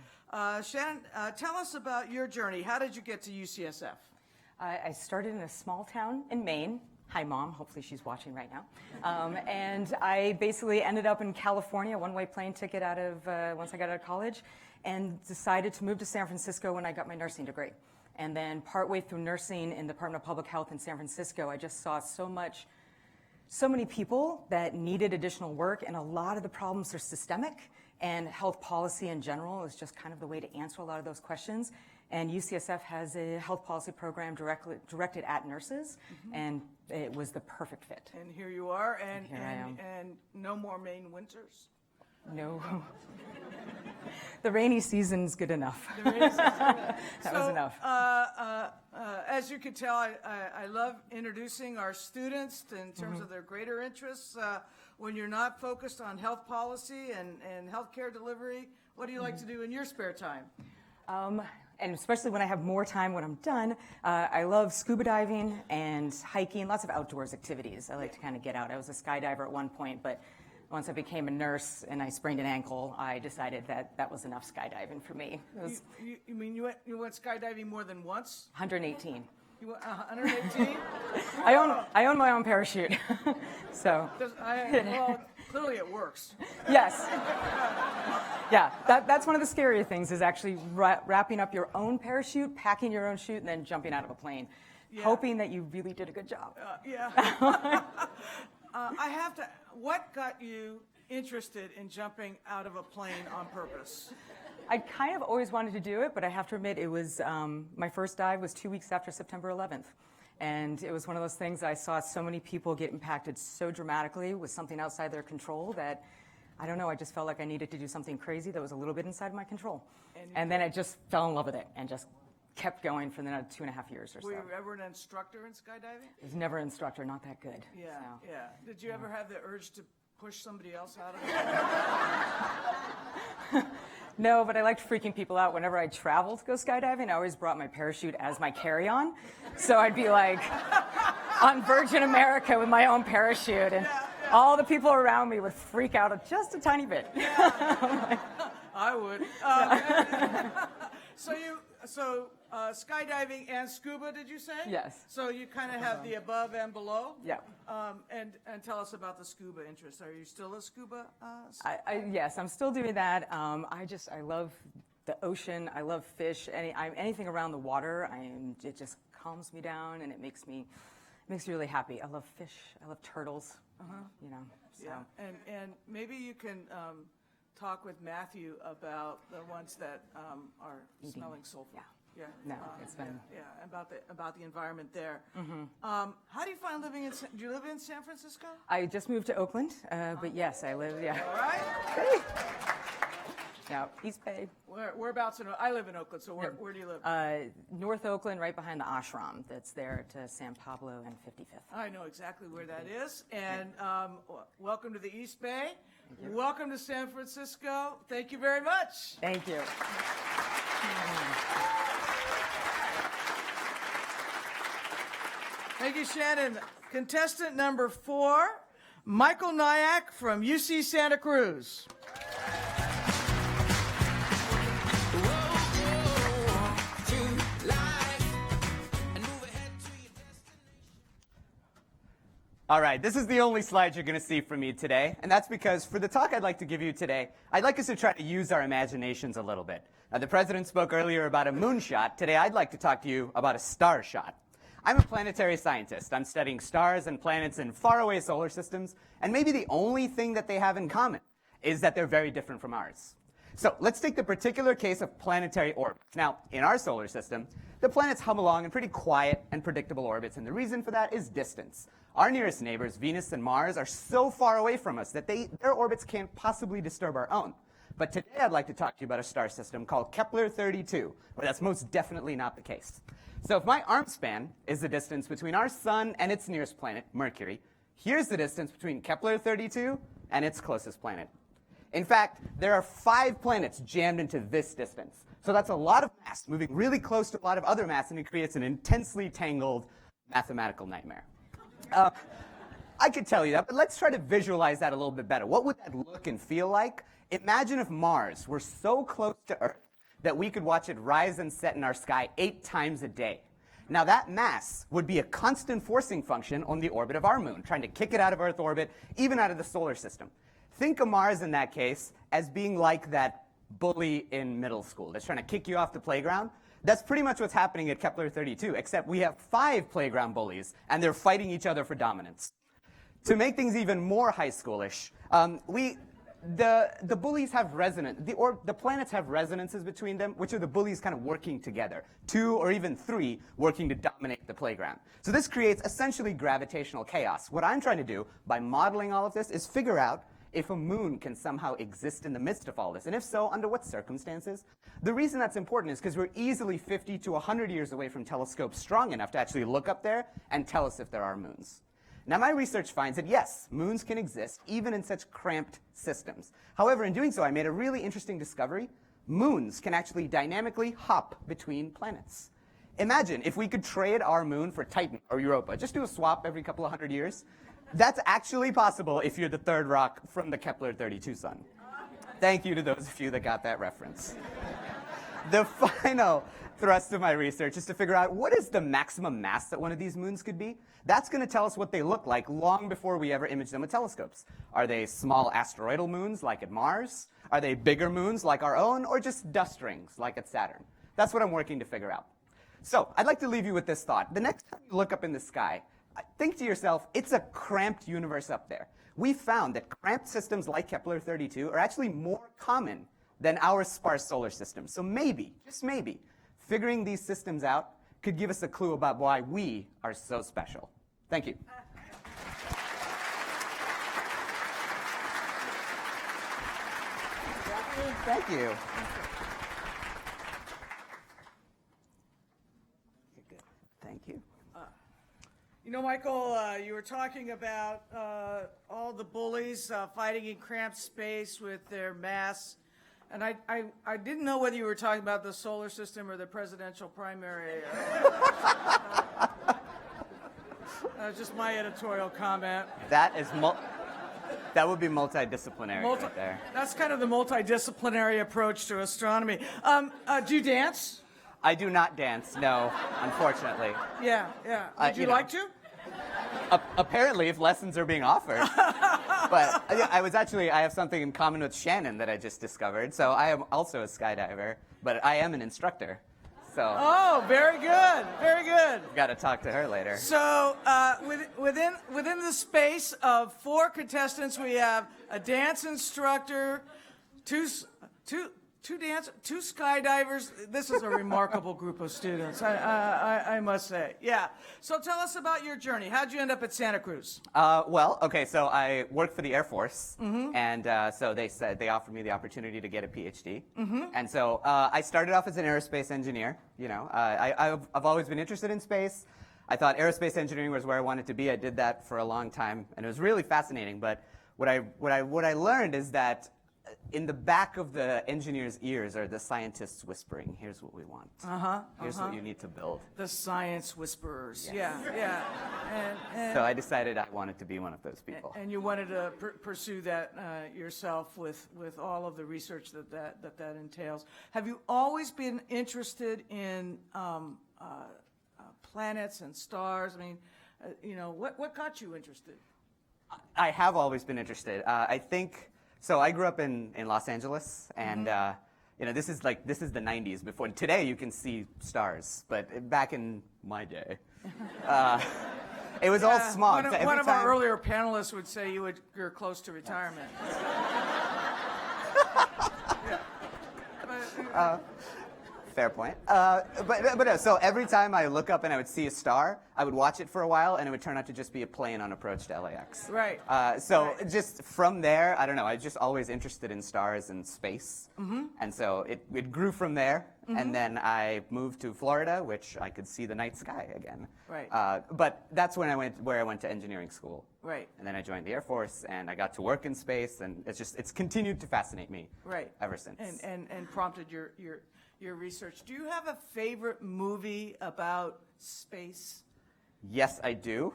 [SPEAKER 4] Shannon, tell us about your journey. How did you get to UCSF?
[SPEAKER 3] I started in a small town in Maine. Hi, Mom. Hopefully she's watching right now. And I basically ended up in California, one-way plane ticket out of once I got out of college, and decided to move to San Francisco when I got my nursing degree. And then partway through nursing in the Department of Public Health in San Francisco, I just saw so many people that needed additional work, and a lot of the problems are systemic, and health policy in general is just kind of the way to answer a lot of those questions. And UCSF has a health policy program directed at nurses, and it was the perfect fit.
[SPEAKER 4] And here you are, and
[SPEAKER 3] here I am.
[SPEAKER 4] And no more Maine winters.
[SPEAKER 3] No. The rainy season's good enough.
[SPEAKER 4] The rainy season.
[SPEAKER 3] That was enough.
[SPEAKER 4] As you can tell, I love introducing our students in terms of their greater interests. When you're not focused on health policy and healthcare delivery, what do you like to do in your spare time?
[SPEAKER 3] And especially when I have more time when I'm done, I love scuba diving and hiking, lots of outdoors activities. I like to kind of get out. I was a skydiver at one point, but once I became a nurse and I sprained an ankle, I decided that was enough skydiving for me. It was
[SPEAKER 4] You mean you went skydiving more than once?
[SPEAKER 3] 118.
[SPEAKER 4] You went 118?
[SPEAKER 3] I own my own parachute, so.
[SPEAKER 4] Well, clearly it works.
[SPEAKER 3] Yes. Yeah, that's one of the scarier things is actually wrapping up your own parachute, packing your own chute, and then jumping out of a plane, hoping that you really did a good job.
[SPEAKER 4] I have to. What got you interested in jumping out of a plane on purpose?
[SPEAKER 3] I kind of always wanted to do it, but I have to admit it was my first dive was 2 weeks after September 11th. And it was one of those things I saw so many people get impacted so dramatically with something outside their control that, I don't know, I just felt like I needed to do something crazy that was a little bit inside my control. And then I just fell in love with it and just kept going for the 2.5 years or so.
[SPEAKER 4] Were you ever an instructor in skydiving?
[SPEAKER 3] I was never an instructor, not that good.
[SPEAKER 4] Yeah,
[SPEAKER 3] so.
[SPEAKER 4] yeah. Did you ever have the urge to push somebody else out of it?
[SPEAKER 3] No, but I liked freaking people out. Whenever I traveled to go skydiving, I always brought my parachute as my carry-on. So I'd be like on Virgin America with my own parachute, and all the people around me would freak out just a tiny bit.
[SPEAKER 4] I would. So skydiving and scuba, did you say?
[SPEAKER 3] Yes.
[SPEAKER 4] So you kind of have the above and below?
[SPEAKER 3] Yeah.
[SPEAKER 4] And tell us about the scuba interest. Are you still a scuba?
[SPEAKER 3] Yes, I'm still doing that. I love the ocean. I love fish. Anything around the water, it just calms me down and it makes me really happy. I love fish. I love turtles. You know. So.
[SPEAKER 4] Yeah. And maybe you can talk with Matthew about the ones that are smelling sulfur.
[SPEAKER 3] Yeah.
[SPEAKER 4] Yeah.
[SPEAKER 3] No, it's been.
[SPEAKER 4] Yeah, about the environment there. How do you find living do you live in San Francisco?
[SPEAKER 3] I just moved to Oakland, but yes, I live. Yeah.
[SPEAKER 4] All right.
[SPEAKER 3] Yeah, East Bay.
[SPEAKER 4] Whereabouts in? I live in Oakland. So where do you live?
[SPEAKER 3] North Oakland, right behind the ashram that's there to San Pablo and 55th.
[SPEAKER 4] I know exactly where that is. And welcome to the East Bay. Welcome to San Francisco. Thank you very much.
[SPEAKER 3] Thank you.
[SPEAKER 4] Thank you, Shannon. Contestant number 4, Michael Nyack from UC Santa Cruz.
[SPEAKER 5] All right, this is the only slide you're going to see from me today, and that's because for the talk I'd like to give you today, I'd like us to try to use our imaginations a little bit. Now, the president spoke earlier about a moonshot. Today, I'd like to talk to you about a star shot. I'm a planetary scientist. I'm studying stars and planets in faraway solar systems, and maybe the only thing that they have in common is that they're very different from ours. So let's take the particular case of planetary orbits. Now, in our solar system, the planets hum along in pretty quiet and predictable orbits, and the reason for that is distance. Our nearest neighbors, Venus and Mars, are so far away from us that their orbits can't possibly disturb our own. But today I'd like to talk to you about a star system called Kepler-32, where that's most definitely not the case. So if my arm span is the distance between our sun and its nearest planet, Mercury, here's the distance between Kepler-32 and its closest planet. In fact, there are 5 planets jammed into this distance. So that's a lot of mass moving really close to a lot of other mass, and it creates an intensely tangled mathematical nightmare. I could tell you that, but let's try to visualize that a little bit better. What would that look and feel like? Imagine if Mars were so close to Earth that we could watch it rise and set in our sky 8 times a day. Now that mass would be a constant forcing function on the orbit of our moon, trying to kick it out of Earth orbit, even out of the solar system. Think of Mars in that case as being like that bully in middle school that's trying to kick you off the playground. That's pretty much what's happening at Kepler-32, except we have 5 playground bullies, and they're fighting each other for dominance. To make things even more high schoolish, the bullies have the planets have resonances between them, which are the bullies kind of working together, 2 or even 3 working to dominate the playground. So this creates essentially gravitational chaos. What I'm trying to do by modeling all of this is figure out if a moon can somehow exist in the midst of all this, and if so, under what circumstances. The reason that's important is because we're easily 50 to 100 years away from telescopes strong enough to actually look up there and tell us if there are moons. Now, my research finds that, yes, moons can exist even in such cramped systems. However, in doing so, I made a really interesting discovery. Moons can actually dynamically hop between planets. Imagine if we could trade our moon for Titan or Europa. Just do a swap every couple of 100 years. That's actually possible if you're the third rock from the Kepler-32 sun. Thank you to those of you that got that reference. The final thrust of my research is to figure out what is the maximum mass that one of these moons could be. That's going to tell us what they look like long before we ever image them with telescopes. Are they small asteroidal moons like at Mars? Are they bigger moons like our own, or just dust rings like at Saturn? That's what I'm working to figure out. So I'd like to leave you with this thought. The next time you look up in the sky, think to yourself, it's a cramped universe up there. We found that cramped systems like Kepler-32 are actually more common than our sparse solar system. So maybe, just maybe, figuring these systems out could give us a clue about why we are so special. Thank you. Thank you. Thank you.
[SPEAKER 4] You know, Michael, you were talking about all the bullies fighting in cramped space with their mass. And I didn't know whether you were talking about the solar system or the presidential primary. Just my editorial comment.
[SPEAKER 5] That is that would be multidisciplinary right there.
[SPEAKER 4] That's kind of the multidisciplinary approach to astronomy. Do you dance?
[SPEAKER 5] I do not dance, no, unfortunately.
[SPEAKER 4] Yeah. Would you like to?
[SPEAKER 5] Apparently, if lessons are being offered. But I have something in common with Shannon that I just discovered. So I am also a skydiver, but I am an instructor. So.
[SPEAKER 4] Oh, very good, very good.
[SPEAKER 5] Got to talk to her later.
[SPEAKER 4] So within the space of 4 contestants, we have a dance instructor, two skydivers. This is a remarkable group of students, I must say. Yeah. So tell us about your journey. How'd you end up at Santa Cruz?
[SPEAKER 5] Well, okay, so I worked for the Air Force, and so they offered me the opportunity to get a PhD. And so I started off as an aerospace engineer. You know, I've always been interested in space. I thought aerospace engineering was where I wanted to be. I did that for a long time, and it was really fascinating. But what I learned is that in the back of the engineer's ears are the scientists whispering, here's what we want. Here's what you need to build.
[SPEAKER 4] The science whisperers.
[SPEAKER 5] Yes.
[SPEAKER 4] Yeah. And
[SPEAKER 5] so I decided I wanted to be one of those people.
[SPEAKER 4] And you wanted to pursue that yourself with all of the research that entails. Have you always been interested in planets and stars? I mean, what got you interested?
[SPEAKER 5] I have always been interested. I think. So I grew up in Los Angeles, and this is the 90s. Before today, you can see stars, but back in my day, it was all smog.
[SPEAKER 4] One of our earlier panelists would say you're close to retirement.
[SPEAKER 5] Fair point. But no, so every time I look up and I would see a star, I would watch it for a while, and it would turn out to just be a plane on approach to LAX.
[SPEAKER 4] Right.
[SPEAKER 5] Just from there, I don't know, I was just always interested in stars and space.
[SPEAKER 4] Mhm.
[SPEAKER 5] And so it grew from there,
[SPEAKER 4] Mhm.
[SPEAKER 5] and then I moved to Florida, which I could see the night sky again.
[SPEAKER 4] Right.
[SPEAKER 5] But that's when I went to engineering school.
[SPEAKER 4] Right.
[SPEAKER 5] And then I joined the Air Force, and I got to work in space, and it's continued to fascinate me.
[SPEAKER 4] Right.
[SPEAKER 5] Ever since.
[SPEAKER 4] And prompted your research. Do you have a favorite movie about space?
[SPEAKER 5] Yes, I do.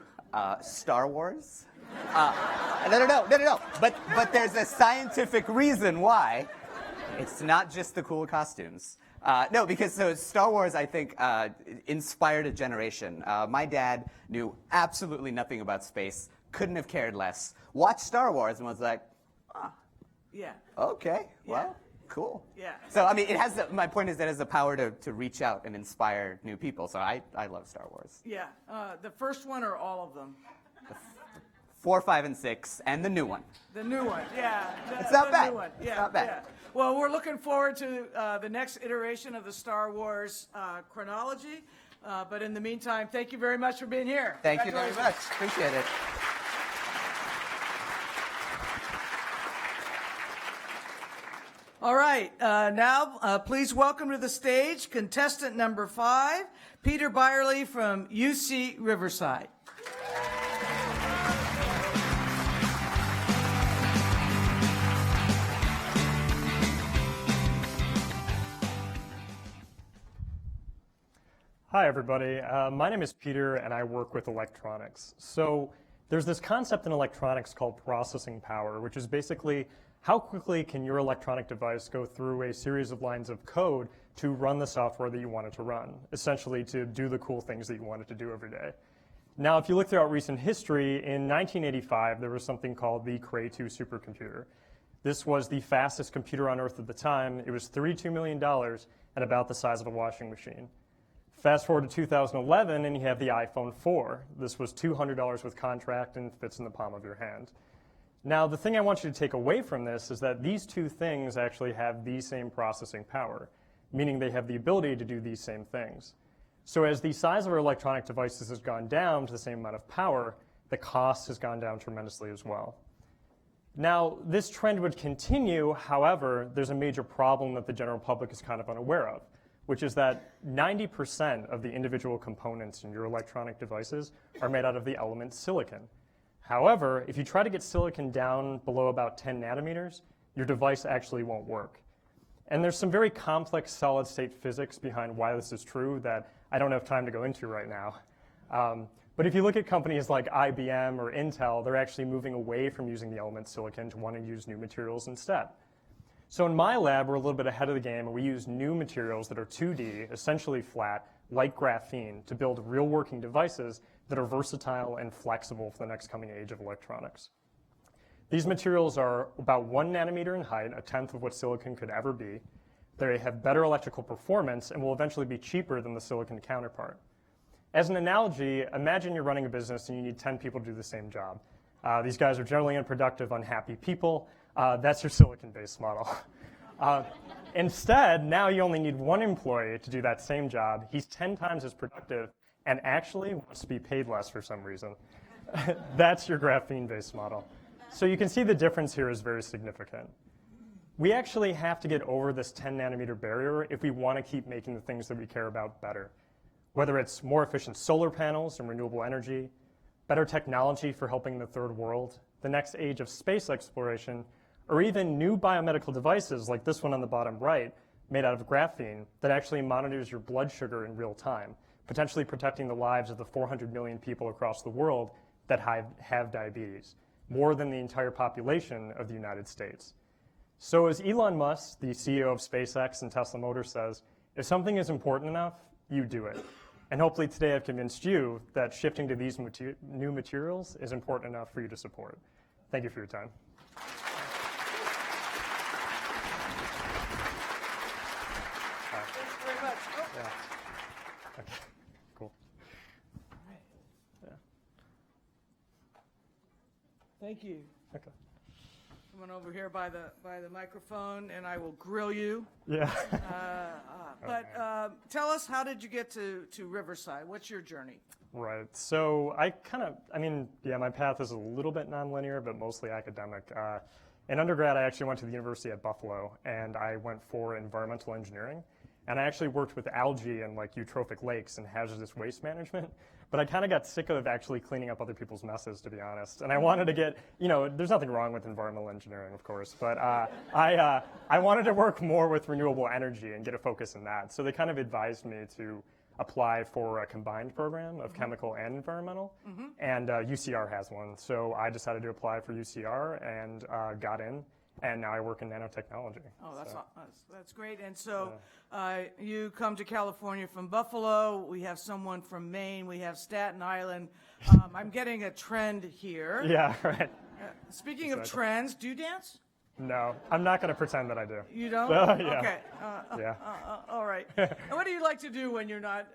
[SPEAKER 5] Star Wars. No. But there's a scientific reason why. It's not just the cool costumes. No, because so Star Wars, I think, inspired a generation. My dad knew absolutely nothing about space, couldn't have cared less, watched Star Wars and was like,
[SPEAKER 4] Yeah.
[SPEAKER 5] okay, well, cool.
[SPEAKER 4] Yeah.
[SPEAKER 5] So, I mean, my point is that it has the power to reach out and inspire new people. So I love Star Wars.
[SPEAKER 4] Yeah. The first one or all of them?
[SPEAKER 5] 4, 5, and 6, and the new one.
[SPEAKER 4] The new one, yeah.
[SPEAKER 5] It's not
[SPEAKER 4] the
[SPEAKER 5] bad.
[SPEAKER 4] New one.
[SPEAKER 5] It's
[SPEAKER 4] Yeah,
[SPEAKER 5] not bad.
[SPEAKER 4] yeah. Well, we're looking forward to the next iteration of the Star Wars chronology. But in the meantime, thank you very much for being here.
[SPEAKER 5] Thank you very much.
[SPEAKER 4] Congratulations.
[SPEAKER 5] Appreciate it.
[SPEAKER 4] All right, now please welcome to the stage contestant number 5, Peter Byerly from UC Riverside.
[SPEAKER 6] Hi, everybody. My name is Peter, and I work with electronics. So there's this concept in electronics called processing power, which is basically how quickly can your electronic device go through a series of lines of code to run the software that you want it to run, essentially to do the cool things that you want it to do every day. Now, if you look throughout recent history, in 1985, there was something called the Cray 2 supercomputer. This was the fastest computer on Earth at the time. It was $32 million and about the size of a washing machine. Fast forward to 2011, and you have the iPhone 4. This was $200 with contract and fits in the palm of your hand. Now, the thing I want you to take away from this is that these two things actually have the same processing power, meaning they have the ability to do these same things. So as the size of our electronic devices has gone down to the same amount of power, the cost has gone down tremendously as well. Now, this trend would continue. However, there's a major problem that the general public is kind of unaware of, which is that 90% of the individual components in your electronic devices are made out of the element silicon. However, if you try to get silicon down below about 10 nanometers, your device actually won't work. And there's some very complex solid-state physics behind why this is true that I don't have time to go into right now. But if you look at companies like IBM or Intel, they're actually moving away from using the element silicon to want to use new materials instead. So in my lab, we're a little bit ahead of the game, and we use new materials that are 2D, essentially flat, like graphene, to build real working devices that are versatile and flexible for the next coming age of electronics. These materials are about 1 nanometer in height, a tenth of what silicon could ever be. They have better electrical performance and will eventually be cheaper than the silicon counterpart. As an analogy, imagine you're running a business and you need 10 people to do the same job. These guys are generally unproductive, unhappy people. That's your silicon-based model. Instead, now you only need 1 employee to do that same job. He's 10 times as productive and actually wants to be paid less for some reason. That's your graphene-based model. So you can see the difference here is very significant. We actually have to get over this 10 nanometer barrier if we want to keep making the things that we care about better. Whether it's more efficient solar panels and renewable energy, better technology for helping the third world, the next age of space exploration, or even new biomedical devices like this one on the bottom right, made out of graphene, that actually monitors your blood sugar in real time, potentially protecting the lives of the 400 million people across the world that have diabetes, more than the entire population of the United States. So as Elon Musk, the CEO of SpaceX and Tesla Motors, says, if something is important enough, you do it. And hopefully today I've convinced you that shifting to these new materials is important enough for you to support. Thank you for your time.
[SPEAKER 4] Thanks very much. Oh.
[SPEAKER 6] Yeah. Okay. Cool. Yeah.
[SPEAKER 4] Thank you.
[SPEAKER 6] Okay.
[SPEAKER 4] Come on over here by the microphone, and I will grill you.
[SPEAKER 6] Yeah.
[SPEAKER 4] Tell us, how did you get to Riverside? What's your journey?
[SPEAKER 6] Right. So my path is a little bit nonlinear, but mostly academic. In undergrad, I actually went to the University at Buffalo, and I went for environmental engineering. And I actually worked with algae and like eutrophic lakes and hazardous waste management. But I kind of got sick of actually cleaning up other people's messes, to be honest. And I wanted to get, there's nothing wrong with environmental engineering, of course, but I wanted to work more with renewable energy and get a focus in that. So they kind of advised me to apply for a combined program of chemical and environmental, and UCR has one. So I decided to apply for UCR and got in, and now I work in nanotechnology.
[SPEAKER 4] Oh, that's great. And so you come to California from Buffalo. We have someone from Maine. We have Staten Island. I'm getting a trend here.
[SPEAKER 6] Yeah, right.
[SPEAKER 4] Speaking of trends, do you dance?
[SPEAKER 6] No, I'm not going to pretend that I do.
[SPEAKER 4] You don't?
[SPEAKER 6] Yeah.
[SPEAKER 4] Okay.
[SPEAKER 6] Yeah.
[SPEAKER 4] All right. And what do you like to do when you're not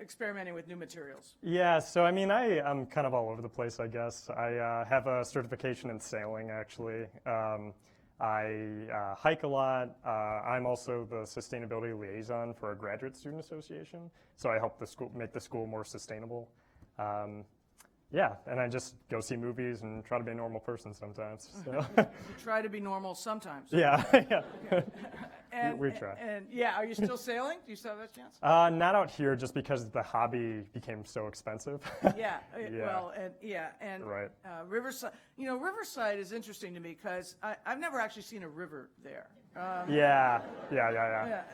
[SPEAKER 4] experimenting with new materials?
[SPEAKER 6] Yeah, so I'm kind of all over the place, I guess. I have a certification in sailing, actually. I hike a lot. I'm also the sustainability liaison for a graduate student association, so I help the school make the school more sustainable. Yeah, and I just go see movies and try to be a normal person sometimes. So.
[SPEAKER 4] You try to be normal sometimes.
[SPEAKER 6] Yeah, yeah. We try.
[SPEAKER 4] And are you still sailing? Do you still have that chance?
[SPEAKER 6] Not out here, just because the hobby became so expensive.
[SPEAKER 4] Yeah.
[SPEAKER 6] Yeah.
[SPEAKER 4] Well, and
[SPEAKER 6] right.
[SPEAKER 4] Riverside. Riverside is interesting to me because I've never actually seen a river there.
[SPEAKER 6] Yeah.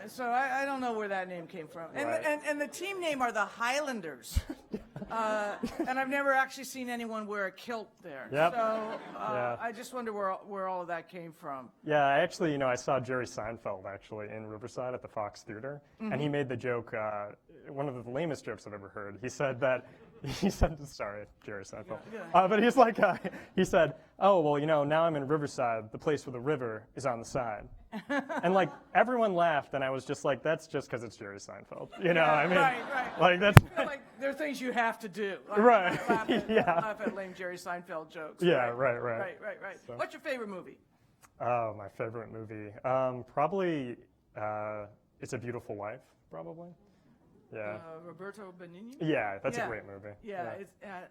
[SPEAKER 4] So I don't know where that name came from. And the team name are the Highlanders. And I've never actually seen anyone wear a kilt there.
[SPEAKER 6] Yep.
[SPEAKER 4] So I just wonder where all of that came from.
[SPEAKER 6] Yeah, actually, I saw Jerry Seinfeld actually in Riverside at the Fox Theater, and he made the joke, one of the lamest jokes I've ever heard. He said, sorry, Jerry Seinfeld, but he's like, he said, oh, well, now I'm in Riverside, the place where the river is on the side. And like everyone laughed, and I was just like, that's just because it's Jerry Seinfeld,
[SPEAKER 4] Right.
[SPEAKER 6] Like that's.
[SPEAKER 4] I feel like there are things you have to do.
[SPEAKER 6] Right.
[SPEAKER 4] Laugh at lame Jerry Seinfeld jokes.
[SPEAKER 6] Yeah.
[SPEAKER 4] Right.
[SPEAKER 6] Right.
[SPEAKER 4] So. What's your favorite movie?
[SPEAKER 6] Oh, my favorite movie, probably It's a Beautiful Life, probably. Yeah.
[SPEAKER 4] Roberto Benigni?
[SPEAKER 6] Yeah, that's a great movie.
[SPEAKER 4] Yeah.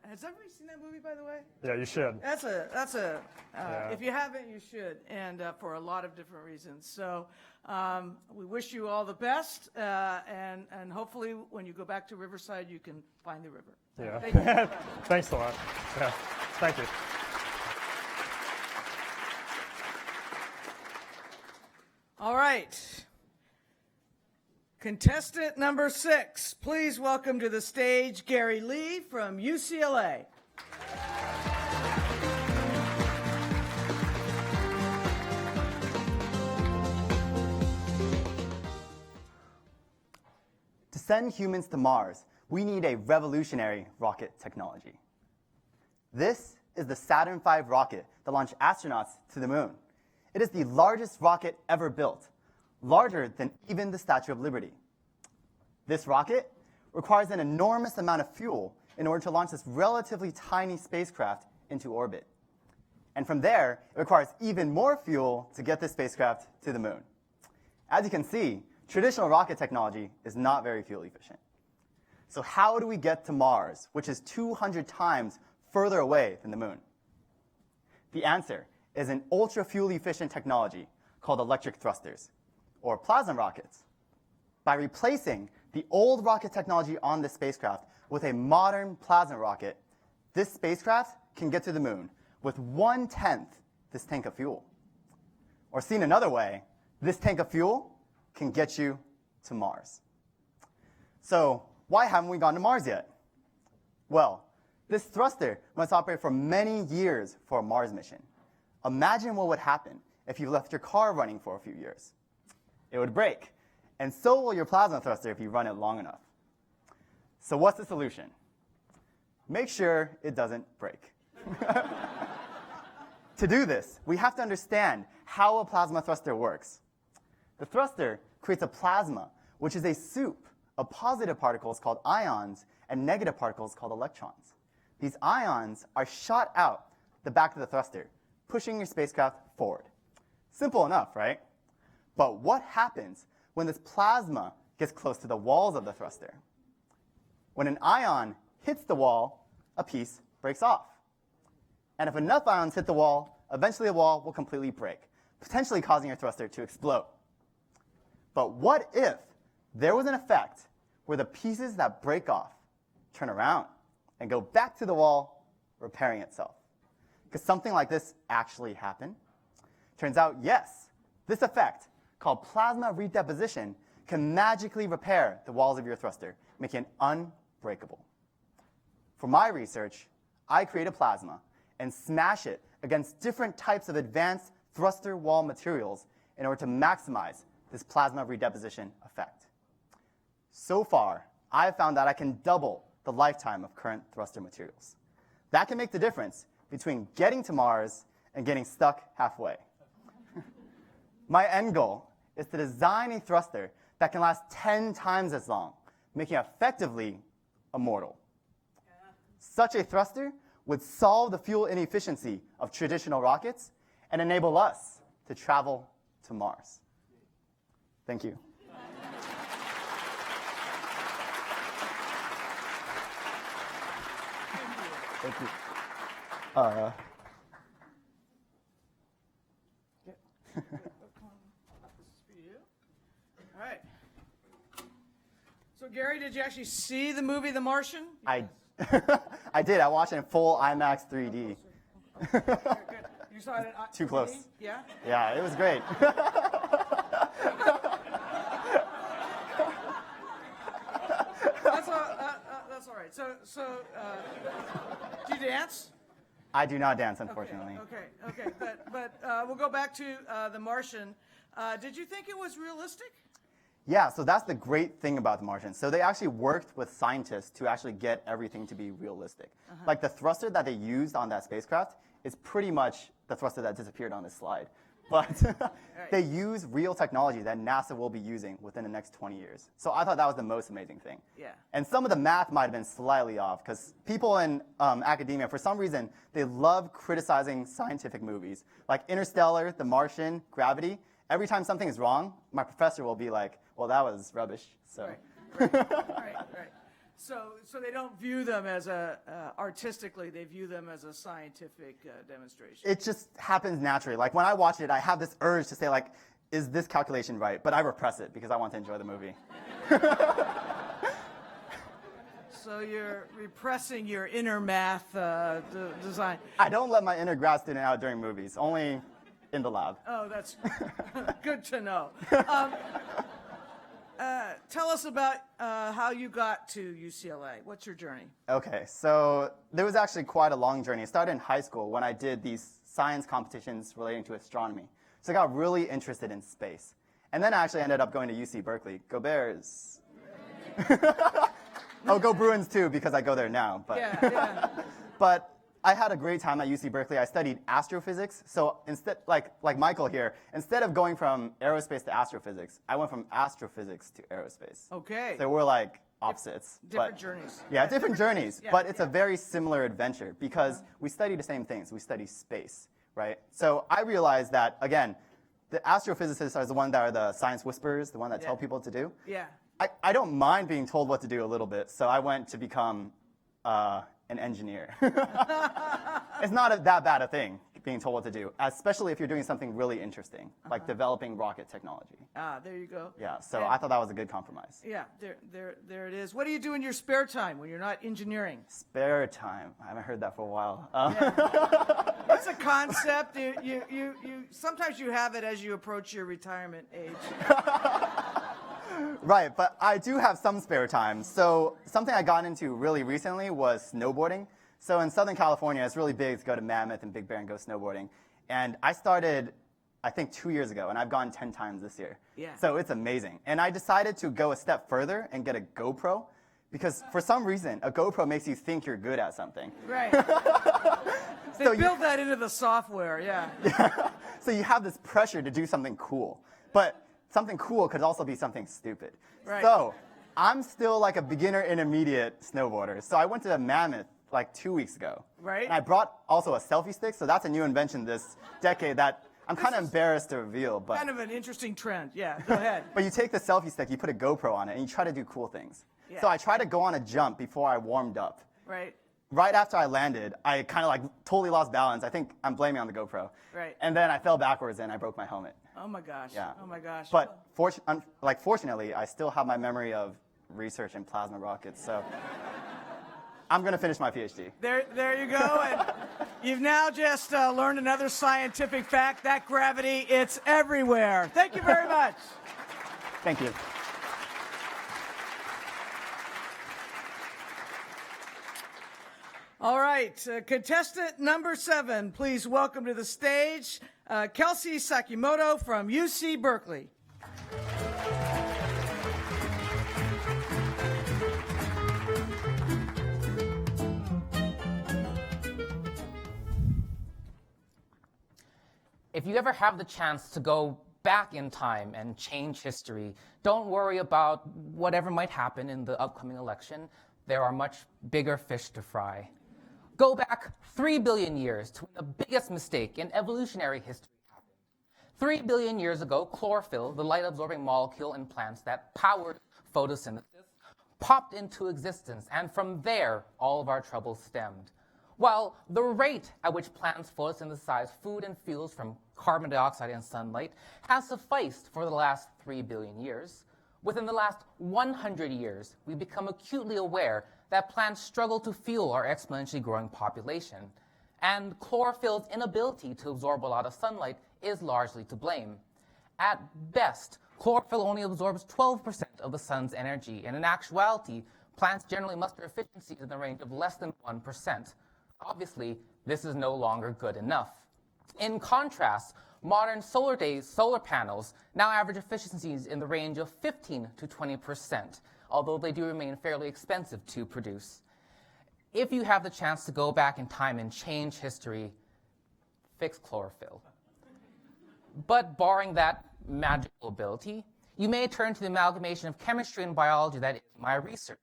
[SPEAKER 4] Has everybody seen that movie, by the way?
[SPEAKER 6] Yeah, you should.
[SPEAKER 4] If you haven't, you should, and for a lot of different reasons. So we wish you all the best, and hopefully when you go back to Riverside, you can find the river.
[SPEAKER 6] Yeah.
[SPEAKER 4] Thank you.
[SPEAKER 6] Thanks a lot. Yeah. Thank you.
[SPEAKER 4] All right. Contestant number 6, please welcome to the stage Gary Lee from UCLA.
[SPEAKER 7] To send humans to Mars, we need a revolutionary rocket technology. This is the Saturn V rocket that launched astronauts to the moon. It is the largest rocket ever built, larger than even the Statue of Liberty. This rocket requires an enormous amount of fuel in order to launch this relatively tiny spacecraft into orbit. And from there, it requires even more fuel to get this spacecraft to the moon. As you can see, traditional rocket technology is not very fuel efficient. So how do we get to Mars, which is 200 times further away than the moon? The answer is an ultra-fuel efficient technology called electric thrusters, or plasma rockets. By replacing the old rocket technology on this spacecraft with a modern plasma rocket, this spacecraft can get to the moon with 1/10 this tank of fuel. Or seen another way, this tank of fuel can get you to Mars. So why haven't we gone to Mars yet? Well, this thruster must operate for many years for a Mars mission. Imagine what would happen if you left your car running for a few years. It would break, and so will your plasma thruster if you run it long enough. So what's the solution? Make sure it doesn't break. To do this, we have to understand how a plasma thruster works. The thruster creates a plasma, which is a soup of positive particles called ions and negative particles called electrons. These ions are shot out the back of the thruster, pushing your spacecraft forward. Simple enough, right? But what happens when this plasma gets close to the walls of the thruster? When an ion hits the wall, a piece breaks off. And if enough ions hit the wall, eventually the wall will completely break, potentially causing your thruster to explode. But what if there was an effect where the pieces that break off turn around and go back to the wall, repairing itself? Could something like this actually happen? Turns out, yes. This effect, called plasma redeposition, can magically repair the walls of your thruster, making it unbreakable. For my research, I created plasma and smash it against different types of advanced thruster wall materials in order to maximize this plasma redeposition effect. So far, I've found that I can double the lifetime of current thruster materials. That can make the difference between getting to Mars and getting stuck halfway. My end goal is to design a thruster that can last 10 times as long, making it effectively immortal. Such a thruster would solve the fuel inefficiency of traditional rockets and enable us to travel to Mars. Thank you. Thank you.
[SPEAKER 23] All right. So, Gary, did you actually see the movie The Martian?
[SPEAKER 7] I did. I watched it in full IMAX 3D.
[SPEAKER 23] You saw it in
[SPEAKER 7] Too
[SPEAKER 23] 3D?
[SPEAKER 7] close.
[SPEAKER 23] Yeah?
[SPEAKER 7] Yeah, it was great.
[SPEAKER 23] That's all right. So, do you dance?
[SPEAKER 7] I do not dance, unfortunately.
[SPEAKER 23] Okay. But we'll go back to The Martian. Did you think it was realistic?
[SPEAKER 7] Yeah, so that's the great thing about The Martian. So they actually worked with scientists to actually get everything to be realistic. Like the thruster that they used on that spacecraft is pretty much the thruster that disappeared on this slide. But they use real technology that NASA will be using within the next 20 years. So I thought that was the most amazing thing.
[SPEAKER 23] Yeah.
[SPEAKER 7] And some of the math might have been slightly off because people in academia, for some reason, they love criticizing scientific movies. Like Interstellar, The Martian, Gravity. Every time something is wrong, my professor will be like, well, that was rubbish. So.
[SPEAKER 23] Right. So they don't view them as artistically, they view them as a scientific demonstration.
[SPEAKER 7] It just happens naturally. Like when I watch it, I have this urge to say like, is this calculation right? But I repress it because I want to enjoy the movie.
[SPEAKER 23] So you're repressing your inner math design.
[SPEAKER 7] I don't let my inner grad student out during movies, only in the lab.
[SPEAKER 23] Oh, that's good to know. Tell us about how you got to UCLA. What's your journey?
[SPEAKER 7] Okay, so there was actually quite a long journey. It started in high school when I did these science competitions relating to astronomy. So I got really interested in space. And then I actually ended up going to UC Berkeley. Go Bears! Oh, go Bruins too, because I go there now. But,
[SPEAKER 23] Yeah.
[SPEAKER 7] but I had a great time at UC Berkeley. I studied astrophysics. So instead, like Michael here, instead of going from aerospace to astrophysics, I went from astrophysics to aerospace.
[SPEAKER 23] Okay.
[SPEAKER 7] So we're like opposites.
[SPEAKER 23] Different journees.
[SPEAKER 7] Yeah, different journeys.
[SPEAKER 23] Yeah,
[SPEAKER 7] but it's a very similar adventure because we study the same things. We study space, right? So I realized that, again, the astrophysicists are the one that are the science whisperers, the one that tell people what to do.
[SPEAKER 23] Yeah.
[SPEAKER 7] I don't mind being told what to do a little bit, so I went to become an engineer. It's not that bad a thing, being told what to do, especially if you're doing something really interesting, like developing rocket technology.
[SPEAKER 23] There you go.
[SPEAKER 7] Yeah, so I thought that was a good compromise.
[SPEAKER 23] Yeah, there it is. What do you do in your spare time when you're not engineering?
[SPEAKER 7] Spare time. I haven't heard that for a while.
[SPEAKER 23] It's a concept. You sometimes you have it as you approach your retirement age.
[SPEAKER 7] Right, but I do have some spare time. So something I got into really recently was snowboarding. So in Southern California, it's really big to go to Mammoth and Big Bear and go snowboarding. And I started, I think, 2 years ago, and I've gone 10 times this year.
[SPEAKER 23] Yeah.
[SPEAKER 7] So it's amazing. And I decided to go a step further and get a GoPro, because for some reason, a GoPro makes you think you're good at something.
[SPEAKER 23] Right. They build that into the software, yeah.
[SPEAKER 7] So you have this pressure to do something cool. But something cool could also be something stupid.
[SPEAKER 23] Right.
[SPEAKER 7] So I'm still like a beginner intermediate snowboarder. So I went to Mammoth like 2 weeks ago.
[SPEAKER 23] Right.
[SPEAKER 7] And I brought also a selfie stick. So that's a new invention this decade that I'm kind of embarrassed to reveal, but
[SPEAKER 4] Kind of an interesting trend. Yeah, go ahead.
[SPEAKER 7] but you take the selfie stick, you put a GoPro on it, and you try to do cool things.
[SPEAKER 4] Yeah.
[SPEAKER 7] So I tried to go on a jump before I warmed up.
[SPEAKER 4] Right.
[SPEAKER 7] Right after I landed, I kind of like totally lost balance. I think I'm blaming on the GoPro.
[SPEAKER 4] Right.
[SPEAKER 7] And then I fell backwards and I broke my helmet.
[SPEAKER 4] Oh my gosh.
[SPEAKER 7] Yeah.
[SPEAKER 4] Oh my gosh.
[SPEAKER 7] But fortunately, I still have my memory of research in plasma rockets. So I'm going to finish my PhD.
[SPEAKER 4] There you go. And you've now just learned another scientific fact, that gravity, it's everywhere. Thank you very much.
[SPEAKER 7] Thank you.
[SPEAKER 4] All right, contestant number 7, please welcome to the stage Kelsey Sakimoto from UC Berkeley.
[SPEAKER 9] If you ever have the chance to go back in time and change history, don't worry about whatever might happen in the upcoming election. There are much bigger fish to fry. Go back 3 billion years to when the biggest mistake in evolutionary history happened. 3 billion years ago, chlorophyll, the light-absorbing molecule in plants that powered photosynthesis, popped into existence, and from there, all of our troubles stemmed. While the rate at which plants photosynthesize food and fuels from carbon dioxide and sunlight has sufficed for the last 3 billion years, within the last 100 years, we've become acutely aware that plants struggle to fuel our exponentially growing population, and chlorophyll's inability to absorb a lot of sunlight is largely to blame. At best, chlorophyll only absorbs 12% of the sun's energy, and in actuality, plants generally muster efficiencies in the range of less than 1%. Obviously, this is no longer good enough. In contrast, modern solar panels now average efficiencies in the range of 15 to 20%, although they do remain fairly expensive to produce. If you have the chance to go back in time and change history, fix chlorophyll. But barring that magical ability, you may turn to the amalgamation of chemistry and biology that is my research.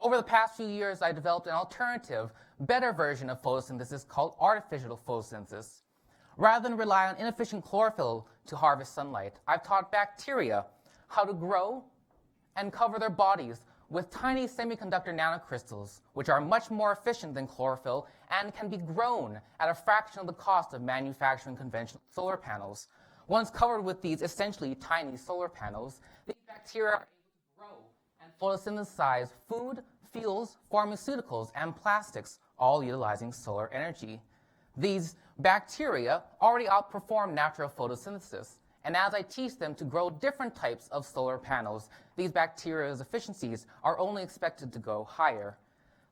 [SPEAKER 9] Over the past few years, I developed an alternative, better version of photosynthesis called artificial photosynthesis. Rather than rely on inefficient chlorophyll to harvest sunlight, I've taught bacteria how to grow and cover their bodies with tiny semiconductor nanocrystals, which are much more efficient than chlorophyll and can be grown at a fraction of the cost of manufacturing conventional solar panels. Once covered with these essentially tiny solar panels, these bacteria are able to grow and photosynthesize food, fuels, pharmaceuticals, and plastics, all utilizing solar energy. These bacteria already outperform natural photosynthesis, and as I teach them to grow different types of solar panels, these bacteria's efficiencies are only expected to go higher.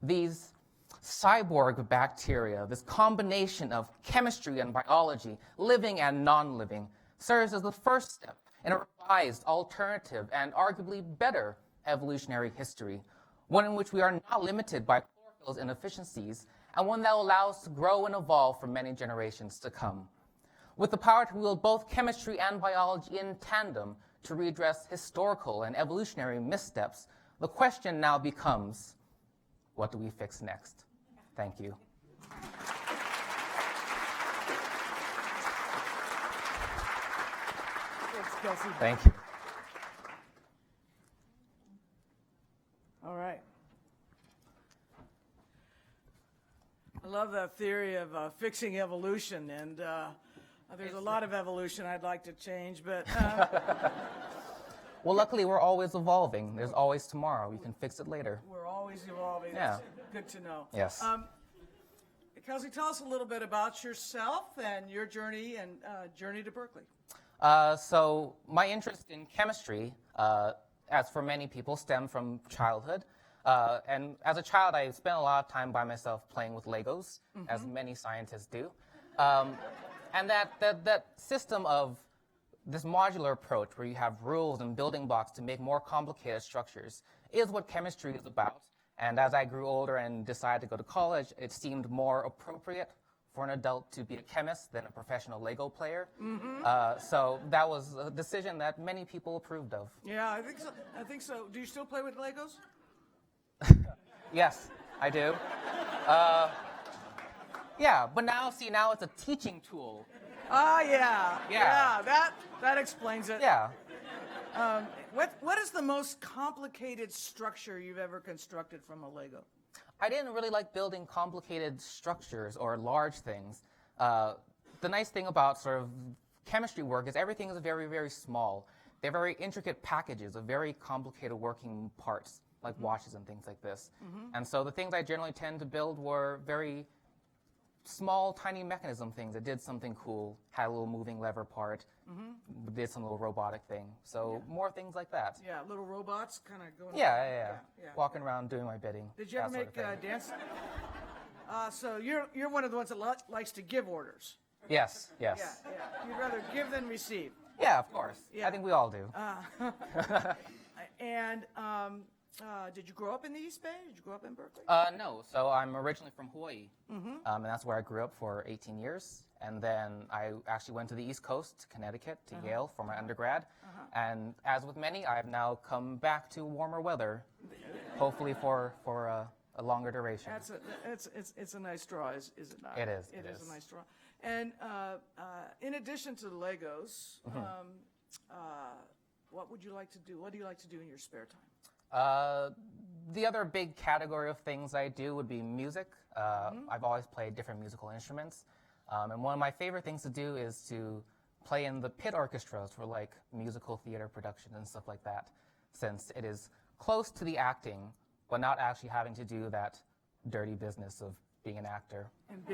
[SPEAKER 9] These cyborg bacteria, this combination of chemistry and biology, living and non-living, serves as the first step in a revised, alternative, and arguably better evolutionary history, one in which we are not limited by chlorophyll's inefficiencies, and one that will allow us to grow and evolve for many generations to come. With the power to wield both chemistry and biology in tandem to redress historical and evolutionary missteps, the question now becomes, what do we fix next? Thank you.
[SPEAKER 4] Thanks, Kelsey.
[SPEAKER 9] Thank you.
[SPEAKER 4] All right. I love that theory of fixing evolution, and there's a lot of evolution I'd like to change, but...
[SPEAKER 9] Well, luckily, we're always evolving. There's always tomorrow. You can fix it later.
[SPEAKER 4] We're always evolving.
[SPEAKER 9] Yeah.
[SPEAKER 4] That's good to know.
[SPEAKER 9] Yes.
[SPEAKER 4] Kelsey, tell us a little bit about yourself and your journey to Berkeley.
[SPEAKER 9] So my interest in chemistry, as for many people, stemmed from childhood. And as a child, I spent a lot of time by myself playing with Legos, as many scientists do. And that system of this modular approach where you have rules and building blocks to make more complicated structures is what chemistry is about. And as I grew older and decided to go to college, it seemed more appropriate for an adult to be a chemist than a professional Lego player. So that was a decision that many people approved of.
[SPEAKER 4] Yeah, I think so. Do you still play with Legos?
[SPEAKER 9] Yes, I do. Yeah, but now it's a teaching tool
[SPEAKER 4] Ah, yeah.
[SPEAKER 9] Yeah.
[SPEAKER 4] That explains it.
[SPEAKER 9] Yeah.
[SPEAKER 4] What is the most complicated structure you've ever constructed from a Lego?
[SPEAKER 9] I didn't really like building complicated structures or large things. The nice thing about sort of chemistry work is everything is very, very small. They're very intricate packages of very complicated working parts, like watches and things like this. And so the things I generally tend to build were very small, tiny mechanism things that did something cool, had a little moving lever part, did some little robotic thing. So more things like that.
[SPEAKER 4] Yeah, little robots kind of going.
[SPEAKER 9] Yeah. Walking around doing my bidding.
[SPEAKER 4] Did you ever make dance? So you're one of the ones that likes to give orders.
[SPEAKER 9] Yes.
[SPEAKER 4] Yeah. You'd rather give than receive.
[SPEAKER 9] Yeah, of course. I think we all do.
[SPEAKER 4] And did you grow up in the East Bay? Did you grow up in Berkeley?
[SPEAKER 9] No. So I'm originally from Hawaii, and that's where I grew up for 18 years. And then I actually went to the East Coast, to Connecticut, to Yale for my undergrad. And as with many, I've now come back to warmer weather, hopefully for a longer duration.
[SPEAKER 4] It's a nice draw, is it not?
[SPEAKER 9] It is.
[SPEAKER 4] It is a nice draw. And in addition to the Legos, what would you like to do? What do you like to do in your spare time?
[SPEAKER 9] The other big category of things I do would be music. I've always played different musical instruments. And one of my favorite things to do is to play in the pit orchestras for like musical theater productions and stuff like that, since it is close to the acting, but not actually having to do that dirty business of being an actor.
[SPEAKER 4] And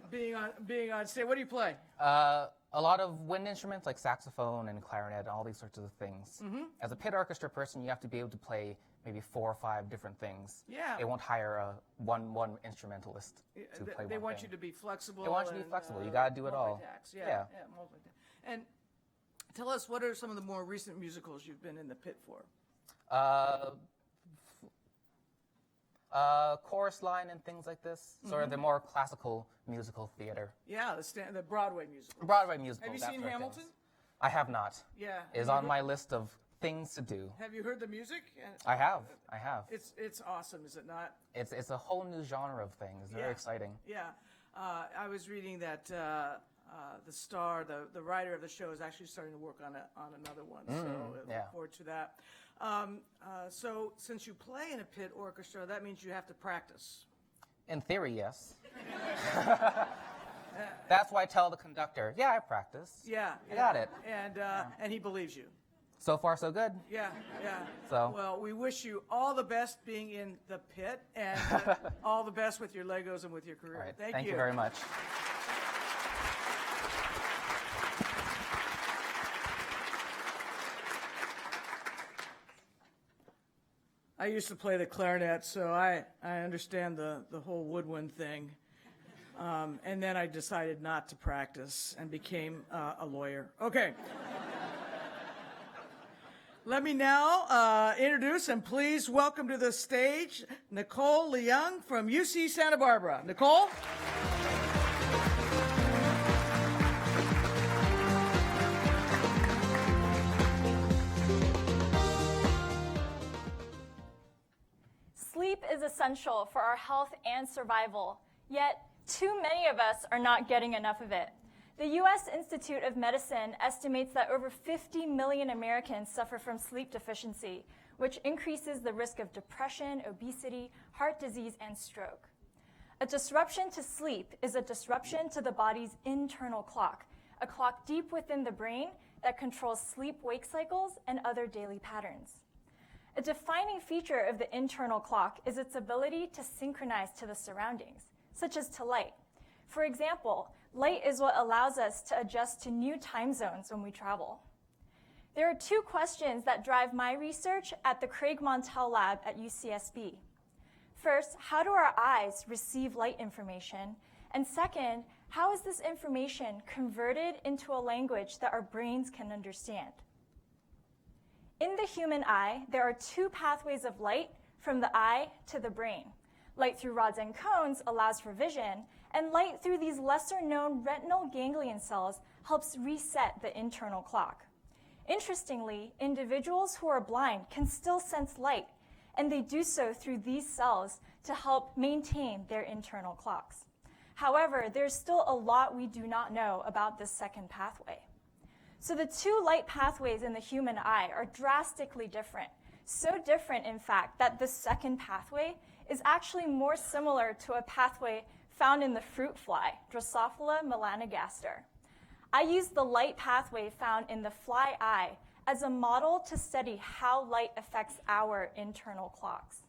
[SPEAKER 4] being on stage. What do you play?
[SPEAKER 9] A lot of wind instruments like saxophone and clarinet and all these sorts of things. As a pit orchestra person, you have to be able to play maybe 4 or 5 different things.
[SPEAKER 4] Yeah.
[SPEAKER 9] They won't hire a one instrumentalist to play
[SPEAKER 4] They
[SPEAKER 9] one
[SPEAKER 4] want
[SPEAKER 9] thing.
[SPEAKER 4] you to be flexible.
[SPEAKER 9] They want you to be flexible. You got to do it all.
[SPEAKER 4] Multitask. Yeah, multitask. And tell us, what are some of the more recent musicals you've been in the pit for?
[SPEAKER 9] Chorus line and things like this. Sort of the more classical musical theater.
[SPEAKER 4] Yeah, the Broadway musical.
[SPEAKER 9] Broadway musical.
[SPEAKER 4] Have you
[SPEAKER 9] that
[SPEAKER 4] seen
[SPEAKER 9] sort of
[SPEAKER 4] Hamilton?
[SPEAKER 9] things. I have not.
[SPEAKER 4] Yeah.
[SPEAKER 9] Is on my list of things to do.
[SPEAKER 4] Have you heard the music?
[SPEAKER 9] I have.
[SPEAKER 4] It's awesome, is it not?
[SPEAKER 9] It's a whole new genre of things. It's very exciting.
[SPEAKER 4] Yeah. I was reading that the star, the writer of the show, is actually starting to work on another one. So I look forward to that. So since you play in a pit orchestra, that means you have to practice.
[SPEAKER 9] In theory, yes. That's why I tell the conductor, yeah, I practice.
[SPEAKER 4] Yeah.
[SPEAKER 9] I got it.
[SPEAKER 4] And he believes you.
[SPEAKER 9] So far, so good.
[SPEAKER 4] Yeah.
[SPEAKER 9] So.
[SPEAKER 4] Well, we wish you all the best being in the pit, and all the best with your Legos and with your career.
[SPEAKER 9] All right.
[SPEAKER 4] Thank you.
[SPEAKER 9] Thank you very much.
[SPEAKER 4] I used to play the clarinet, so I understand the whole woodwind thing. And then I decided not to practice and became a lawyer. Okay. Let me now introduce and please welcome to the stage Nicole Leung from UC Santa Barbara. Nicole?
[SPEAKER 8] Sleep is essential for our health and survival, yet too many of us are not getting enough of it. The U.S. Institute of Medicine estimates that over 50 million Americans suffer from sleep deficiency, which increases the risk of depression, obesity, heart disease, and stroke. A disruption to sleep is a disruption to the body's internal clock, a clock deep within the brain that controls sleep-wake cycles and other daily patterns. A defining feature of the internal clock is its ability to synchronize to the surroundings, such as to light. For example, light is what allows us to adjust to new time zones when we travel. There are 2 questions that drive my research at the Craig Montel Lab at UCSB. First, how do our eyes receive light information? And second, how is this information converted into a language that our brains can understand? In the human eye, there are 2 pathways of light from the eye to the brain. Light through rods and cones allows for vision, and light through these lesser-known retinal ganglion cells helps reset the internal clock. Interestingly, individuals who are blind can still sense light, and they do so through these cells to help maintain their internal clocks. However, there's still a lot we do not know about this second pathway. So the two light pathways in the human eye are drastically different. So different, in fact, that the second pathway is actually more similar to a pathway found in the fruit fly, Drosophila melanogaster. I used the light pathway found in the fly eye as a model to study how light affects our internal clocks.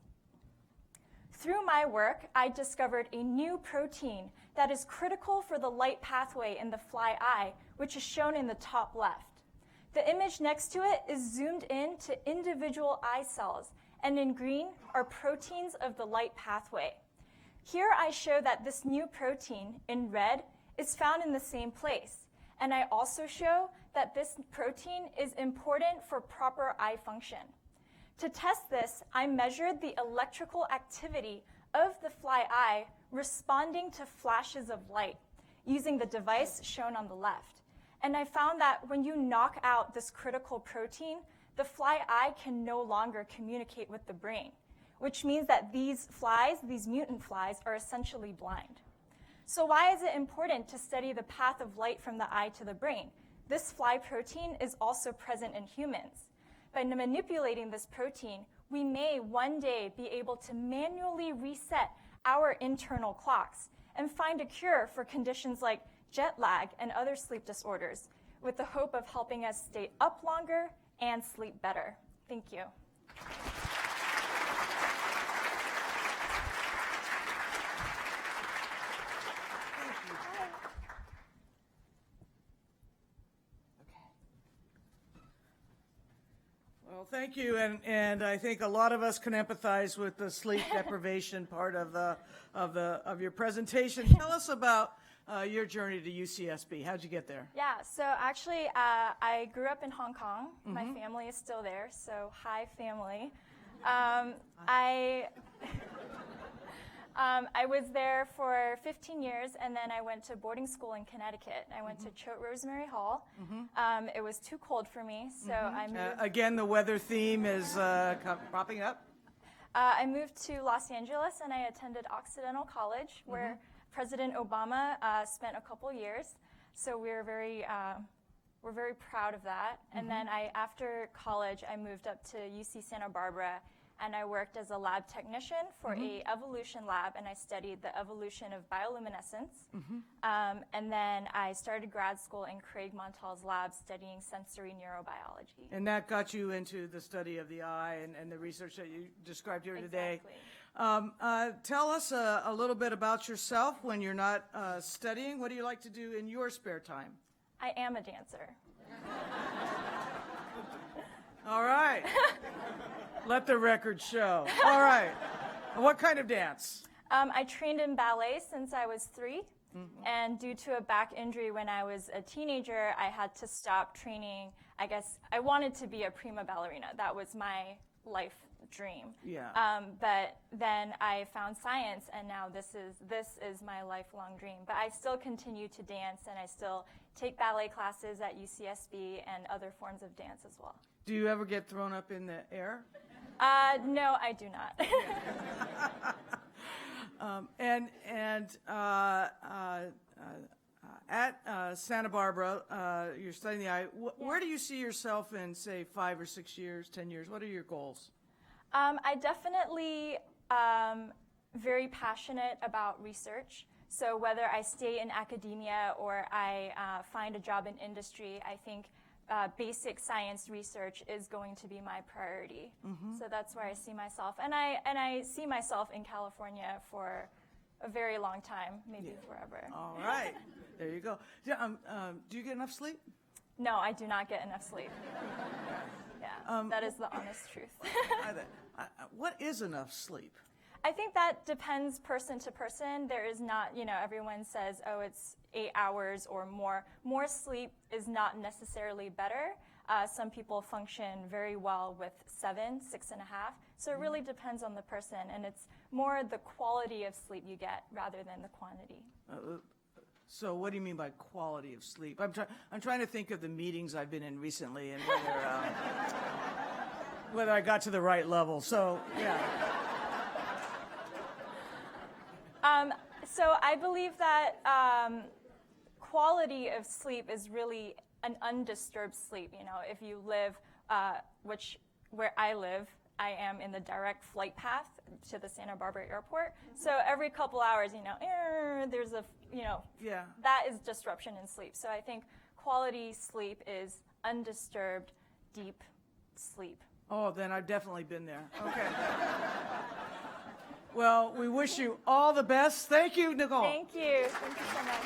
[SPEAKER 8] Through my work, I discovered a new protein that is critical for the light pathway in the fly eye, which is shown in the top left. The image next to it is zoomed in to individual eye cells, and in green are proteins of the light pathway. Here I show that this new protein, in red, is found in the same place, and I also show that this protein is important for proper eye function. To test this, I measured the electrical activity of the fly eye responding to flashes of light using the device shown on the left. And I found that when you knock out this critical protein, the fly eye can no longer communicate with the brain, which means that these flies, these mutant flies, are essentially blind. So why is it important to study the path of light from the eye to the brain? This fly protein is also present in humans. By manipulating this protein, we may one day be able to manually reset our internal clocks and find a cure for conditions like jet lag and other sleep disorders, with the hope of helping us stay up longer and sleep better. Thank you.
[SPEAKER 4] Well, thank you, and I think a lot of us can empathize with the sleep deprivation part of your presentation. Tell us about your journey to UCSB. How'd you get there?
[SPEAKER 8] Yeah, so actually, I grew up in Hong Kong. My family is still there, so hi, family. I was there for 15 years, and then I went to boarding school in Connecticut. I went to Choate Rosemary Hall. It was too cold for me, so I moved.
[SPEAKER 4] Again, the weather theme is popping up.
[SPEAKER 8] I moved to Los Angeles, and I attended Occidental College, where President Obama spent a couple years. So we're very proud of that. And then after college, I moved up to UC Santa Barbara, and I worked as a lab technician for a evolution lab, and I studied the evolution of bioluminescence. And then I started grad school in Craig Montal's lab studying sensory neurobiology.
[SPEAKER 4] And that got you into the study of the eye and the research that you described here today. Tell us a little bit about yourself when you're not studying. What do you like to do in your spare time?
[SPEAKER 8] I am a dancer.
[SPEAKER 4] All right. Let the record show. All right. What kind of dance?
[SPEAKER 8] I trained in ballet since I was 3. And due to a back injury when I was a teenager, I had to stop training. I guess I wanted to be a prima ballerina. That was my life dream. But then I found science, and now this is my lifelong dream. But I still continue to dance, and I still take ballet classes at UCSB and other forms of dance as well.
[SPEAKER 4] Do you ever get thrown up in the air?
[SPEAKER 8] No, I do not.
[SPEAKER 4] At Santa Barbara, you're studying the eye. Where do you see yourself in, say, 5 or 6 years, 10 years? What are your goals?
[SPEAKER 8] I definitely very passionate about research. So whether I stay in academia or I find a job in industry, I think basic science research is going to be my priority. So that's where I see myself. And I see myself in California for a very long time, maybe forever.
[SPEAKER 4] All right. There you go. Do you get enough sleep?
[SPEAKER 8] No, I do not get enough sleep. Yeah, that is the honest truth.
[SPEAKER 4] What is enough sleep?
[SPEAKER 8] I think that depends person to person. There is not, everyone says, oh, it's 8 hours or more. More sleep is not necessarily better. Some people function very well with 7, 6.5. So it really depends on the person, and it's more the quality of sleep you get rather than the quantity.
[SPEAKER 4] So what do you mean by quality of sleep? I'm trying to think of the meetings I've been in recently and whether I got to the right level. So, yeah.
[SPEAKER 8] So I believe that quality of sleep is really an undisturbed sleep. You know, if you live, where I live, I am in the direct flight path to the Santa Barbara airport. So every couple hours, you know, there's a, you know, that is disruption in sleep. So I think quality sleep is undisturbed, deep sleep.
[SPEAKER 4] Oh, then I've definitely been there. Okay. Well, we wish you all the best. Thank you, Nicole.
[SPEAKER 8] Thank you. Thank you so much.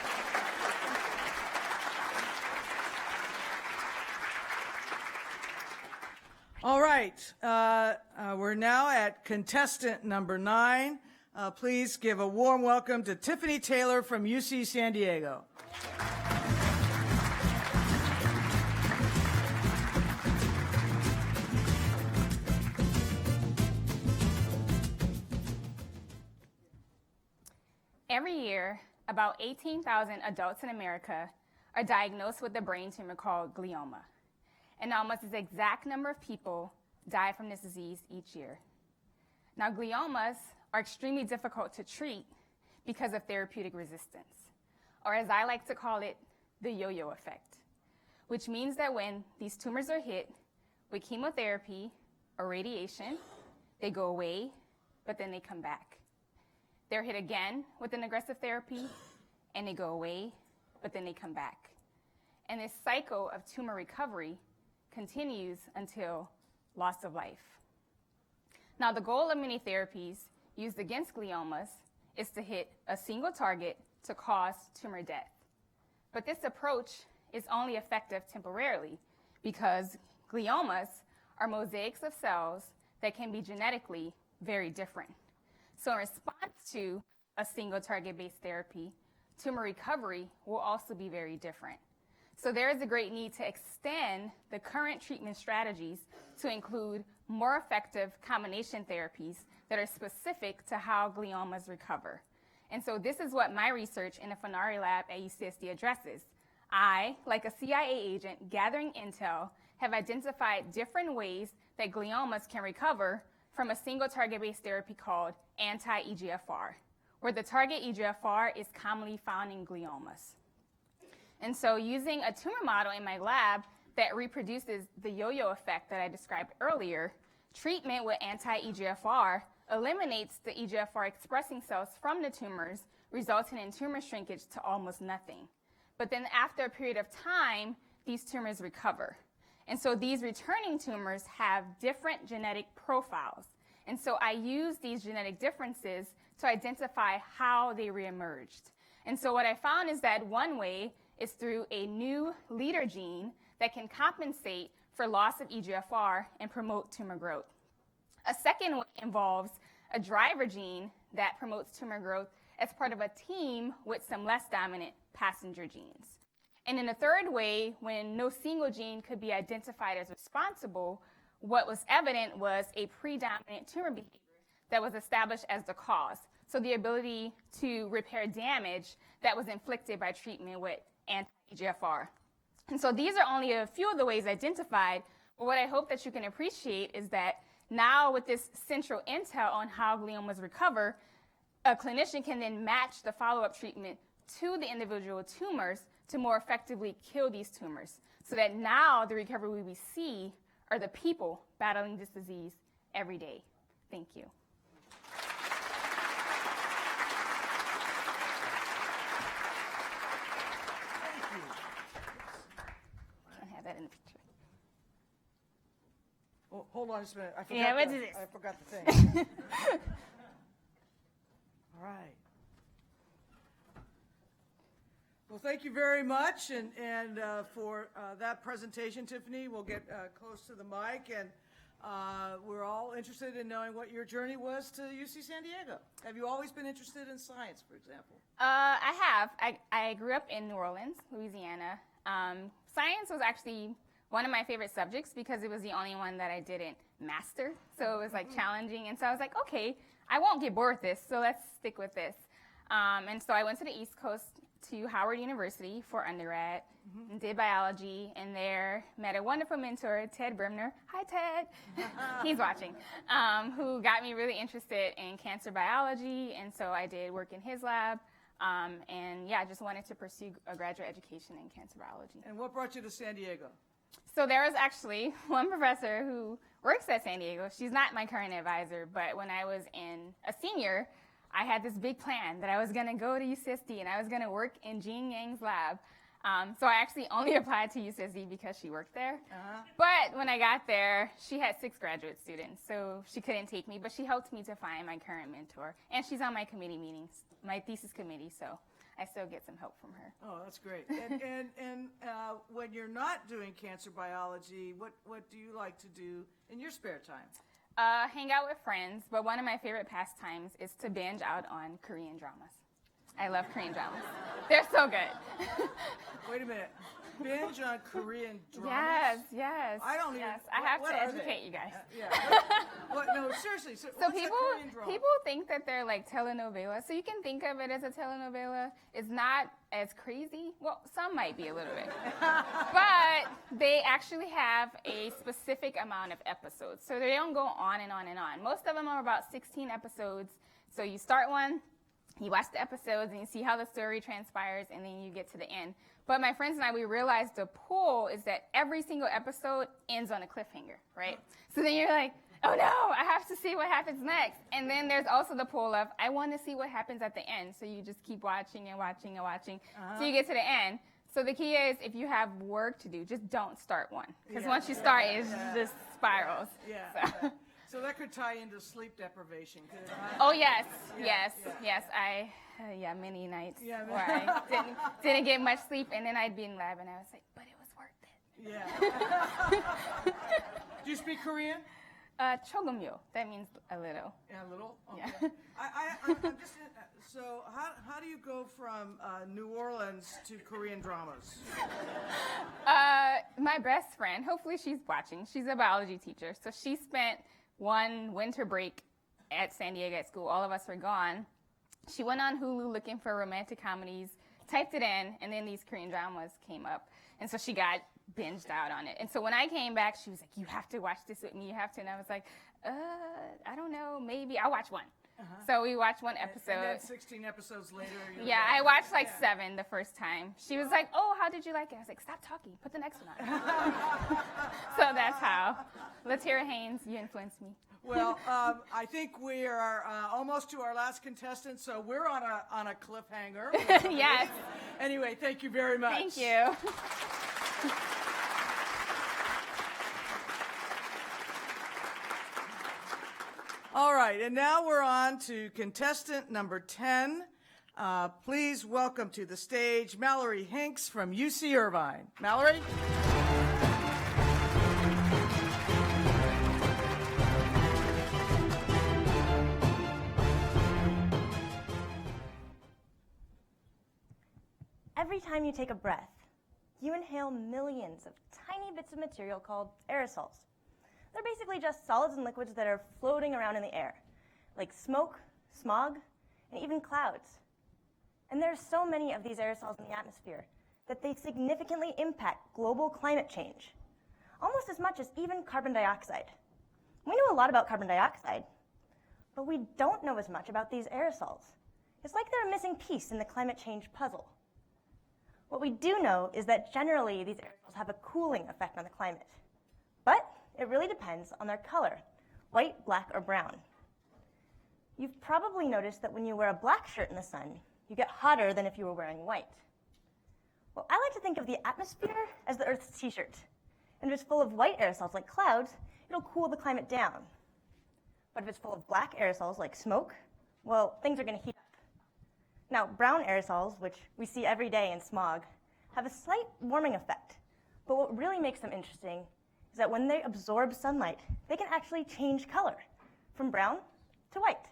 [SPEAKER 4] All right. We're now at contestant number 9. Please give a warm welcome to Tiffany Taylor from UC San Diego.
[SPEAKER 10] Every year, about 18,000 adults in America are diagnosed with a brain tumor called glioma. And almost the exact number of people die from this disease each year. Now, gliomas are extremely difficult to treat because of therapeutic resistance, or as I like to call it, the yo-yo effect, which means that when these tumors are hit with chemotherapy or radiation, they go away, but then they come back. They're hit again with an aggressive therapy, and they go away, but then they come back. And this cycle of tumor recovery continues until loss of life. Now, the goal of many therapies used against gliomas is to hit a single target to cause tumor death. But this approach is only effective temporarily because gliomas are mosaics of cells that can be genetically very different. So in response to a single target-based therapy, tumor recovery will also be very different. So there is a great need to extend the current treatment strategies to include more effective combination therapies that are specific to how gliomas recover. And so this is what my research in the Funari lab at UCSD addresses. I, like a CIA agent gathering intel, have identified different ways that gliomas can recover from a single target-based therapy called anti-EGFR, where the target EGFR is commonly found in gliomas. And so using a tumor model in my lab that reproduces the yo-yo effect that I described earlier, treatment with anti-EGFR eliminates the EGFR expressing cells from the tumors, resulting in tumor shrinkage to almost nothing. But then after a period of time, these tumors recover. And so these returning tumors have different genetic profiles. And so I use these genetic differences to identify how they reemerged. And so what I found is that one way is through a new leader gene that can compensate for loss of EGFR and promote tumor growth. A second way involves a driver gene that promotes tumor growth as part of a team with some less dominant passenger genes. And in a third way, when no single gene could be identified as responsible, what was evident was a predominant tumor behavior that was established as the cause. So the ability to repair damage that was inflicted by treatment with anti-EGFR. And so these are only a few of the ways identified, but what I hope that you can appreciate is that now with this central intel on how gliomas recover, a clinician can then match the follow-up treatment to the individual tumors to more effectively kill these tumors, so that now the recovery we see are the people battling this disease every day. Thank you. Can't have that in the picture.
[SPEAKER 4] Oh, hold on just a minute. I forgot the thing. All right. Well, thank you very much, and for that presentation, Tiffany. We'll get close to the mic, and we're all interested in knowing what your journey was to UC San Diego. Have you always been interested in science, for example?
[SPEAKER 10] I have. I grew up in New Orleans, Louisiana. Science was actually one of my favorite subjects because it was the only one that I didn't master, so it was like challenging, and so I was like, okay, I won't get bored with this, so let's stick with this. And so I went to the East Coast to Howard University for undergrad and did biology, and there met a wonderful mentor, Ted Brimner. Hi, Ted. He's watching. Who got me really interested in cancer biology, and so I did work in his lab. And yeah, I just wanted to pursue a graduate education in cancer biology.
[SPEAKER 4] And what brought you to San Diego?
[SPEAKER 10] So there was actually one professor who works at San Diego. She's not my current advisor, but when I was a senior, I had this big plan that I was going to go to UCSD and I was going to work in Jean Yang's lab. So I actually only applied to UCSD because she worked there. But when I got there, she had 6 graduate students, so she couldn't take me, but she helped me to find my current mentor. And she's on my committee meetings, my thesis committee, so I still get some help from her.
[SPEAKER 4] Oh, that's great. And when you're not doing cancer biology, what do you like to do in your spare time?
[SPEAKER 10] Hang out with friends, but one of my favorite pastimes is to binge out on Korean dramas. I love Korean dramas. They're so good.
[SPEAKER 4] Wait a minute. Binge on Korean dramas?
[SPEAKER 10] Yes.
[SPEAKER 4] I don't even.
[SPEAKER 10] I have
[SPEAKER 4] what
[SPEAKER 10] to
[SPEAKER 4] are
[SPEAKER 10] educate
[SPEAKER 4] they?
[SPEAKER 10] you guys.
[SPEAKER 4] No, seriously. So what's
[SPEAKER 10] people
[SPEAKER 4] a Korean drama?
[SPEAKER 10] people think that they're like telenovelas. So you can think of it as a telenovela. It's not as crazy. Well, some might be a little bit. But they actually have a specific amount of episodes. So they don't go on and on and on. Most of them are about 16 episodes. So you start one, you watch the episodes, and you see how the story transpires, and then you get to the end. But my friends and I, we realized the pull is that every single episode ends on a cliffhanger, right? So then you're like, oh no, I have to see what happens next. And then there's also the pull of, I want to see what happens at the end. So you just keep watching and watching and watching. So you get to the end. So the key is, if you have work to do, just don't start one. Because once you start, it just spirals.
[SPEAKER 4] So that could tie into sleep deprivation.
[SPEAKER 10] Oh, yes. Many nights where I didn't get much sleep, and then I'd be in lab, and I was like, but it was worth it.
[SPEAKER 4] Do you speak Korean?
[SPEAKER 10] Chogumyo. That means a little.
[SPEAKER 4] Yeah, a little? Okay.
[SPEAKER 10] Yeah.
[SPEAKER 4] I'm just, so how do you go from New Orleans to Korean dramas?
[SPEAKER 10] My best friend, hopefully she's watching, she's a biology teacher, so she spent one winter break at San Diego at school. All of us were gone. She went on Hulu looking for romantic comedies, typed it in, and then these Korean dramas came up. And so she got binged out on it. And so when I came back, she was like, you have to watch this with me, you have to. And I was like, I don't know, maybe. I'll watch one. So we watched one episode.
[SPEAKER 4] And then 16 episodes later.
[SPEAKER 10] I watched like 7 the first time. She was like, oh, how did you like it? I was like, stop talking, put the next one on. So that's how. Latira Haynes, you influenced me.
[SPEAKER 4] Well, I think we are almost to our last contestant, so we're on a cliffhanger.
[SPEAKER 10] Yes.
[SPEAKER 4] Anyway, thank you very much.
[SPEAKER 10] Thank you.
[SPEAKER 4] All right, and now we're on to contestant number 10. Please welcome to the stage Mallory Hinks from UC Irvine. Mallory?
[SPEAKER 11] Every time you take a breath, you inhale millions of tiny bits of material called aerosols. They're basically just solids and liquids that are floating around in the air, like smoke, smog, and even clouds. And there are so many of these aerosols in the atmosphere that they significantly impact global climate change, almost as much as even carbon dioxide. We know a lot about carbon dioxide, but we don't know as much about these aerosols. It's like they're a missing piece in the climate change puzzle. What we do know is that generally these aerosols have a cooling effect on the climate, but it really depends on their color, white, black, or brown. You've probably noticed that when you wear a black shirt in the sun, you get hotter than if you were wearing white. Well, I like to think of the atmosphere as the Earth's t-shirt. And if it's full of white aerosols like clouds, it'll cool the climate down. But if it's full of black aerosols like smoke, well, things are going to heat up. Now, brown aerosols, which we see every day in smog, have a slight warming effect. But what really makes them interesting is that when they absorb sunlight, they can actually change color from brown to white.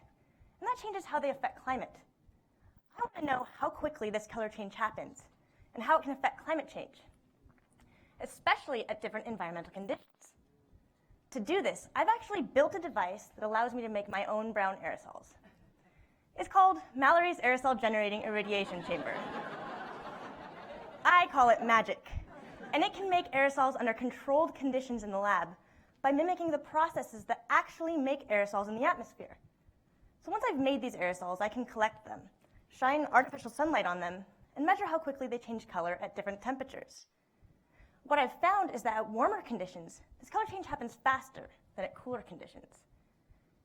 [SPEAKER 11] And that changes how they affect climate. I want to know how quickly this color change happens and how it can affect climate change, especially at different environmental conditions. To do this, I've actually built a device that allows me to make my own brown aerosols. It's called Mallory's Aerosol Generating Irradiation Chamber. call it magic. And it can make aerosols under controlled conditions in the lab by mimicking the processes that actually make aerosols in the atmosphere. So once I've made these aerosols, I can collect them, shine artificial sunlight on them, and measure how quickly they change color at different temperatures. What I've found is that at warmer conditions, this color change happens faster than at cooler conditions.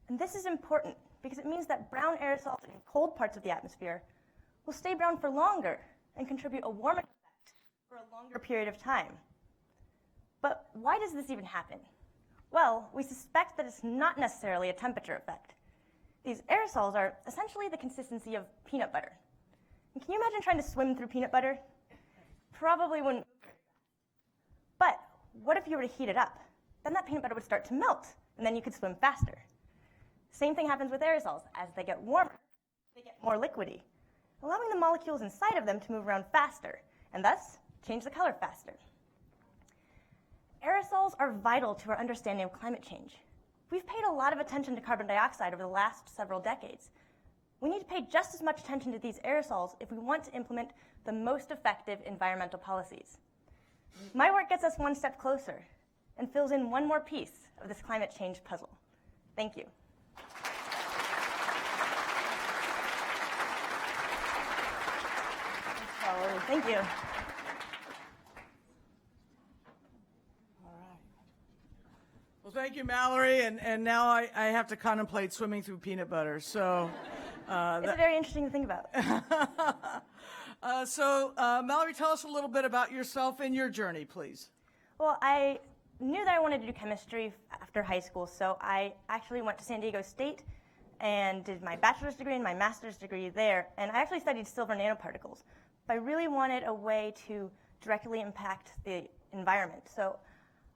[SPEAKER 11] And this is important because it means that brown aerosols in cold parts of the atmosphere will stay brown for longer and contribute a warming effect for a longer period of time. But why does this even happen? Well, we suspect that it's not necessarily a temperature effect. These aerosols are essentially the consistency of peanut butter. And can you imagine trying to swim through peanut butter? Probably wouldn't. But what if you were to heat it up? Then that peanut butter would start to melt, and then you could swim faster. Same thing happens with aerosols. As they get warmer, they get more liquidy, allowing the molecules inside of them to move around faster, and thus change the color faster. Aerosols are vital to our understanding of climate change. We've paid a lot of attention to carbon dioxide over the last several decades. We need to pay just as much attention to these aerosols if we want to implement the most effective environmental policies. My work gets us one step closer and fills in one more piece of this climate change puzzle. Thank you. Thank you.
[SPEAKER 4] Well, thank you, Mallory. And now I have to contemplate swimming through peanut butter. So
[SPEAKER 11] it's very interesting to think about.
[SPEAKER 4] Mallory, tell us a little bit about yourself and your journey, please.
[SPEAKER 11] Well, I knew that I wanted to do chemistry after high school, so I actually went to San Diego State and did my bachelor's degree and my master's degree there. And I actually studied silver nanoparticles. But I really wanted a way to directly impact the environment. So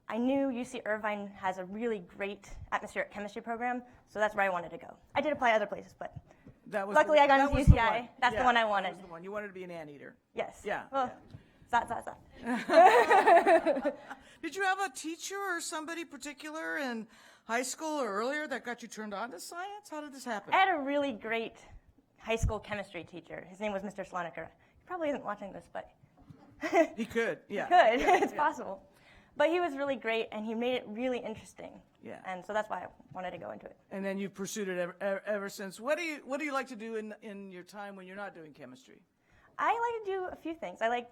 [SPEAKER 11] I knew UC Irvine has a really great atmospheric chemistry program, so that's where I wanted to go. I did apply other places, but luckily I got into UCI. That's the one I wanted.
[SPEAKER 4] That was the one. You wanted to be an anteater.
[SPEAKER 11] Yes.
[SPEAKER 4] Yeah.
[SPEAKER 11] Well, that.
[SPEAKER 4] Did you have a teacher or somebody particular in high school or earlier that got you turned on to science? How did this happen?
[SPEAKER 11] I had a really great high school chemistry teacher. His name was Mr. Sloneker. He probably isn't watching this, but
[SPEAKER 4] he could. Yeah.
[SPEAKER 11] He could.
[SPEAKER 4] Yeah,
[SPEAKER 11] it's possible. But he was really great, and he made it really interesting.
[SPEAKER 4] Yeah.
[SPEAKER 11] And so that's why I wanted to go into it.
[SPEAKER 4] And then you've pursued it ever since. What do you like to do in your time when you're not doing chemistry?
[SPEAKER 11] I like to do a few things. I like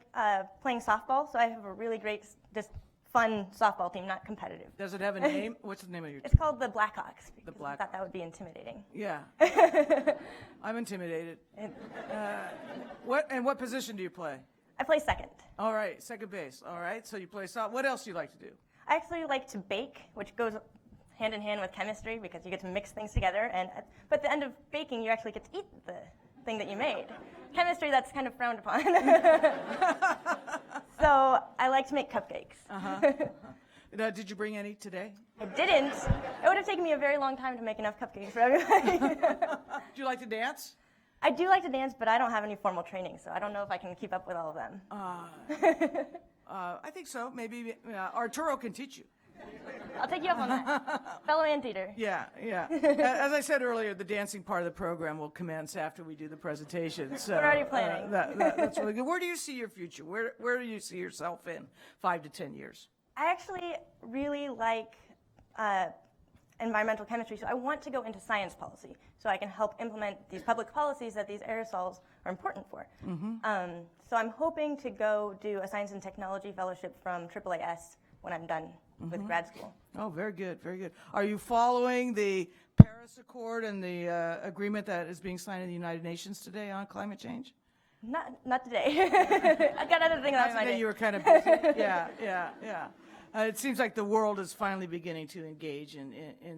[SPEAKER 11] playing softball, so I have a really great, just fun softball team, not competitive.
[SPEAKER 4] Does it have a name? What's the name of your team?
[SPEAKER 11] It's called the Blackhawks.
[SPEAKER 4] The
[SPEAKER 11] Blackhawks. I thought that would be intimidating.
[SPEAKER 4] Yeah. I'm intimidated. What position do you play?
[SPEAKER 11] I play second.
[SPEAKER 4] All right, second base. All right, so you play softball. What else do you like to do?
[SPEAKER 11] I actually like to bake, which goes hand in hand with chemistry because you get to mix things together. But at the end of baking, you actually get to eat the thing that you made. Chemistry, that's kind of frowned upon. So I like to make cupcakes.
[SPEAKER 4] Did you bring any today?
[SPEAKER 11] I didn't. It would have taken me a very long time to make enough cupcakes for everybody.
[SPEAKER 4] Do you like to dance?
[SPEAKER 11] I do like to dance, but I don't have any formal training, so I don't know if I can keep up with all of them.
[SPEAKER 4] I think so. Maybe Arturo can teach you.
[SPEAKER 11] I'll take you up on that. Fellow anteater.
[SPEAKER 4] Yeah. As I said earlier, the dancing part of the program will commence after we do the presentation. So,
[SPEAKER 11] we're already planning.
[SPEAKER 4] That's really good. Where do you see your future? Where do you see yourself in 5 to 10 years?
[SPEAKER 11] I actually really like environmental chemistry, so I want to go into science policy so I can help implement these public policies that these aerosols are important for. So I'm hoping to go do a science and technology fellowship from AAAS when I'm done with grad school.
[SPEAKER 4] Oh, very good, very good. Are you following the Paris Accord and the agreement that is being signed in the United Nations today on climate change?
[SPEAKER 11] Not today. I've got other things on my mind.
[SPEAKER 4] You were kind of busy. Yeah. It seems like the world is finally beginning to engage in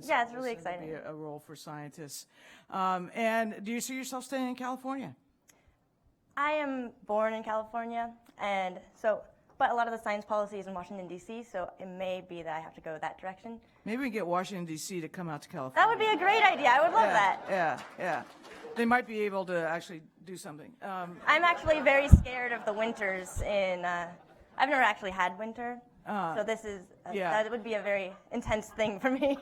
[SPEAKER 11] yeah, it's really exciting.
[SPEAKER 4] Be a role for scientists. And do you see yourself staying in California?
[SPEAKER 11] I am born in California, but a lot of the science policy is in Washington, D.C., so it may be that I have to go that direction.
[SPEAKER 4] Maybe we can get Washington, D.C. to come out to California.
[SPEAKER 11] That would be a great idea. I would love that.
[SPEAKER 4] Yeah. They might be able to actually do something.
[SPEAKER 11] I'm actually very scared of the winters I've never actually had winter. So this is, that would be a very intense thing for me.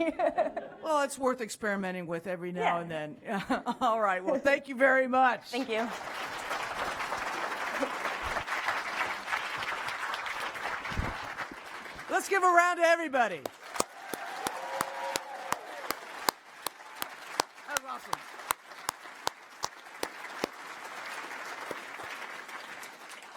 [SPEAKER 4] Well, it's worth experimenting with every now and then. All right, well, thank you very much.
[SPEAKER 11] Thank you.
[SPEAKER 4] Let's give a round to everybody. That's awesome.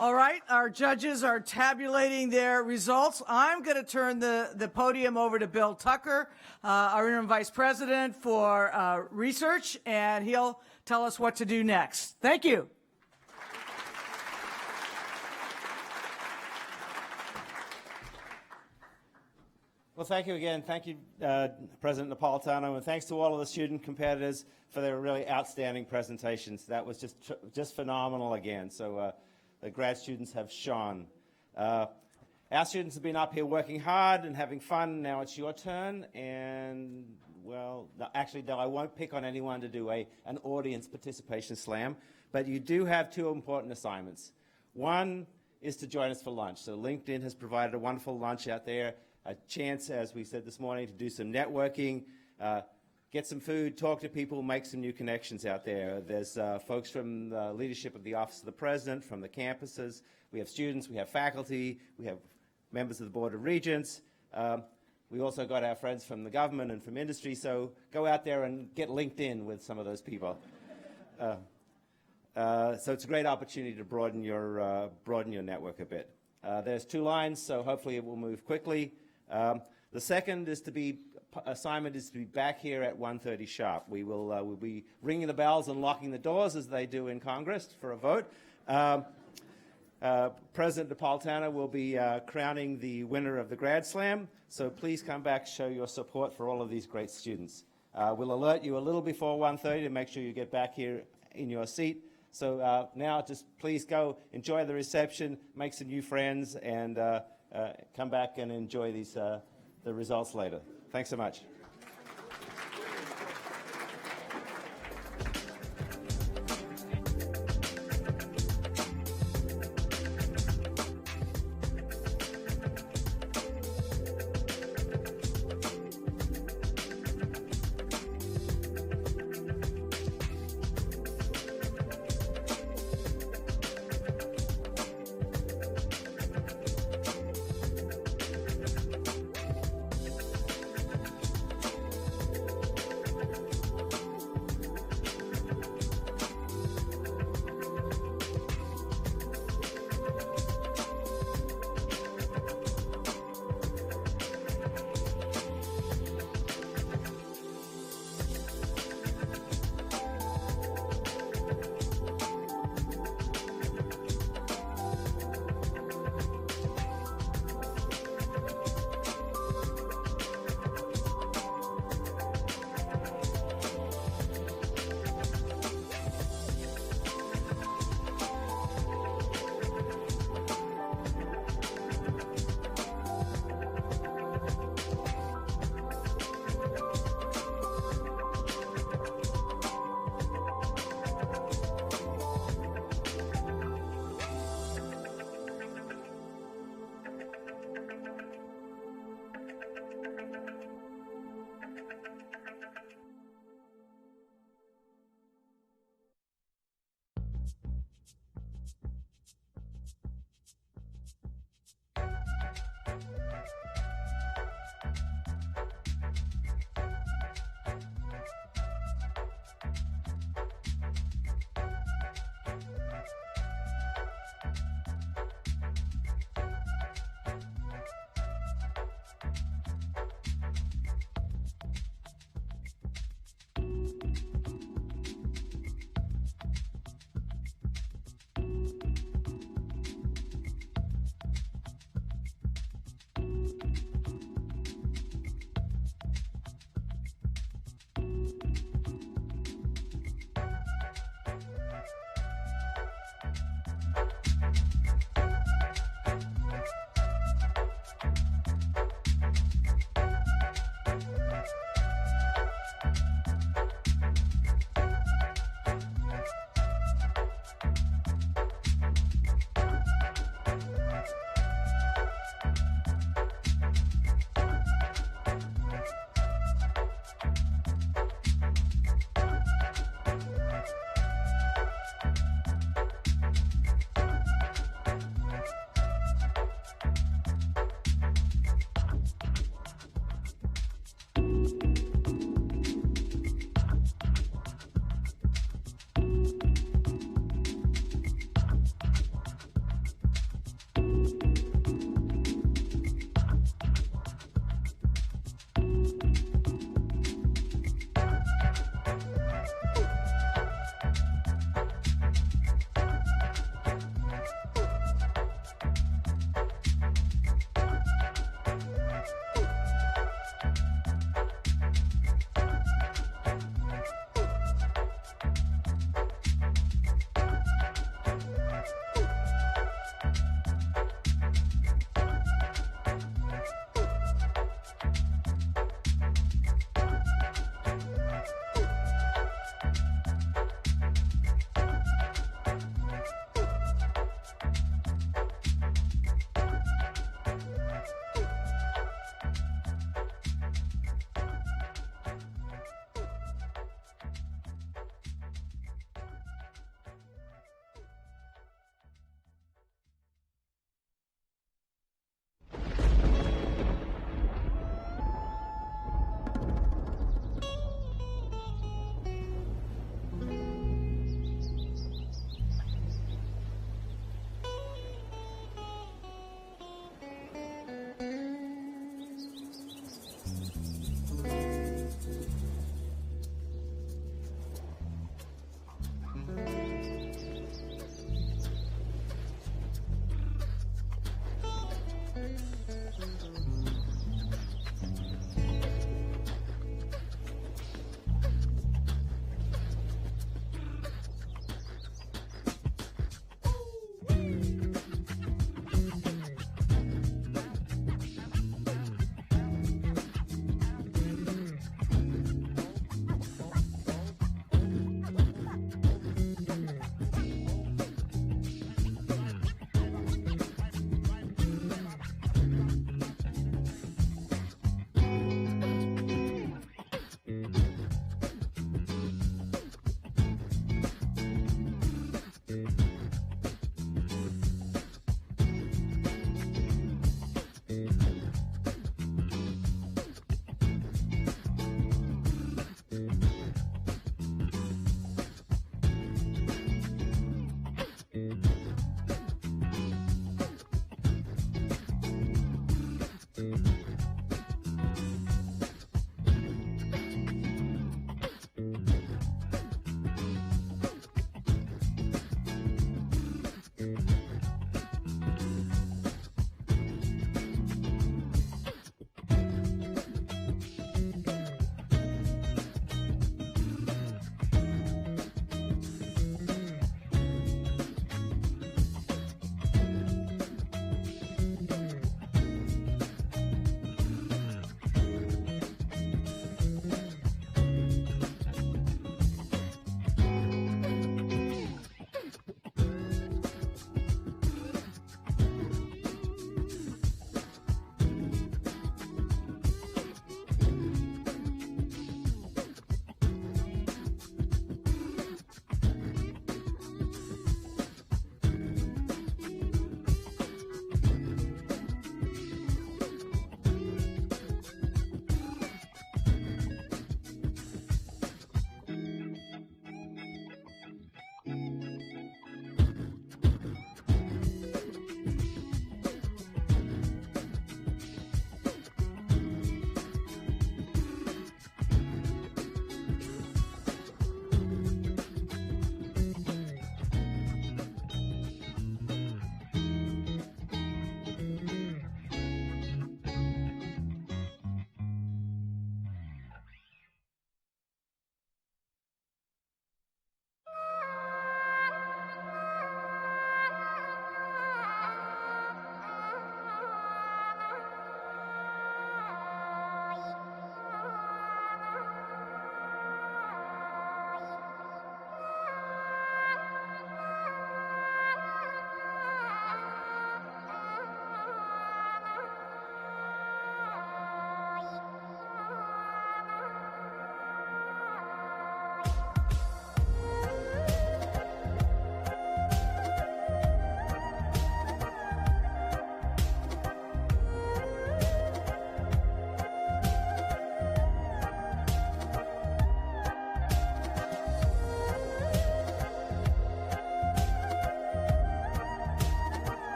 [SPEAKER 4] All right, our judges are tabulating their results. I'm going to turn the podium over to Bill Tucker, our interim vice president for research, and he'll tell us what to do next. Thank you.
[SPEAKER 12] Well, thank you again. Thank you, President Napolitano, and thanks to all of the student competitors for their really outstanding presentations. That was just phenomenal again. So the grad students have shone. Our students have been up here working hard and having fun. Now it's your turn. And, well, actually, no, I won't pick on anyone to do an audience participation slam. But you do have two important assignments. One is to join us for lunch. So LinkedIn has provided a wonderful lunch out there, a chance, as we said this morning, to do some networking, get some food, talk to people, make some new connections out there. There's folks from the leadership of the Office of the President, from the campuses. We have students, we have faculty, we have members of the Board of Regents. We also got our friends from the government and from industry, so go out there and get linked in with some of those people. So it's a great opportunity to broaden your network a bit. There's 2 lines, so hopefully it will move quickly. The second assignment is to be back here at 1:30 sharp. We'll be ringing the bells and locking the doors as they do in Congress for a vote. President Napolitano will be crowning the winner of the Grad Slam, so please come back, show your support for all of these great students. We'll alert you a little before 1:30 to make sure you get back here in your seat. So now just please go enjoy the reception, make some new friends, and come back and enjoy the results later. Thanks so much.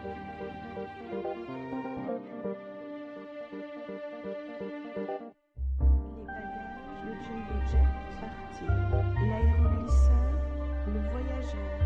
[SPEAKER 13] le jumbo jet parti, l'aéroglisseur, le voyageur.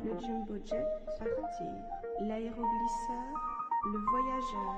[SPEAKER 13] Le jumbo jet partir, l'aéroglisseur, le voyageur.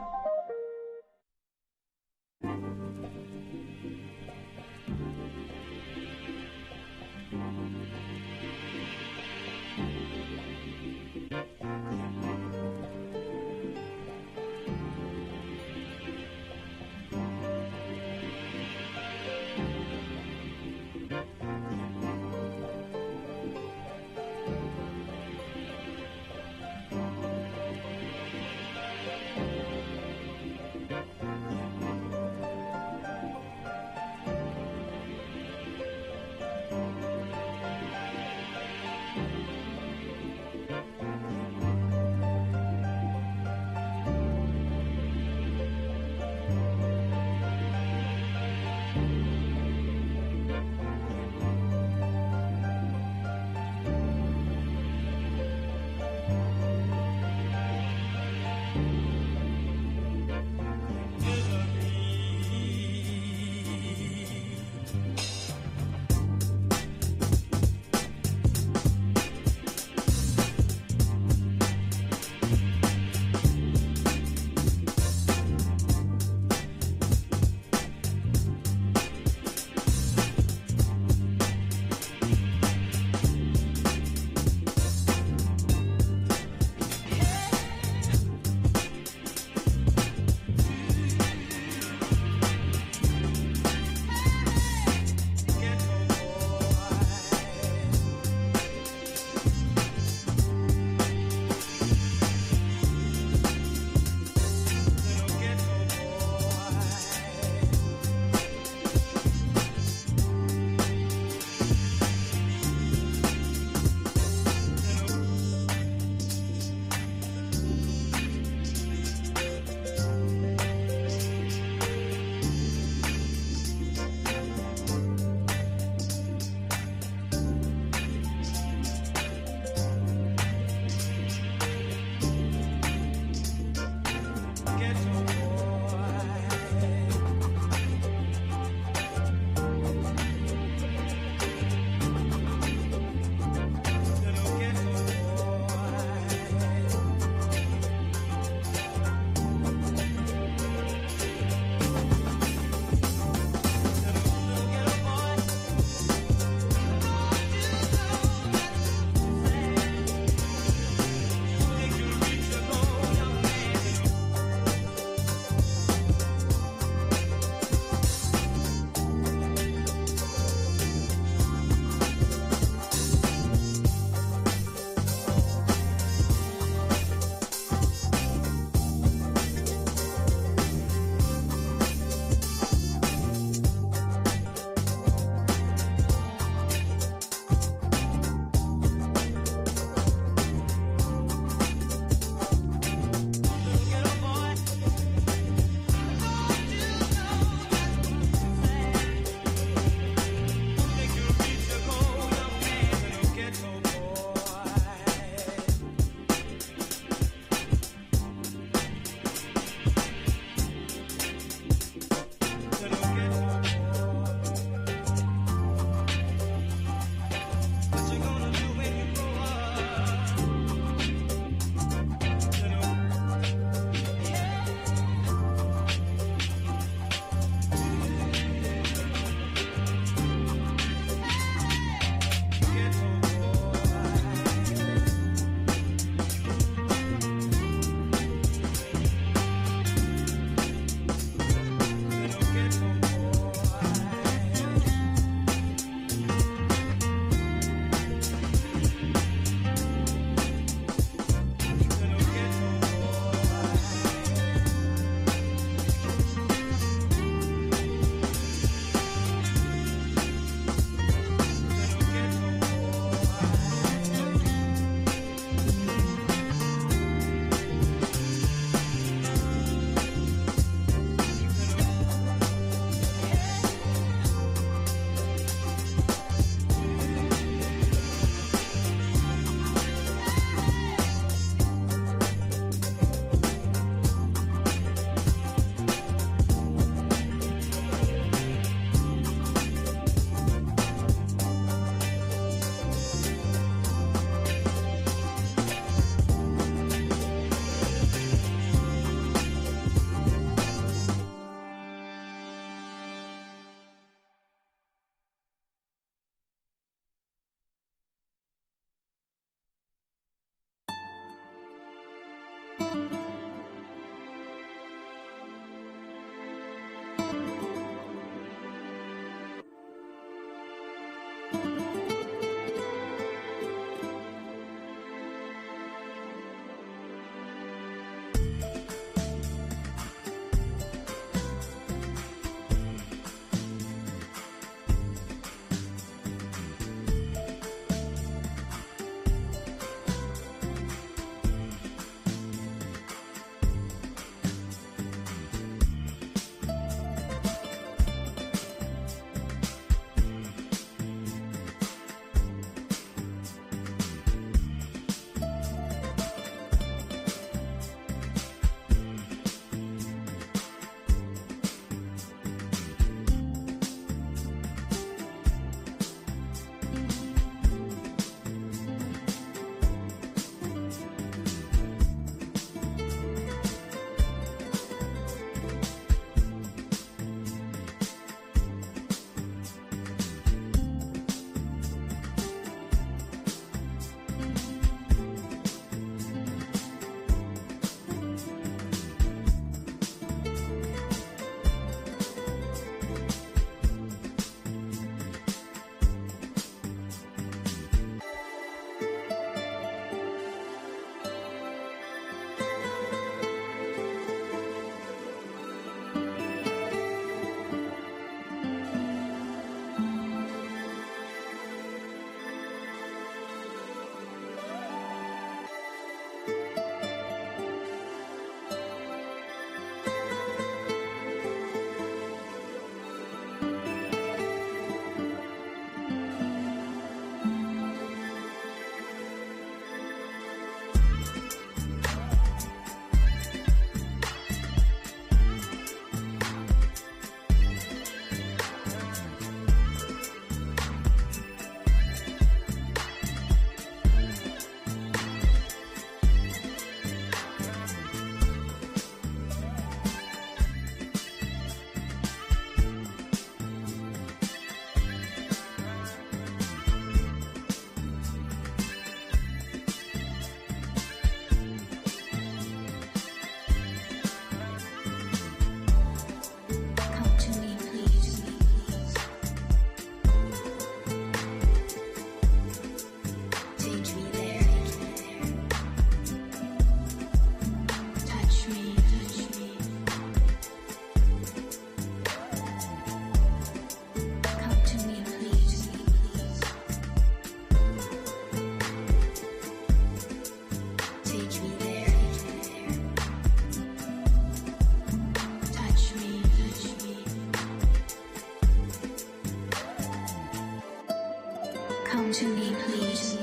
[SPEAKER 14] Come to me, please.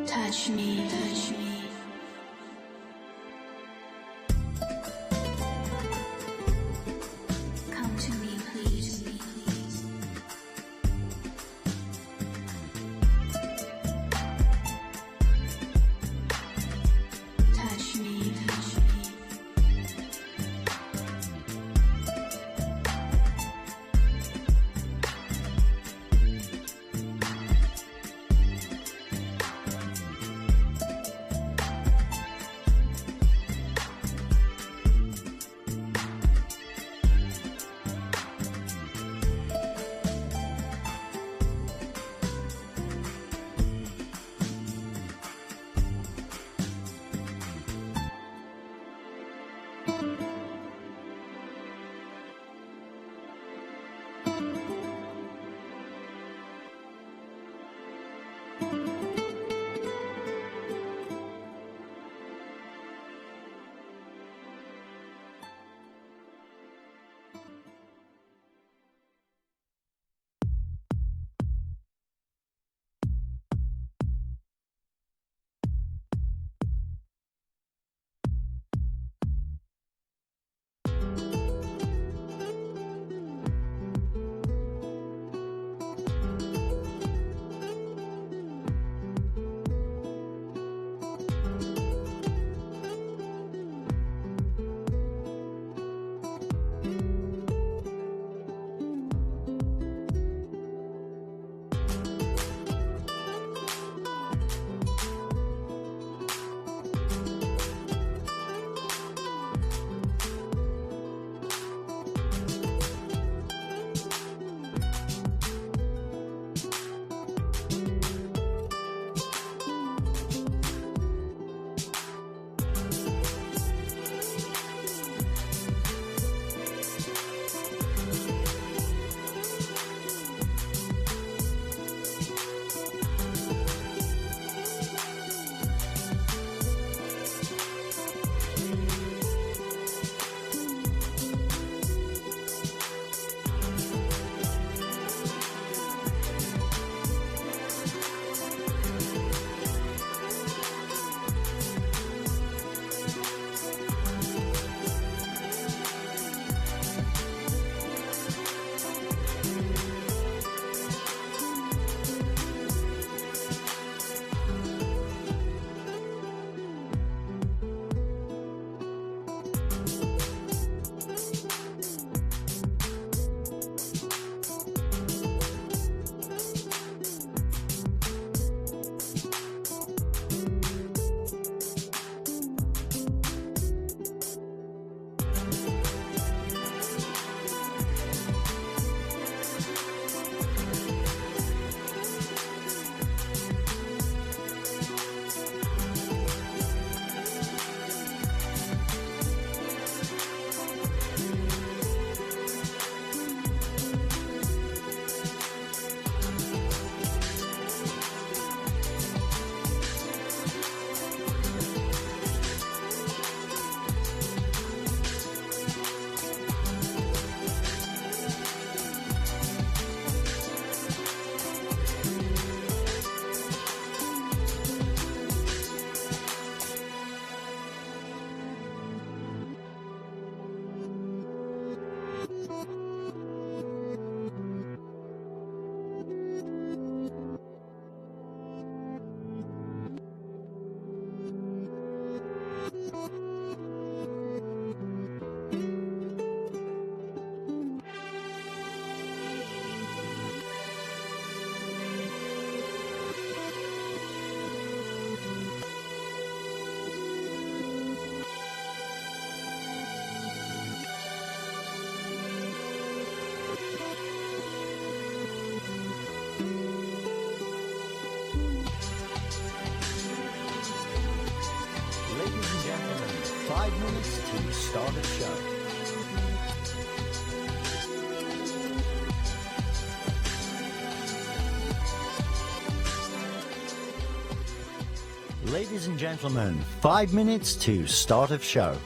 [SPEAKER 14] Touch me, touch me. Come to me, please. Touch me, touch me.
[SPEAKER 15] to start the show. Ladies and gentlemen, 5 minutes to start of show.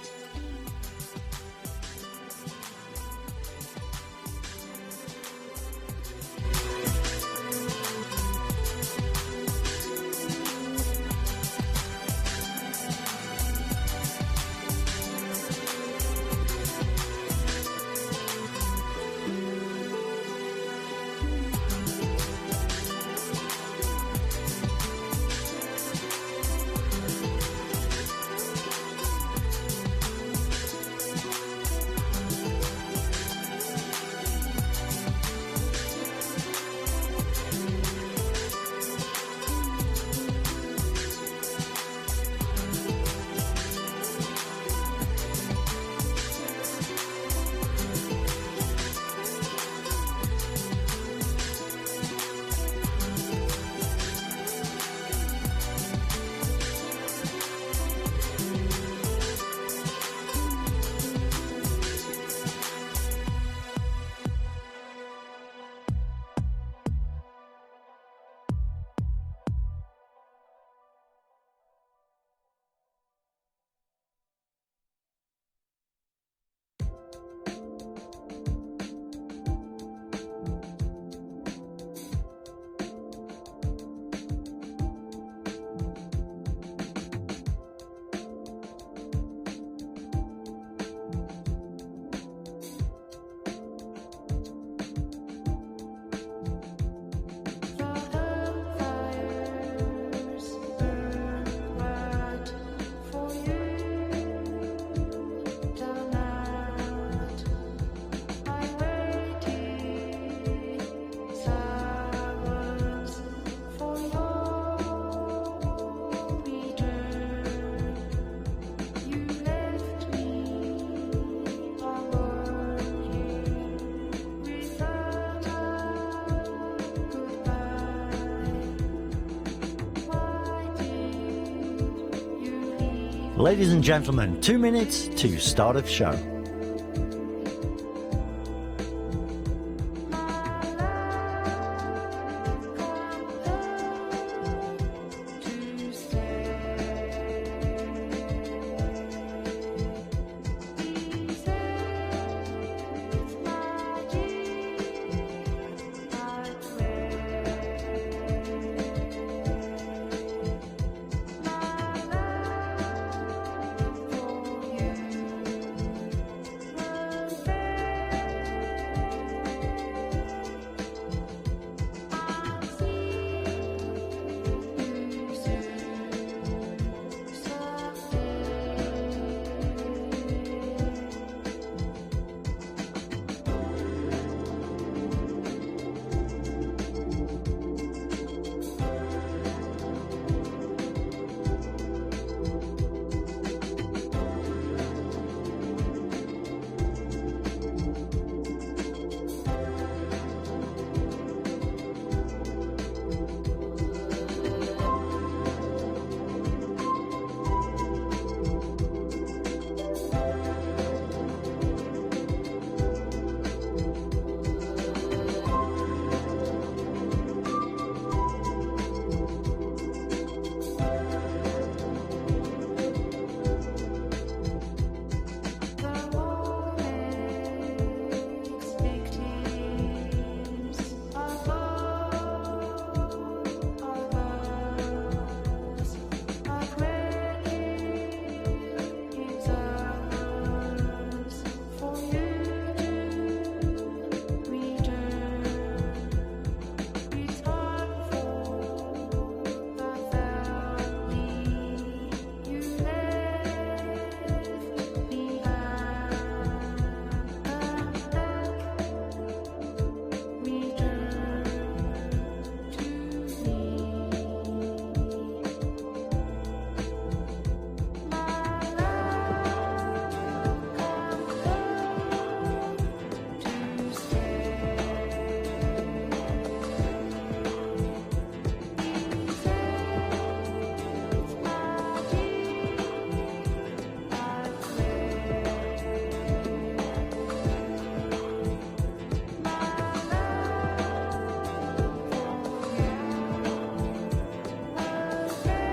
[SPEAKER 15] Ladies and gentlemen, 2 minutes to start of show.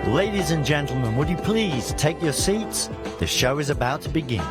[SPEAKER 15] Ladies and gentlemen, would you please take your seats? The show is about to begin.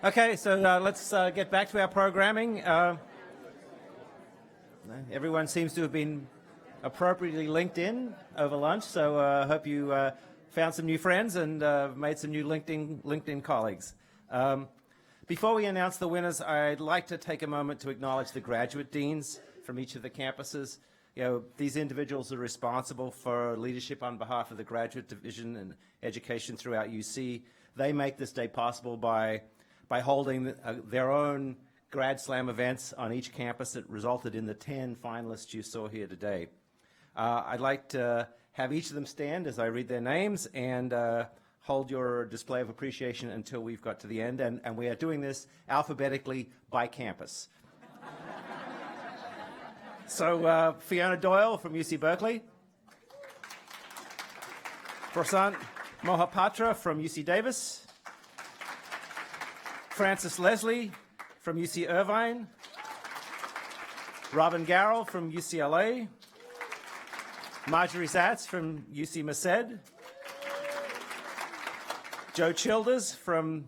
[SPEAKER 12] Okay, so let's get back to our programming. Everyone seems to have been appropriately linked in over lunch, so I hope you found some new friends and made some new LinkedIn colleagues. Before we announce the winners, I'd like to take a moment to acknowledge the graduate deans from each of the campuses. You know, these individuals are responsible for leadership on behalf of the graduate division and education throughout UC. They make this day possible by holding their own Grad Slam events on each campus that resulted in the 10 finalists you saw here today. I'd like to have each of them stand as I read their names and hold your display of appreciation until we've got to the end. And we are doing this alphabetically by campus. So Fiona Doyle from UC Berkeley. Prasant Mohapatra from UC Davis. Francis Leslie from UC Irvine. Robin Garrell from UCLA. Marjorie Zatz from UC Merced. Joe Childers from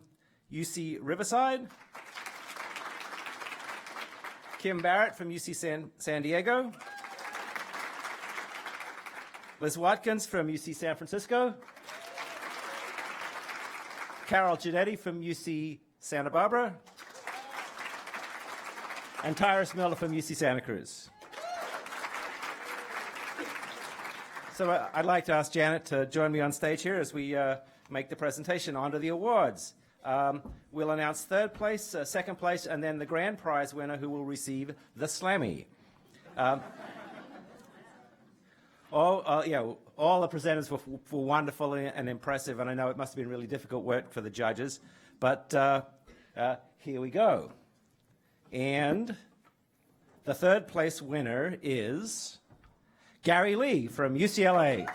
[SPEAKER 12] UC Riverside. Kim Barrett from UC San Diego. Liz Watkins from UC San Francisco. Carol Giannetti from UC Santa Barbara. And Tyrus Miller from UC Santa Cruz. So I'd like to ask Janet to join me on stage here as we make the presentation onto the awards. We'll announce third place, second place, and then the grand prize winner who will receive the Slammy. All the presenters were wonderful and impressive, and I know it must have been really difficult work for the judges, but here we go. And the third place winner is Gary Lee from UCLA.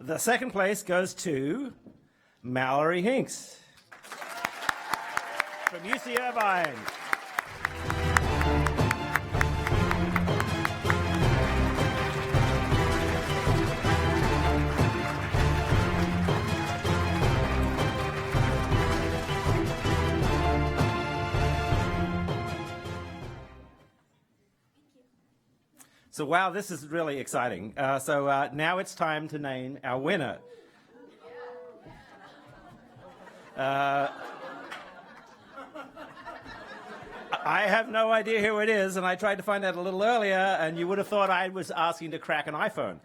[SPEAKER 12] The second place goes to Mallory Hinks from UC Irvine. So wow, this is really exciting. So now it's time to name our winner. I have no idea who it is, and I tried to find out a little earlier, and you would have thought I was asking to crack an iPhone.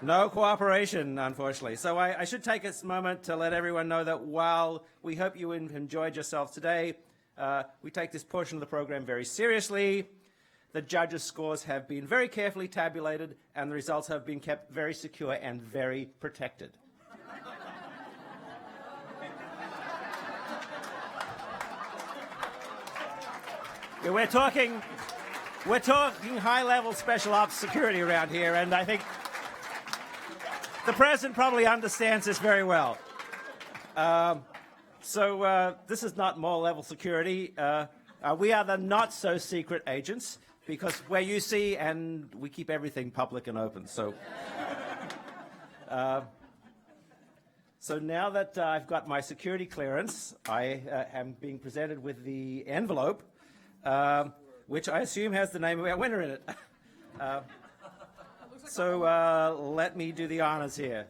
[SPEAKER 12] No cooperation, unfortunately. So I should take this moment to let everyone know that while we hope you enjoyed yourselves today, we take this portion of the program very seriously. The judges' scores have been very carefully tabulated, and the results have been kept very secure and very protected. Yeah, we're talking high-level special ops security around here, and I think the president probably understands this very well. So this is not more level security. We are the not-so-secret agents because we're UC and we keep everything public and open. So, so now that I've got my security clearance, I am being presented with the envelope, which I assume has the name of our winner in it. So let me do the honors here.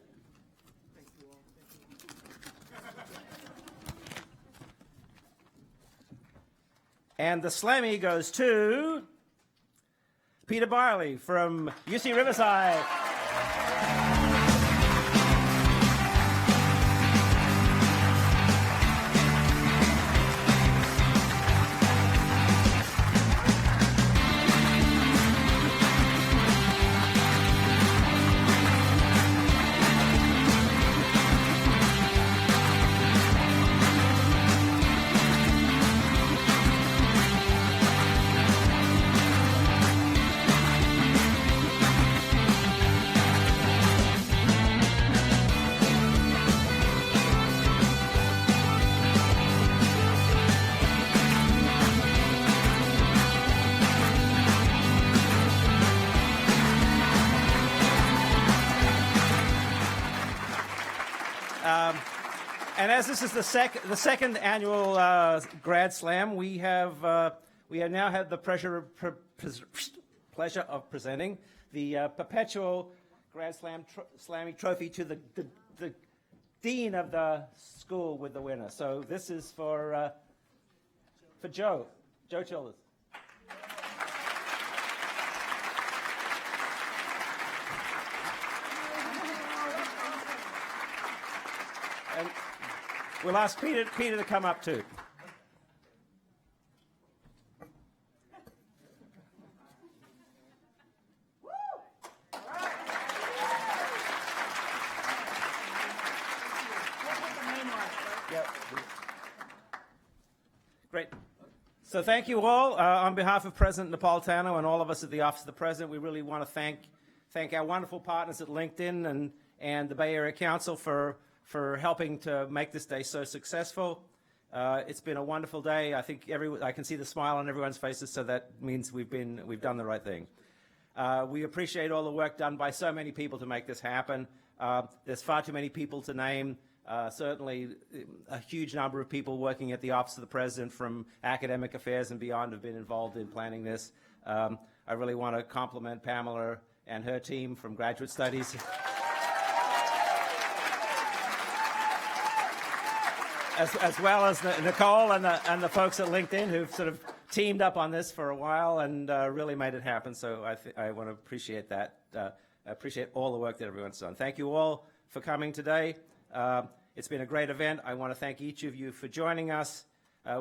[SPEAKER 12] And the Slammy goes to Peter Barley from UC Riverside. And as this is the second annual Grad Slam, we have now had the pleasure of presenting the perpetual Grad Slammy Trophy to the dean of the school with the winner. So this is for Joe Childers. And we'll ask Peter to come up too. Great. So thank you all. On behalf of President Napolitano and all of us at the Office of the President, we really want to thank our wonderful partners at LinkedIn and the Bay Area Council for helping to make this day so successful. It's been a wonderful day. I think I can see the smile on everyone's faces, so that means we've done the right thing. We appreciate all the work done by so many people to make this happen. There's far too many people to name. Certainly a huge number of people working at the Office of the President from academic affairs and beyond have been involved in planning this. I really want to compliment Pamela and her team from Graduate Studies. As well as Nicole and the folks at LinkedIn who've sort of teamed up on this for a while and really made it happen. So I want to appreciate that. I appreciate all the work that everyone's done. Thank you all for coming today. It's been a great event. I want to thank each of you for joining us.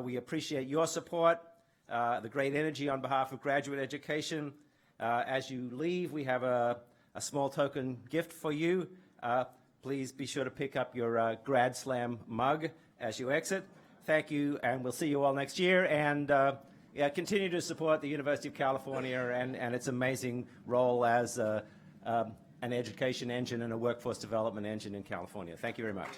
[SPEAKER 12] We appreciate your support, the great energy on behalf of graduate education. As you leave, we have a small token gift for you. Please be sure to pick up your Grad Slam mug as you exit. Thank you, and we'll see you all next year. And continue to support the University of California and its amazing role as an education engine and a workforce development engine in California. Thank you very much.